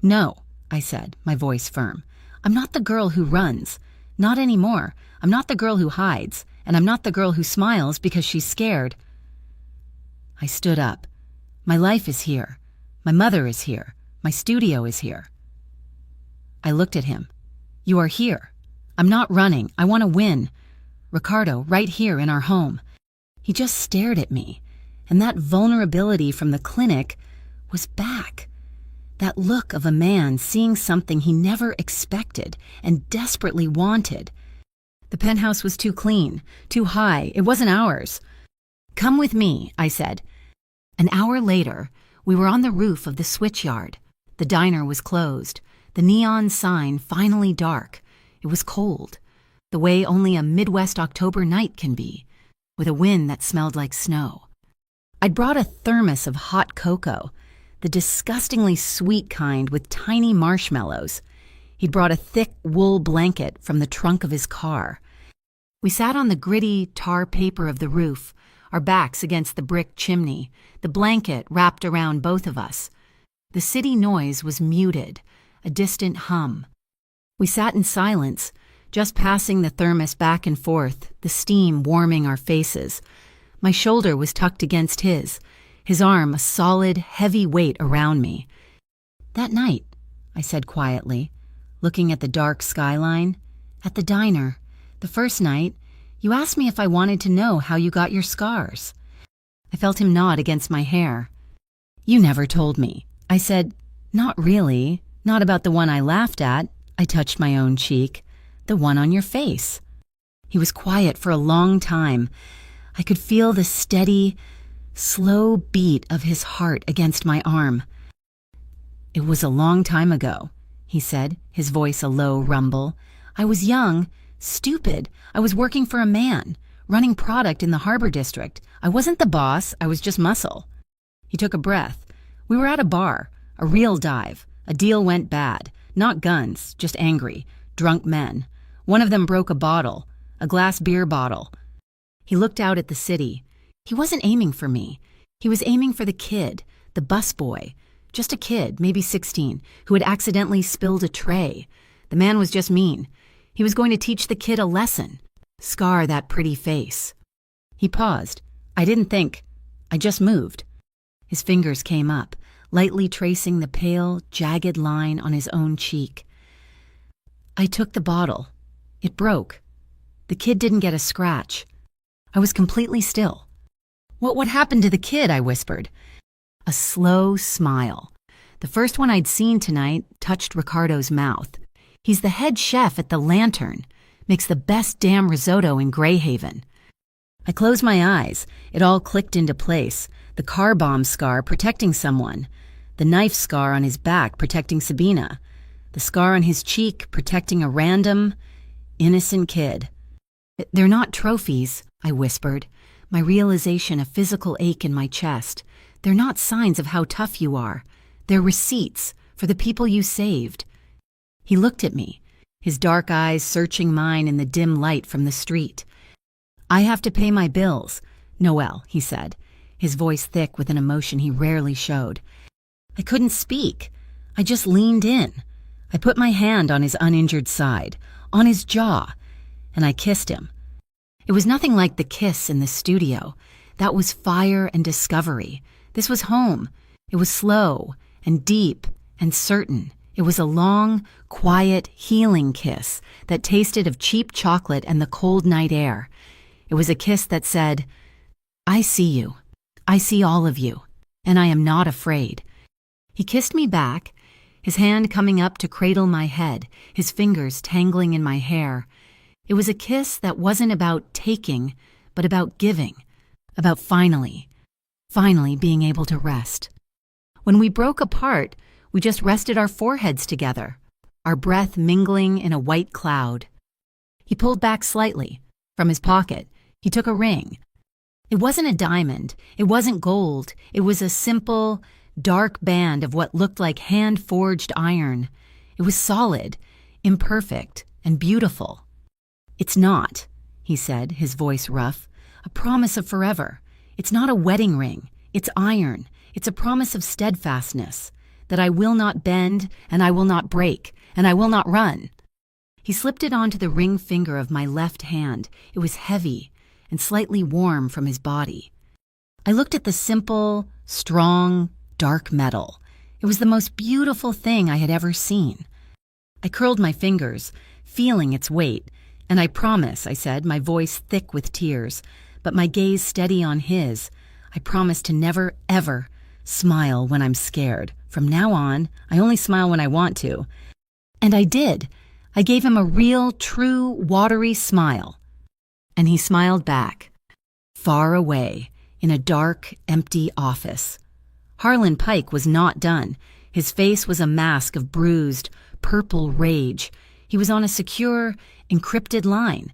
"No," I said, my voice firm. "I'm not the girl who runs. Not anymore. I'm not the girl who hides. And I'm not the girl who smiles because she's scared." I stood up. "My life is here. My mother is here. My studio is here." I looked at him. "You are here. I'm not running. I want to win. Ricardo, right here in our home." He just stared at me, and that vulnerability from the clinic was back. That look of a man seeing something he never expected and desperately wanted. The penthouse was too clean, too high. It wasn't ours. "Come with me," I said. An hour later, we were on the roof of the switchyard. The diner was closed, the neon sign finally dark. It was cold, the way only a Midwest October night can be, with a wind that smelled like snow. I'd brought a thermos of hot cocoa, the disgustingly sweet kind with tiny marshmallows. He'd brought a thick wool blanket from the trunk of his car. We sat on the gritty tar paper of the roof, our backs against the brick chimney, the blanket wrapped around both of us. The city noise was muted, a distant hum. We sat in silence, just passing the thermos back and forth, the steam warming our faces. My shoulder was tucked against his arm a solid, heavy weight around me. "That night," I said quietly, looking at the dark skyline, "at the diner, the first night, you asked me if I wanted to know how you got your scars." I felt him nod against my hair. "You never told me." I said, "Not really, not about the one I laughed at." I touched my own cheek. "The one on your face." He was quiet for a long time. I could feel the steady, slow beat of his heart against my arm. "It was a long time ago," he said, his voice a low rumble. "I was young, stupid. I was working for a man, running product in the harbor district. I wasn't the boss, I was just muscle." He took a breath. "We were at a bar, a real dive. A deal went bad. Not guns, just angry, drunk men. One of them broke a bottle, a glass beer bottle." He looked out at the city. He wasn't aiming for me. He was aiming for the kid, the busboy. Just a kid, maybe 16, who had accidentally spilled a tray. The man was just mean. He was going to teach the kid a lesson. Scar that pretty face. He paused. I didn't think. I just moved. His fingers came up, lightly tracing the pale, jagged line on his own cheek. "I took the bottle. It broke. The kid didn't get a scratch." I was completely still. What happened to the kid?" I whispered. A slow smile. The first one I'd seen tonight touched Ricardo's mouth. "He's the head chef at the Lantern. Makes the best damn risotto in Greyhaven." I closed my eyes. It all clicked into place. The car bomb scar protecting someone. The knife scar on his back protecting Sabina. The scar on his cheek protecting a random, innocent kid. "They're not trophies," I whispered, my realization a physical ache in my chest. "They're not signs of how tough you are. They're receipts for the people you saved." He looked at me, his dark eyes searching mine in the dim light from the street. "I have to pay my bills, Noelle," he said, his voice thick with an emotion he rarely showed. I couldn't speak. I just leaned in. I put my hand on his uninjured side, on his jaw, and I kissed him. It was nothing like the kiss in the studio. That was fire and discovery. This was home. It was slow and deep and certain. It was a long, quiet, healing kiss that tasted of cheap chocolate and the cold night air. It was a kiss that said, "I see you. I see all of you, and I am not afraid." He kissed me back, his hand coming up to cradle my head, his fingers tangling in my hair. It was a kiss that wasn't about taking, but about giving, about finally being able to rest. When we broke apart, we just rested our foreheads together, our breath mingling in a white cloud. He pulled back slightly. From his pocket, he took a ring. It wasn't a diamond. It wasn't gold. It was a simple, dark band of what looked like hand-forged iron. It was solid, imperfect, and beautiful. "It's not," he said, his voice rough, "a promise of forever. It's not a wedding ring. It's iron. It's a promise of steadfastness, that I will not bend, and I will not break, and I will not run." He slipped it onto the ring finger of my left hand. It was heavy and slightly warm from his body. I looked at the simple, strong, dark metal. It was the most beautiful thing I had ever seen. I curled my fingers, feeling its weight, and "I promise," I said, my voice thick with tears, but my gaze steady on his. "I promise to never, ever smile when I'm scared. From now on, I only smile when I want to." And I did. I gave him a real, true, watery smile. And he smiled back, far away, in a dark, empty office. Harlan Pike was not done. His face was a mask of bruised, purple rage. He was on a secure, encrypted line.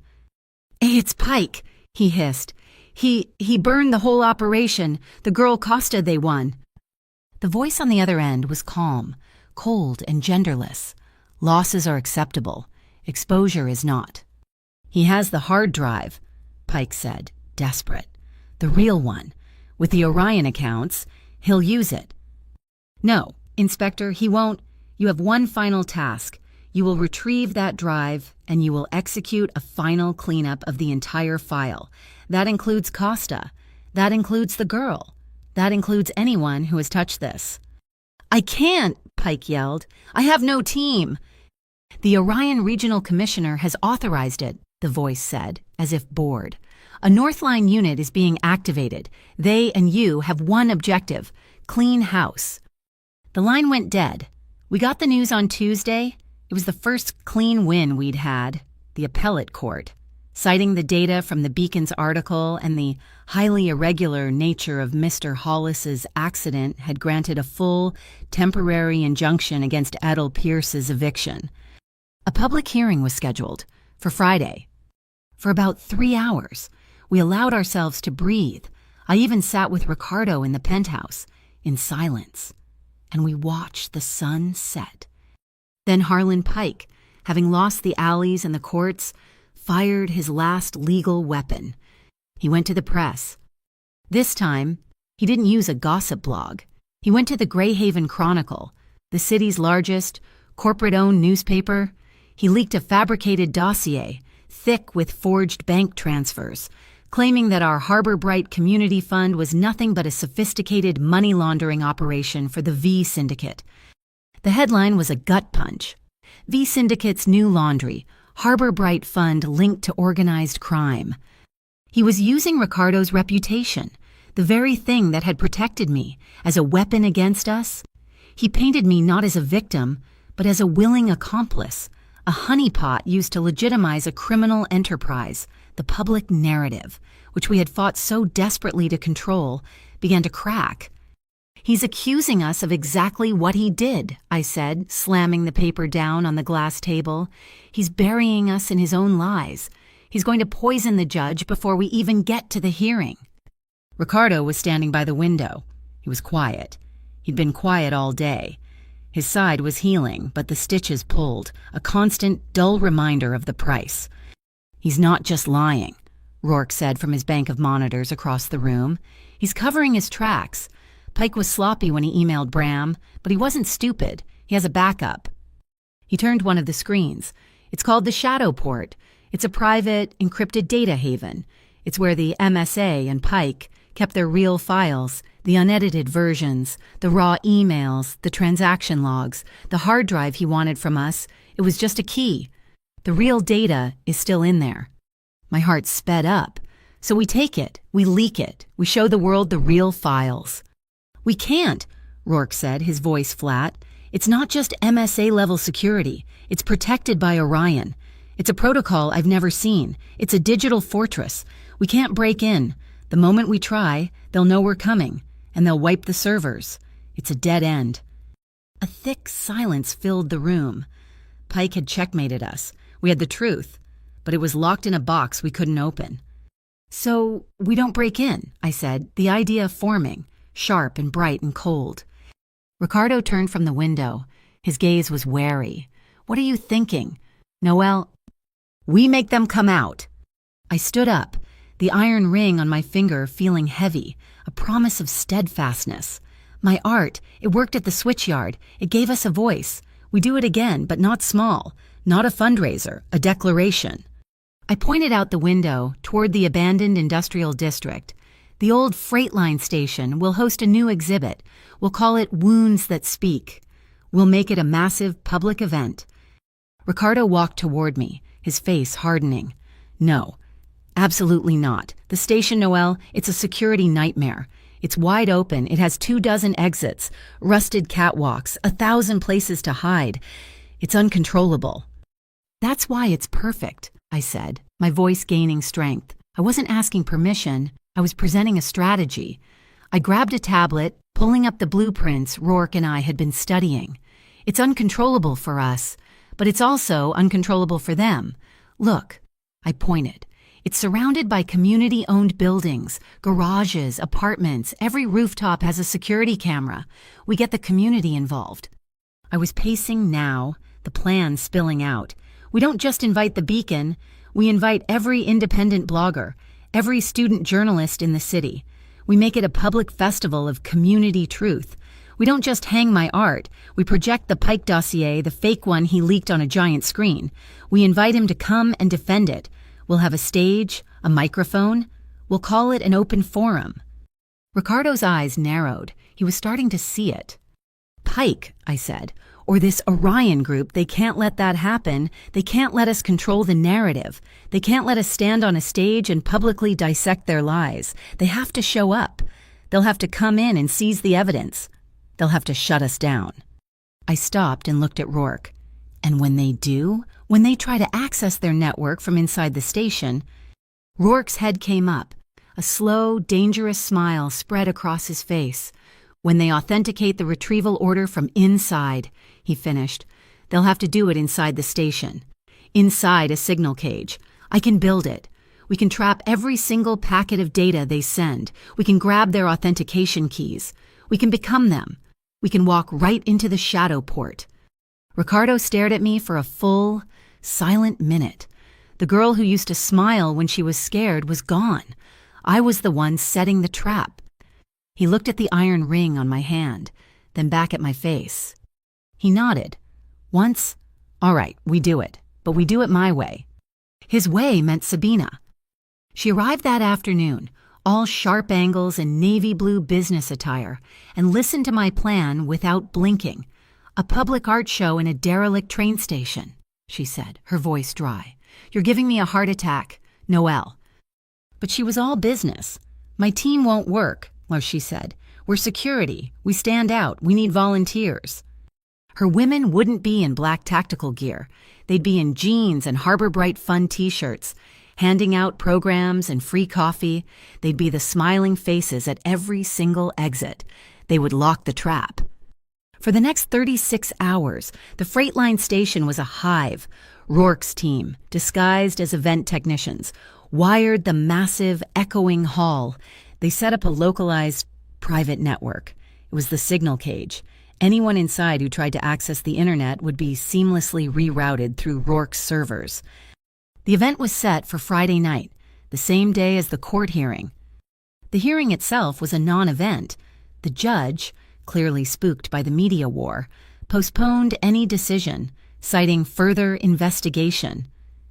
"Hey, it's Pike," he hissed. He burned the whole operation. The girl Costa they won." The voice on the other end was calm, cold, and genderless. "Losses are acceptable. Exposure is not." "He has the hard drive," Pike said, desperate. "The real one. With the Orion accounts, he'll use it." "No, Inspector, he won't. You have one final task. You will retrieve that drive and you will execute a final cleanup of the entire file. That includes Costa. That includes the girl. That includes anyone who has touched this. I can't, Pike yelled. I have no team. The Orion Regional Commissioner has authorized it, the voice said, as if bored. A Northline unit is being activated. They and you have one objective: clean house. The line went dead. We got the news on Tuesday. It was the first clean win we'd had, the appellate court, citing the data from the Beacon's article and the highly irregular nature of Mr. Hollis's accident had granted a full, temporary injunction against Edel Pierce's eviction. A public hearing was scheduled for Friday. For about 3 hours, we allowed ourselves to breathe. I even sat with Ricardo in the penthouse, in silence, and we watched the sun set. Then Harlan Pike, having lost the alleys and the courts, fired his last legal weapon. He went to the press. This time, he didn't use a gossip blog. He went to the Greyhaven Chronicle, the city's largest, corporate-owned newspaper. He leaked a fabricated dossier, thick with forged bank transfers, claiming that our Harbor Bright Community Fund was nothing but a sophisticated money laundering operation for the V Syndicate. The headline was a gut punch. V Syndicate's new laundry, Harbor Bright Fund linked to organized crime. He was using Ricardo's reputation, the very thing that had protected me, as a weapon against us. He painted me not as a victim, but as a willing accomplice, a honeypot used to legitimize a criminal enterprise. The public narrative, which we had fought so desperately to control, began to crack. He's accusing us of exactly what he did, I said, slamming the paper down on the glass table. He's burying us in his own lies. He's going to poison the judge before we even get to the hearing. Ricardo was standing by the window. He was quiet. He'd been quiet all day. His side was healing, but the stitches pulled, a constant, dull reminder of the price. He's not just lying, Rourke said from his bank of monitors across the room. He's covering his tracks. Pike was sloppy when he emailed Bram, but he wasn't stupid. He has a backup. He turned one of the screens. It's called the Shadow Port. It's a private, encrypted data haven. It's where the MSA and Pike kept their real files, the unedited versions, the raw emails, the transaction logs, the hard drive he wanted from us. It was just a key. The real data is still in there. My heart sped up. So we take it, we leak it, we show the world the real files. We can't, Rourke said, his voice flat. It's not just MSA-level security. It's protected by Orion. It's a protocol I've never seen. It's a digital fortress. We can't break in. The moment we try, they'll know we're coming, and they'll wipe the servers. It's a dead end. A thick silence filled the room. Pike had checkmated us. We had the truth, but it was locked in a box we couldn't open. So we don't break in, I said, the idea forming, sharp and bright and cold. Ricardo turned from the window. His gaze was wary. What are you thinking? Noel, we make them come out. I stood up, the iron ring on my finger feeling heavy, a promise of steadfastness. My art, it worked at the switchyard. It gave us a voice. We do it again, but not small. Not a fundraiser, a declaration. I pointed out the window toward the abandoned industrial district. The old freight line station will host a new exhibit. We'll call it Wounds That Speak. We'll make it a massive public event. Ricardo walked toward me, his face hardening. No, absolutely not. The station, Noel, it's a security nightmare. It's wide open. It has 24 exits, rusted catwalks, 1,000 places to hide. It's uncontrollable. That's why it's perfect, I said, my voice gaining strength. I wasn't asking permission. I was presenting a strategy. I grabbed a tablet, pulling up the blueprints Rourke and I had been studying. It's uncontrollable for us, but it's also uncontrollable for them. Look, I pointed. It's surrounded by community-owned buildings, garages, apartments. Every rooftop has a security camera. We get the community involved. I was pacing now, the plan spilling out. We don't just invite the Beacon. We invite every independent blogger, every student journalist in the city. We make it a public festival of community truth. We don't just hang my art. We project the Pike dossier, the fake one he leaked on a giant screen. We invite him to come and defend it. We'll have a stage, a microphone. We'll call it an open forum." Ricardo's eyes narrowed. He was starting to see it. "Pike," I said, "or this Orion group, they can't let that happen. They can't let us control the narrative. They can't let us stand on a stage and publicly dissect their lies. They have to show up. They'll have to come in and seize the evidence. They'll have to shut us down." I stopped and looked at Rourke. "And when they do, when they try to access their network from inside the station," Rourke's head came up. A slow, dangerous smile spread across his face. "When they authenticate the retrieval order from inside," he finished, "they'll have to do it inside the station. Inside a signal cage. I can build it. We can trap every single packet of data they send. We can grab their authentication keys. We can become them. We can walk right into the shadow port." Ricardo stared at me for a full, silent minute. The girl who used to smile when she was scared was gone. I was the one setting the trap. He looked at the iron ring on my hand, then back at my face. He nodded. Once, "All right, we do it, but we do it my way." His way meant Sabina. She arrived that afternoon, all sharp angles and navy blue business attire, and listened to my plan without blinking. "A public art show in a derelict train station," she said, her voice dry. "You're giving me a heart attack, Noelle." But she was all business. "My team won't work," she said. "We're security. We stand out. We need volunteers." Her women wouldn't be in black tactical gear. They'd be in jeans and Harbor Bright fun t-shirts, handing out programs and free coffee. They'd be the smiling faces at every single exit. They would lock the trap. For the next 36 hours, the Freightline station was a hive. Rourke's team, disguised as event technicians, wired the massive, echoing hall. They set up a localized, private network. It was the signal cage. Anyone inside who tried to access the internet would be seamlessly rerouted through Rourke's servers. The event was set for Friday night, the same day as the court hearing. The hearing itself was a non-event. The judge, clearly spooked by the media war, postponed any decision, citing further investigation.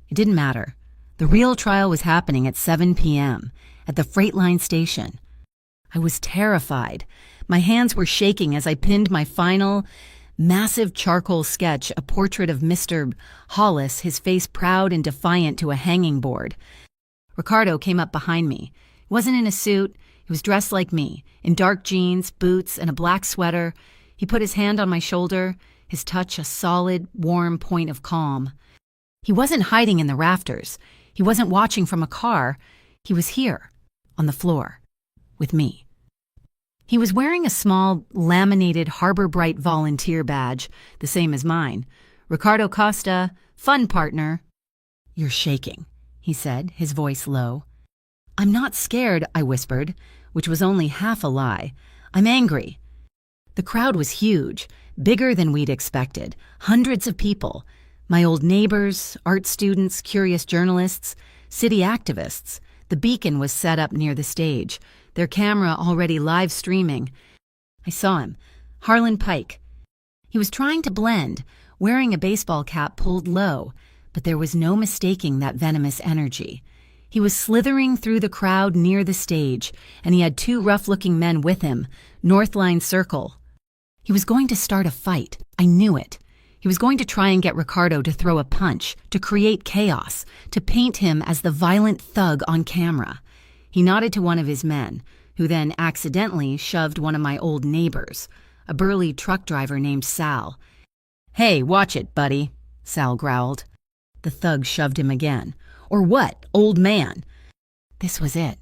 It didn't matter. The real trial was happening at 7 p.m. at the Freightline station. I was terrified. My hands were shaking as I pinned my final, massive charcoal sketch, a portrait of Mr. Hollis, his face proud and defiant, to a hanging board. Ricardo came up behind me. He wasn't in a suit. He was dressed like me, in dark jeans, boots, and a black sweater. He put his hand on my shoulder, his touch a solid, warm point of calm. He wasn't hiding in the rafters. He wasn't watching from a car. He was here, on the floor, with me. He was wearing a small, laminated Harbor Bright volunteer badge, the same as mine. "Ricardo Costa, fun partner." "You're shaking," he said, his voice low. "I'm not scared," I whispered, which was only half a lie. "I'm angry." The crowd was huge, bigger than we'd expected, hundreds of people. My old neighbors, art students, curious journalists, city activists. The beacon was set up near the stage, their camera already live streaming. I saw him, Harlan Pike. He was trying to blend, wearing a baseball cap pulled low, but there was no mistaking that venomous energy. He was slithering through the crowd near the stage, and he had two rough-looking men with him, Northline Circle. He was going to start a fight. I knew it. He was going to try and get Ricardo to throw a punch, to create chaos, to paint him as the violent thug on camera. He nodded to one of his men, who then accidentally shoved one of my old neighbors, a burly truck driver named Sal. "Hey, watch it, buddy," Sal growled. The thug shoved him again. "Or what, old man?" This was it.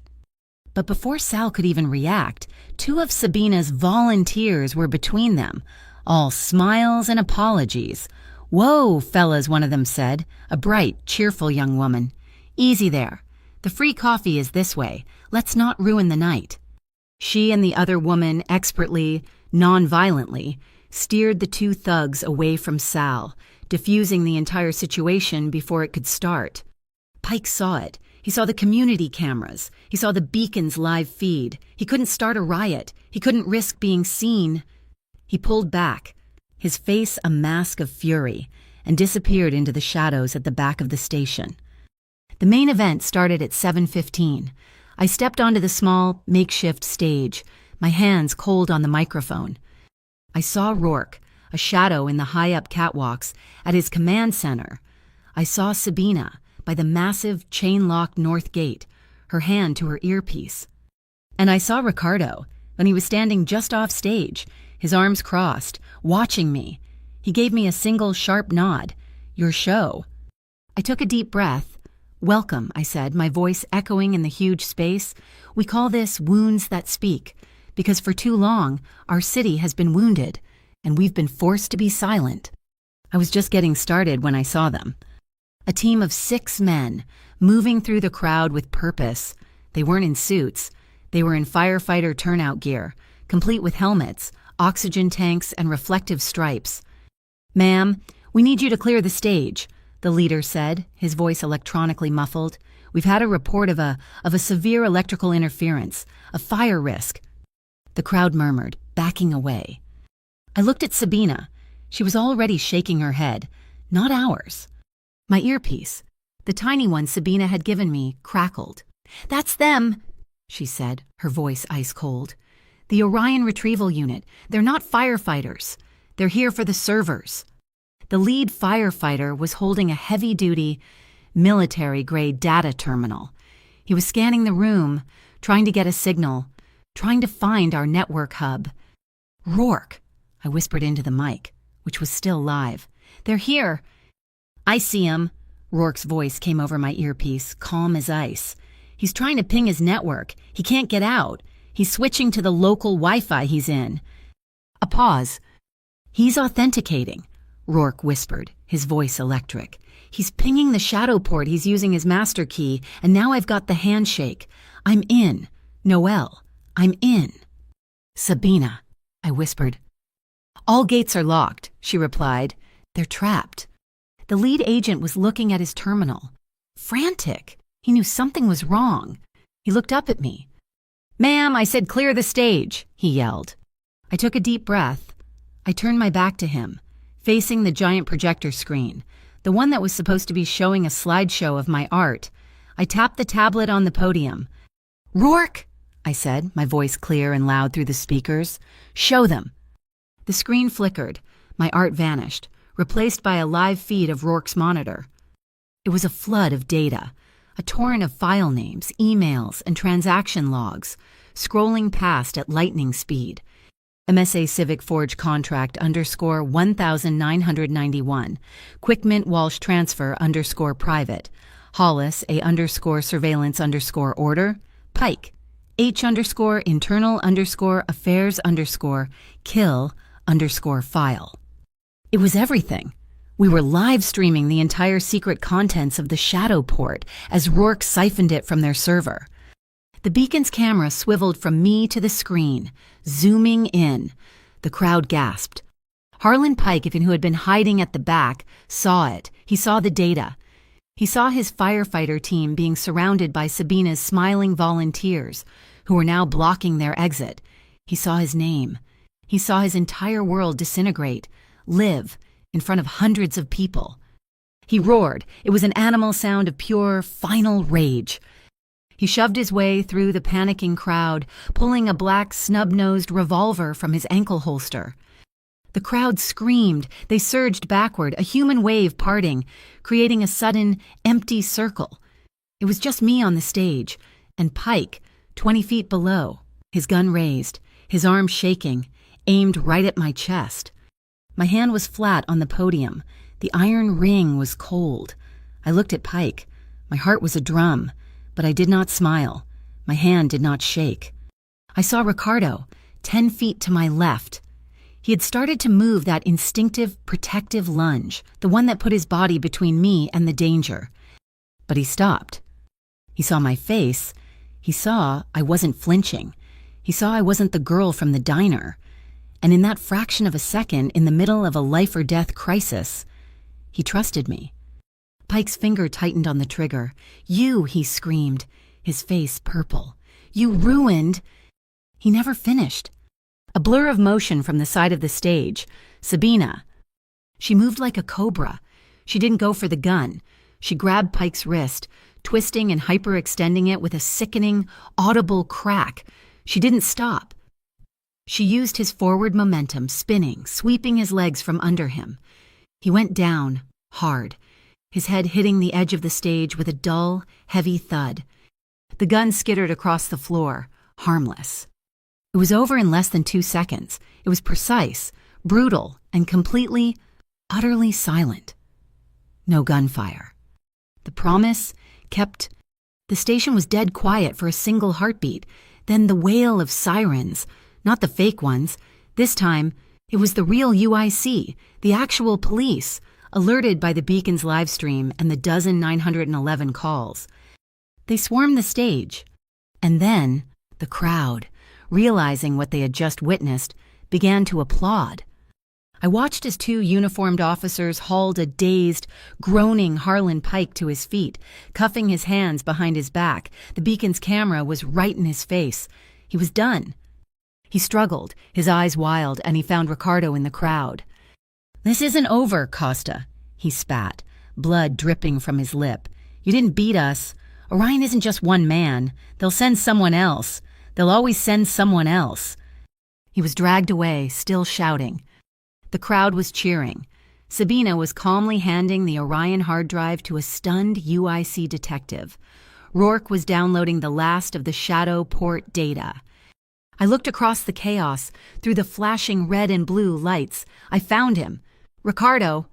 But before Sal could even react, two of Sabina's volunteers were between them, all smiles and apologies. "Whoa, fellas," one of them said, a bright, cheerful young woman. "Easy there. The free coffee is this way. Let's not ruin the night." She and the other woman expertly, non-violently, steered the two thugs away from Sal, diffusing the entire situation before it could start. Pike saw it. He saw the community cameras. He saw the beacon's live feed. He couldn't start a riot. He couldn't risk being seen. He pulled back, his face a mask of fury, and disappeared into the shadows at the back of the station. The main event started at 7:15. I stepped onto the small, makeshift stage, my hands cold on the microphone. I saw Rourke, a shadow in the high-up catwalks, at his command center. I saw Sabina by the massive, chain-locked north gate, her hand to her earpiece. And I saw Ricardo when he was standing just off stage, his arms crossed, watching me. He gave me a single sharp nod. "Your show." I took a deep breath. "Welcome," I said, my voice echoing in the huge space. "We call this wounds that speak, because for too long our city has been wounded, and we've been forced to be silent." I was just getting started when I saw them. A team of 6 men, moving through the crowd with purpose. They weren't in suits. They were in firefighter turnout gear, complete with helmets, oxygen tanks, and reflective stripes. "Ma'am, we need you to clear the stage," the leader said, his voice electronically muffled. "We've had a report of a severe electrical interference, a fire risk." The crowd murmured, backing away. I looked at Sabina. She was already shaking her head. Not ours. My earpiece, the tiny one Sabina had given me, crackled. "That's them," she said, her voice ice cold. "The Orion Retrieval Unit. They're not firefighters. They're here for the servers." The lead firefighter was holding a heavy-duty, military-grade data terminal. He was scanning the room, trying to get a signal, trying to find our network hub. "Rourke," I whispered into the mic, which was still live. "They're here." "I see 'em." Rourke's voice came over my earpiece, calm as ice. "He's trying to ping his network. He can't get out. He's switching to the local Wi-Fi he's in." A pause. "He's authenticating," Rourke whispered, his voice electric. "He's pinging the shadow port he's using his master key, and now I've got the handshake. I'm in. Noelle, I'm in." "Sabina," I whispered. "All gates are locked," she replied. "They're trapped." The lead agent was looking at his terminal. Frantic. He knew something was wrong. He looked up at me. "Ma'am, I said clear the stage," he yelled. I took a deep breath. I turned my back to him, facing the giant projector screen, the one that was supposed to be showing a slideshow of my art. I tapped the tablet on the podium. "Rourke," I said, my voice clear and loud through the speakers. "Show them." The screen flickered. My art vanished, replaced by a live feed of Rourke's monitor. It was a flood of data, a torrent of file names, emails, and transaction logs, scrolling past at lightning speed. MSA Civic Forge contract _1991, Quickmint Walsh transfer _private, Hollis _surveillance _order, Pike, H _internal _affairs _kill _file. It was everything. We were live streaming the entire secret contents of the shadow port as Rourke siphoned it from their server. The beacon's camera swiveled from me to the screen, zooming in. The crowd gasped. Harlan Pike, who had been hiding at the back, saw it. He saw the data. He saw his firefighter team being surrounded by Sabina's smiling volunteers, who were now blocking their exit. He saw his name. He saw his entire world disintegrate, live, in front of hundreds of people. He roared. It was an animal sound of pure, final rage. He shoved his way through the panicking crowd, pulling a black, snub-nosed revolver from his ankle holster. The crowd screamed. They surged backward, a human wave parting, creating a sudden, empty circle. It was just me on the stage, and Pike, 20 feet below, his gun raised, his arm shaking, aimed right at my chest. My hand was flat on the podium. The iron ring was cold. I looked at Pike. My heart was a drum, but I did not smile. My hand did not shake. I saw Ricardo, 10 feet to my left. He had started to move that instinctive, protective lunge, the one that put his body between me and the danger. But he stopped. He saw my face. He saw I wasn't flinching. He saw I wasn't the girl from the diner. And in that fraction of a second, in the middle of a life-or-death crisis, he trusted me. Pike's finger tightened on the trigger. "You," he screamed, his face purple. "You ruined—" He never finished. A blur of motion from the side of the stage. Sabina. She moved like a cobra. She didn't go for the gun. She grabbed Pike's wrist, twisting and hyperextending it with a sickening, audible crack. She didn't stop. She used his forward momentum, spinning, sweeping his legs from under him. He went down, hard, his head hitting the edge of the stage with a dull, heavy thud. The gun skittered across the floor, harmless. It was over in less than 2 seconds. It was precise, brutal, and completely, utterly silent. No gunfire. The promise kept. The station was dead quiet for a single heartbeat. Then the wail of sirens, not the fake ones. This time, it was the real UIC, the actual police, alerted by the beacon's live stream and the dozen 911 calls. They swarmed the stage. And then, the crowd, realizing what they had just witnessed, began to applaud. I watched as 2 uniformed officers hauled a dazed, groaning Harlan Pike to his feet, cuffing his hands behind his back. The beacon's camera was right in his face. He was done. He struggled, his eyes wild, and he found Ricardo in the crowd. "This isn't over, Costa," he spat, blood dripping from his lip. "You didn't beat us. Orion isn't just one man. They'll send someone else. They'll always send someone else." He was dragged away, still shouting. The crowd was cheering. Sabina was calmly handing the Orion hard drive to a stunned UIC detective. Rourke was downloading the last of the shadow port data. I looked across the chaos, through the flashing red and blue lights. I found him. "Ricardo."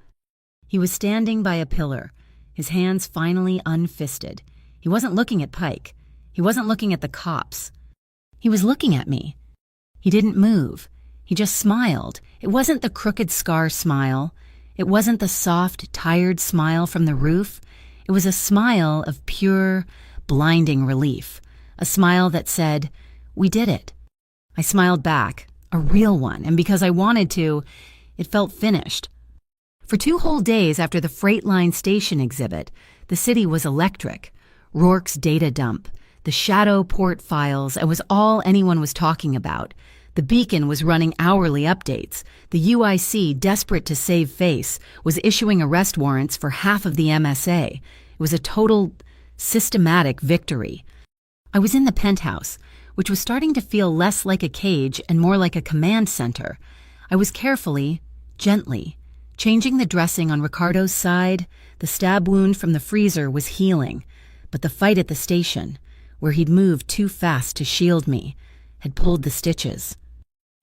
He was standing by a pillar, his hands finally unfisted. He wasn't looking at Pike. He wasn't looking at the cops. He was looking at me. He didn't move. He just smiled. It wasn't the crooked scar smile. It wasn't the soft, tired smile from the roof. It was a smile of pure, blinding relief. A smile that said, "We did it." I smiled back, a real one, and because I wanted to, it felt finished. For 2 whole days after the Freightline Station exhibit, the city was electric. Rourke's data dump, the shadow port files, it was all anyone was talking about. The beacon was running hourly updates. The UIC, desperate to save face, was issuing arrest warrants for half of the MSA. It was a total, systematic victory. I was in the penthouse, which was starting to feel less like a cage and more like a command center. I was carefully, gently, changing the dressing on Ricardo's side. The stab wound from the freezer was healing, but the fight at the station, where he'd moved too fast to shield me, had pulled the stitches.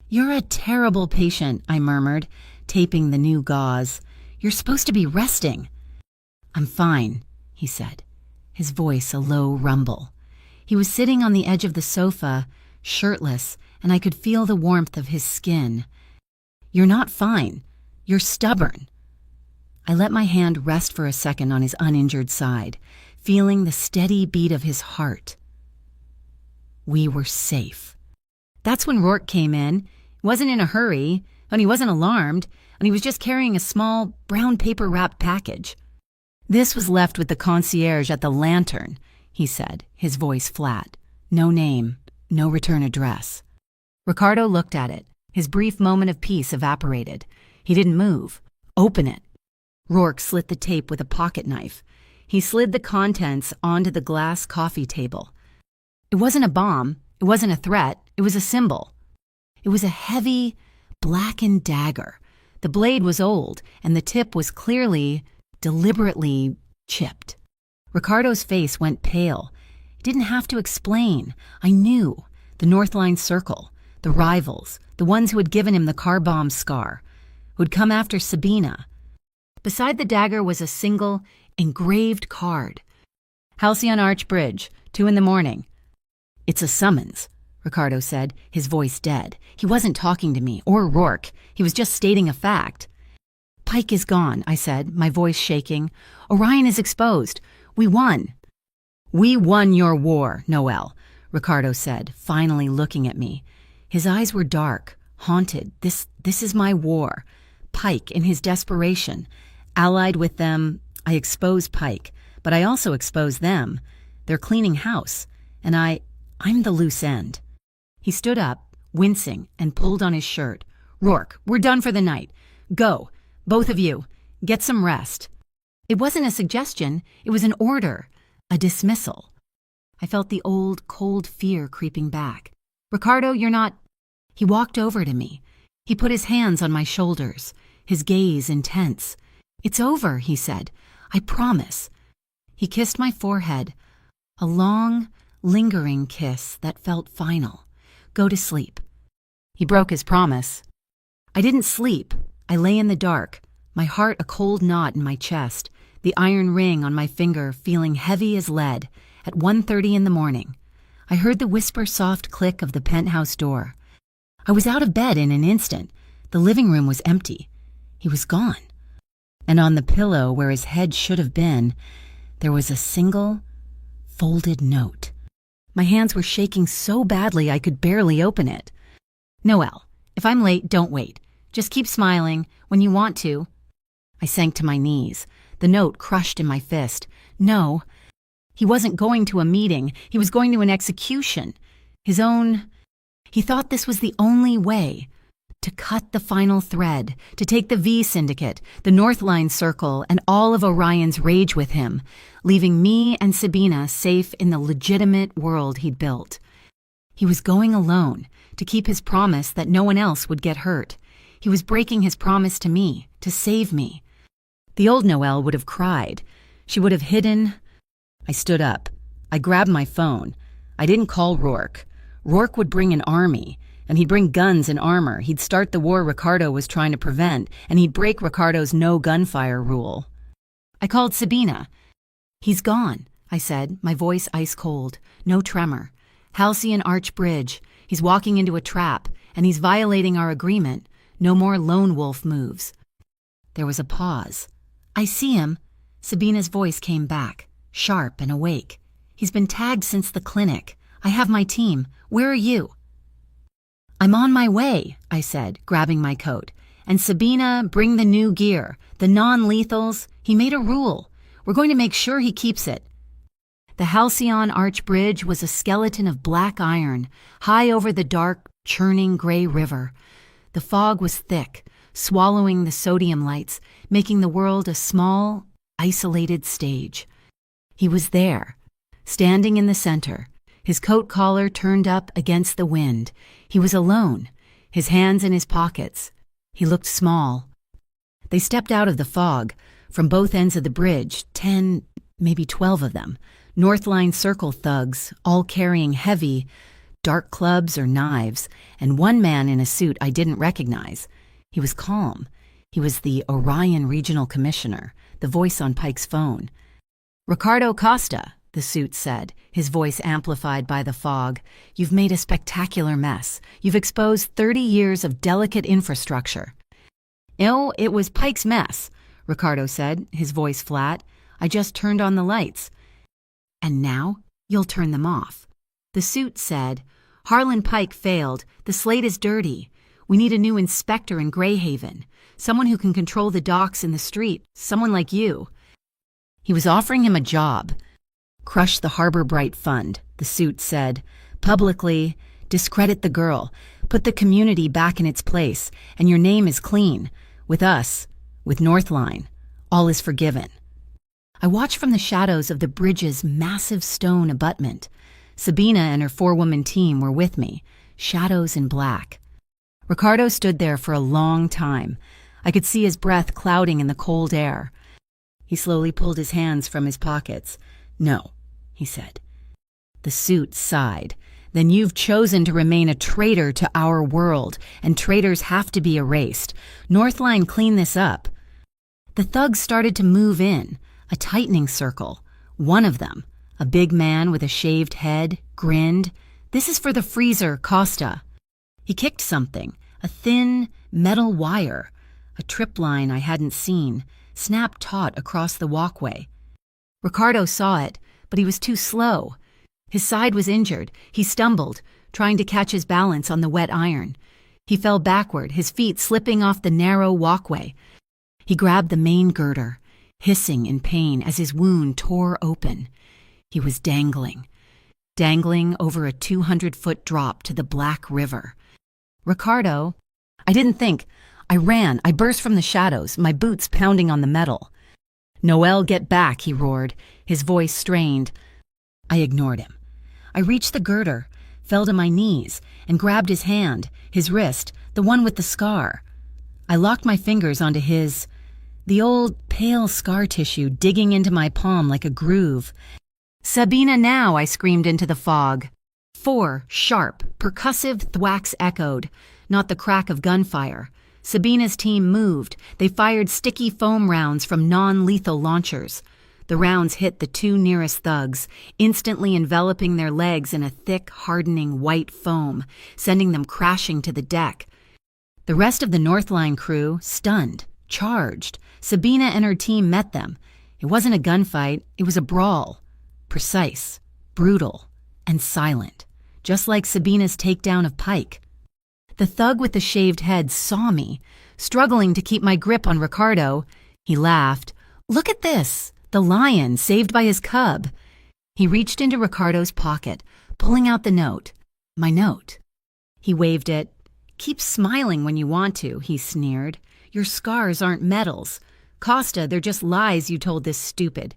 "You're a terrible patient," I murmured, taping the new gauze. "You're supposed to be resting." "I'm fine," he said, his voice a low rumble. He was sitting on the edge of the sofa, shirtless, and I could feel the warmth of his skin. "You're not fine. You're stubborn." I let my hand rest for a second on his uninjured side, feeling the steady beat of his heart. We were safe. That's when Rourke came in. He wasn't in a hurry, and he wasn't alarmed, and he was just carrying a small, brown paper-wrapped package. "This was left with the concierge at the Lantern," he said, his voice flat. "No name, no return address." Ricardo looked at it. His brief moment of peace evaporated. He didn't move. "Open it." Rourke slit the tape with a pocket knife. He slid the contents onto the glass coffee table. It wasn't a bomb. It wasn't a threat. It was a symbol. It was a heavy, blackened dagger. The blade was old, and the tip was clearly, deliberately chipped. Ricardo's face went pale. He didn't have to explain. I knew. The North Line Circle, the rivals, the ones who had given him the car bomb scar, who'd come after Sabina. Beside the dagger was a single, engraved card. "Halcyon Arch Bridge, 2 a.m. "It's a summons," Ricardo said, his voice dead. He wasn't talking to me, or Rourke. He was just stating a fact. "Pike is gone," I said, my voice shaking. "Orion is exposed. We won." "We won your war, Noel," Ricardo said, finally looking at me. His eyes were dark, haunted. This is my war. Pike, in his desperation. Allied with them, I expose Pike, but I also expose them. They're cleaning house, and I'm the loose end. He stood up, wincing, and pulled on his shirt. "Rourke, we're done for the night. Go. Both of you. Get some rest." It wasn't a suggestion, it was an order, a dismissal. I felt the old, cold fear creeping back. "Ricardo, you're not—" He walked over to me. He put his hands on my shoulders, his gaze intense. "It's over," he said. "I promise." He kissed my forehead, a long, lingering kiss that felt final. "Go to sleep." He broke his promise. I didn't sleep. I lay in the dark, my heart a cold knot in my chest, the iron ring on my finger feeling heavy as lead. At 1:30 in the morning, I heard the whisper-soft click of the penthouse door. I was out of bed in an instant. The living room was empty. He was gone. And on the pillow where his head should have been, there was a single, folded note. My hands were shaking so badly I could barely open it. "Noelle, if I'm late, don't wait. Just keep smiling when you want to." I sank to my knees, the note crushed in my fist. No, he wasn't going to a meeting. He was going to an execution. His own. He thought this was the only way. To cut the final thread, to take the V Syndicate, the North Line Circle, and all of Orion's rage with him, leaving me and Sabina safe in the legitimate world he'd built. He was going alone, to keep his promise that no one else would get hurt. He was breaking his promise to me, to save me. The old Noelle would have cried. She would have hidden. I stood up. I grabbed my phone. I didn't call Rourke. Rourke would bring an army, and he'd bring guns and armor. He'd start the war Ricardo was trying to prevent, and he'd break Ricardo's no gunfire rule. I called Sabina. "He's gone," I said, my voice ice cold, no tremor. "Halcyon Arch Bridge. He's walking into a trap, and he's violating our agreement. No more lone wolf moves." There was a pause. "I see him." Sabina's voice came back, sharp and awake. "He's been tagged since the clinic. I have my team. Where are you?" "I'm on my way," I said, grabbing my coat. "And Sabina, bring the new gear, the non-lethals. He made a rule. We're going to make sure he keeps it." The Halcyon Arch Bridge was a skeleton of black iron, high over the dark, churning gray river. The fog was thick, swallowing the sodium lights, making the world a small, isolated stage. He was there, standing in the center, his coat collar turned up against the wind. He was alone, his hands in his pockets. He looked small. They stepped out of the fog, from both ends of the bridge, 10, maybe 12 of them, North Line Circle thugs, all carrying heavy, dark clubs or knives, and one man in a suit I didn't recognize. He was calm. He was the Orion Regional Commissioner, the voice on Pike's phone. "Ricardo Costa," the suit said, his voice amplified by the fog. "You've made a spectacular mess. You've exposed 30 years of delicate infrastructure." "Oh, it was Pike's mess," Ricardo said, his voice flat. "I just turned on the lights." "And now you'll turn them off." The suit said, "Harlan Pike failed. The slate is dirty. We need a new inspector in Greyhaven, someone who can control the docks and the street, someone like you." He was offering him a job. "Crush the Harbor Bright Fund," the suit said. "Publicly, discredit the girl, put the community back in its place, and your name is clean. With us, with Northline, all is forgiven." I watched from the shadows of the bridge's massive stone abutment. Sabina and her 4-woman team were with me, shadows in black. Ricardo stood there for a long time. I could see his breath clouding in the cold air. He slowly pulled his hands from his pockets. "No," he said. The suit sighed. "Then you've chosen to remain a traitor to our world, and traitors have to be erased. Northline cleaned this up." The thugs started to move in, a tightening circle. One of them, a big man with a shaved head, grinned. "This is for the freezer, Costa." He kicked something, a thin metal wire. A trip line I hadn't seen, snapped taut across the walkway. Ricardo saw it, but he was too slow. His side was injured. He stumbled, trying to catch his balance on the wet iron. He fell backward, his feet slipping off the narrow walkway. He grabbed the main girder, hissing in pain as his wound tore open. He was dangling over a 200-foot drop to the Black River. Ricardo. I didn't think. I ran. I burst from the shadows, my boots pounding on the metal. Noel, get back, he roared, his voice strained. I ignored him. I reached the girder, fell to my knees, and grabbed his hand, his wrist, the one with the scar. I locked my fingers onto his, the old, pale scar tissue digging into my palm like a groove. Sabina now, I screamed into the fog. 4 sharp, percussive thwacks echoed, not the crack of gunfire. Sabina's team moved. They fired sticky foam rounds from non-lethal launchers. The rounds hit the 2 nearest thugs, instantly enveloping their legs in a thick, hardening white foam, sending them crashing to the deck. The rest of the Northline crew, stunned, charged. Sabina and her team met them. It wasn't a gunfight, it was a brawl. Precise, brutal, and silent, just like Sabina's takedown of Pike. The thug with the shaved head saw me, struggling to keep my grip on Ricardo. He laughed. Look at this, the lion saved by his cub. He reached into Ricardo's pocket, pulling out the note. My note. He waved it. Keep smiling when you want to, he sneered. Your scars aren't medals. Costa, they're just lies you told this stupid.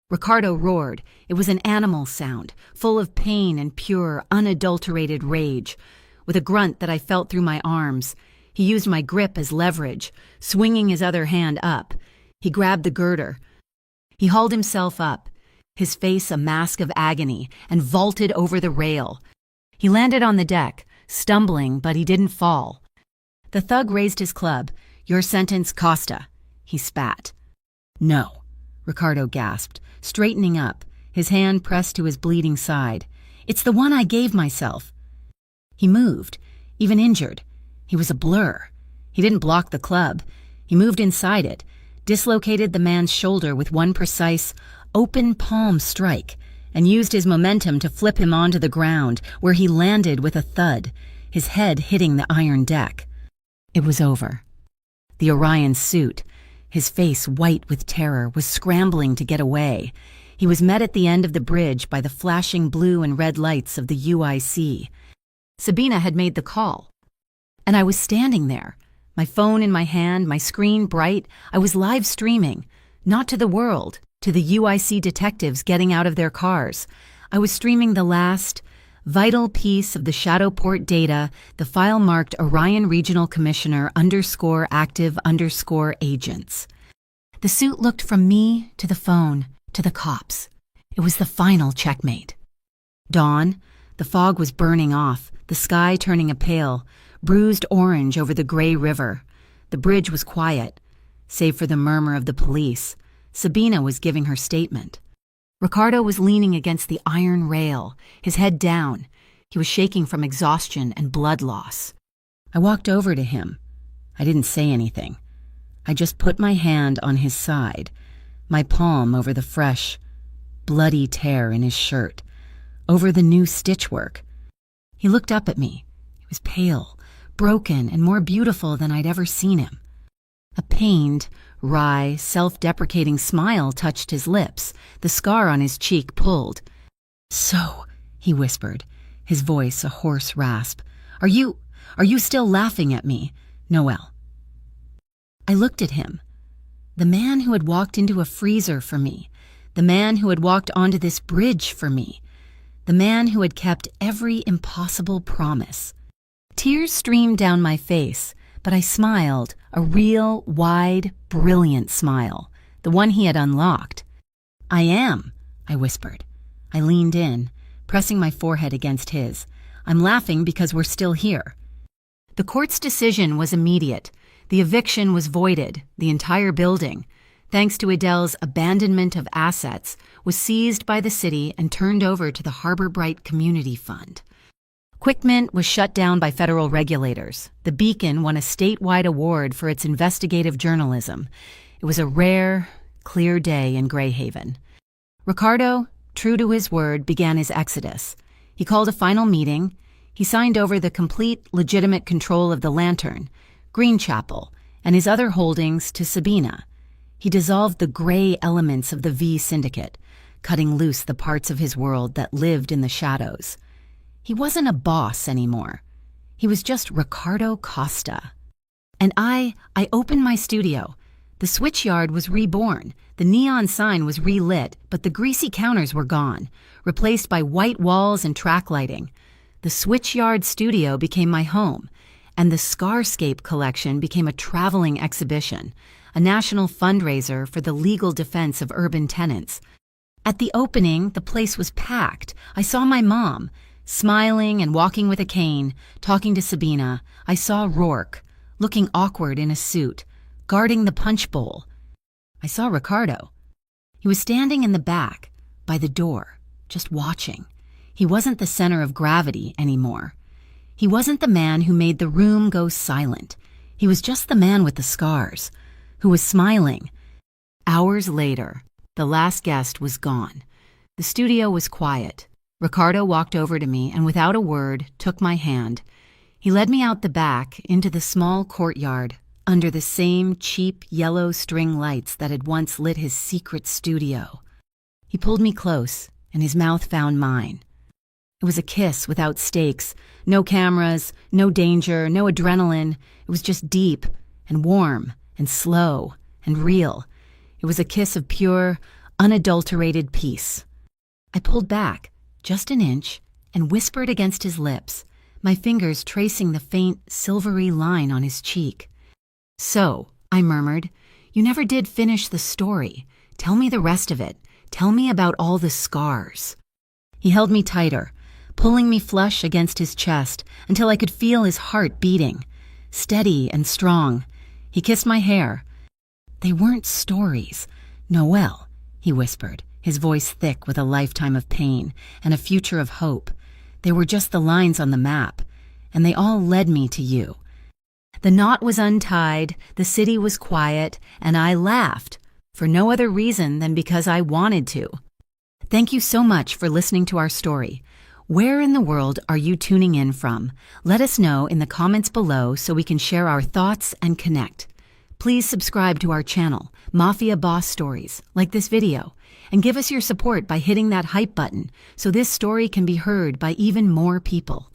Ricardo roared. It was an animal sound, full of pain and pure, unadulterated rage. With a grunt that I felt through my arms, he used my grip as leverage, swinging his other hand up. He grabbed the girder. He hauled himself up, his face a mask of agony, and vaulted over the rail. He landed on the deck, stumbling, but he didn't fall. The thug raised his club. Your sentence, Costa. He spat. No, Ricardo gasped, straightening up, his hand pressed to his bleeding side. It's the one I gave myself. He moved, even injured. He was a blur. He didn't block the club. He moved inside it, dislocated the man's shoulder with one precise, open palm strike, and used his momentum to flip him onto the ground, where he landed with a thud, his head hitting the iron deck. It was over. The Orion suit, his face white with terror, was scrambling to get away. He was met at the end of the bridge by the flashing blue and red lights of the UIC. Sabina had made the call. And I was standing there, my phone in my hand, my screen bright. I was live streaming, not to the world, to the UIC detectives getting out of their cars. I was streaming the last, vital piece of the Shadowport data, the file marked Orion Regional Commissioner _active_agents. The suit looked from me to the phone, to the cops. It was the final checkmate. Dawn, the fog was burning off, the sky turning a pale, bruised orange over the gray river. The bridge was quiet, save for the murmur of the police. Sabina was giving her statement. Ricardo was leaning against the iron rail, his head down. He was shaking from exhaustion and blood loss. I walked over to him. I didn't say anything. I just put my hand on his side, my palm over the fresh, bloody tear in his shirt, over the new stitchwork. He looked up at me. He was pale, broken, and more beautiful than I'd ever seen him. A pained, wry, self-deprecating smile touched his lips. The scar on his cheek pulled. So, he whispered, his voice a hoarse rasp. Are you still laughing at me, Noel? I looked at him. The man who had walked into a freezer for me. The man who had walked onto this bridge for me. The man who had kept every impossible promise. Tears streamed down my face, but I smiled, a real, wide, brilliant smile, the one he had unlocked. I am, I whispered. I leaned in, pressing my forehead against his. I'm laughing because we're still here. The court's decision was immediate. The eviction was voided. The entire building, thanks to Adele's abandonment of assets, was seized by the city and turned over to the Harbor Bright Community Fund. QuickMint was shut down by federal regulators. The Beacon won a statewide award for its investigative journalism. It was a rare, clear day in Greyhaven. Ricardo, true to his word, began his exodus. He called a final meeting. He signed over the complete, legitimate control of the Lantern, Greenchapel, and his other holdings to Sabina. He dissolved the gray elements of the V Syndicate, cutting loose the parts of his world that lived in the shadows. He wasn't a boss anymore. He was just Ricardo Costa. And I opened my studio. The switchyard was reborn. The neon sign was relit, but the greasy counters were gone, replaced by white walls and track lighting. The switchyard studio became my home, and the Scarscape collection became a traveling exhibition, a national fundraiser for the legal defense of urban tenants. At the opening, the place was packed. I saw my mom, smiling and walking with a cane, talking to Sabina. I saw Rourke, looking awkward in a suit, guarding the punch bowl. I saw Ricardo. He was standing in the back, by the door, just watching. He wasn't the center of gravity anymore. He wasn't the man who made the room go silent. He was just the man with the scars, who was smiling. Hours later, the last guest was gone. The studio was quiet. Ricardo walked over to me and without a word took my hand. He led me out the back into the small courtyard under the same cheap yellow string lights that had once lit his secret studio. He pulled me close and his mouth found mine. It was a kiss without stakes, no cameras, no danger, no adrenaline. It was just deep and warm and slow and real. It was a kiss of pure, unadulterated peace. I pulled back just an inch and whispered against his lips, my fingers tracing the faint, silvery line on his cheek. "So," I murmured, "you never did finish the story. Tell me the rest of it. Tell me about all the scars." He held me tighter, pulling me flush against his chest until I could feel his heart beating, steady and strong. He kissed my hair. "They weren't stories. Noelle," he whispered, his voice thick with a lifetime of pain and a future of hope. "They were just the lines on the map, and they all led me to you." The knot was untied, the city was quiet, and I laughed, for no other reason than because I wanted to. Thank you so much for listening to our story. Where in the world are you tuning in from? Let us know in the comments below so we can share our thoughts and connect. Please subscribe to our channel, Mafia Boss Stories, like this video, and give us your support by hitting that hype button so this story can be heard by even more people.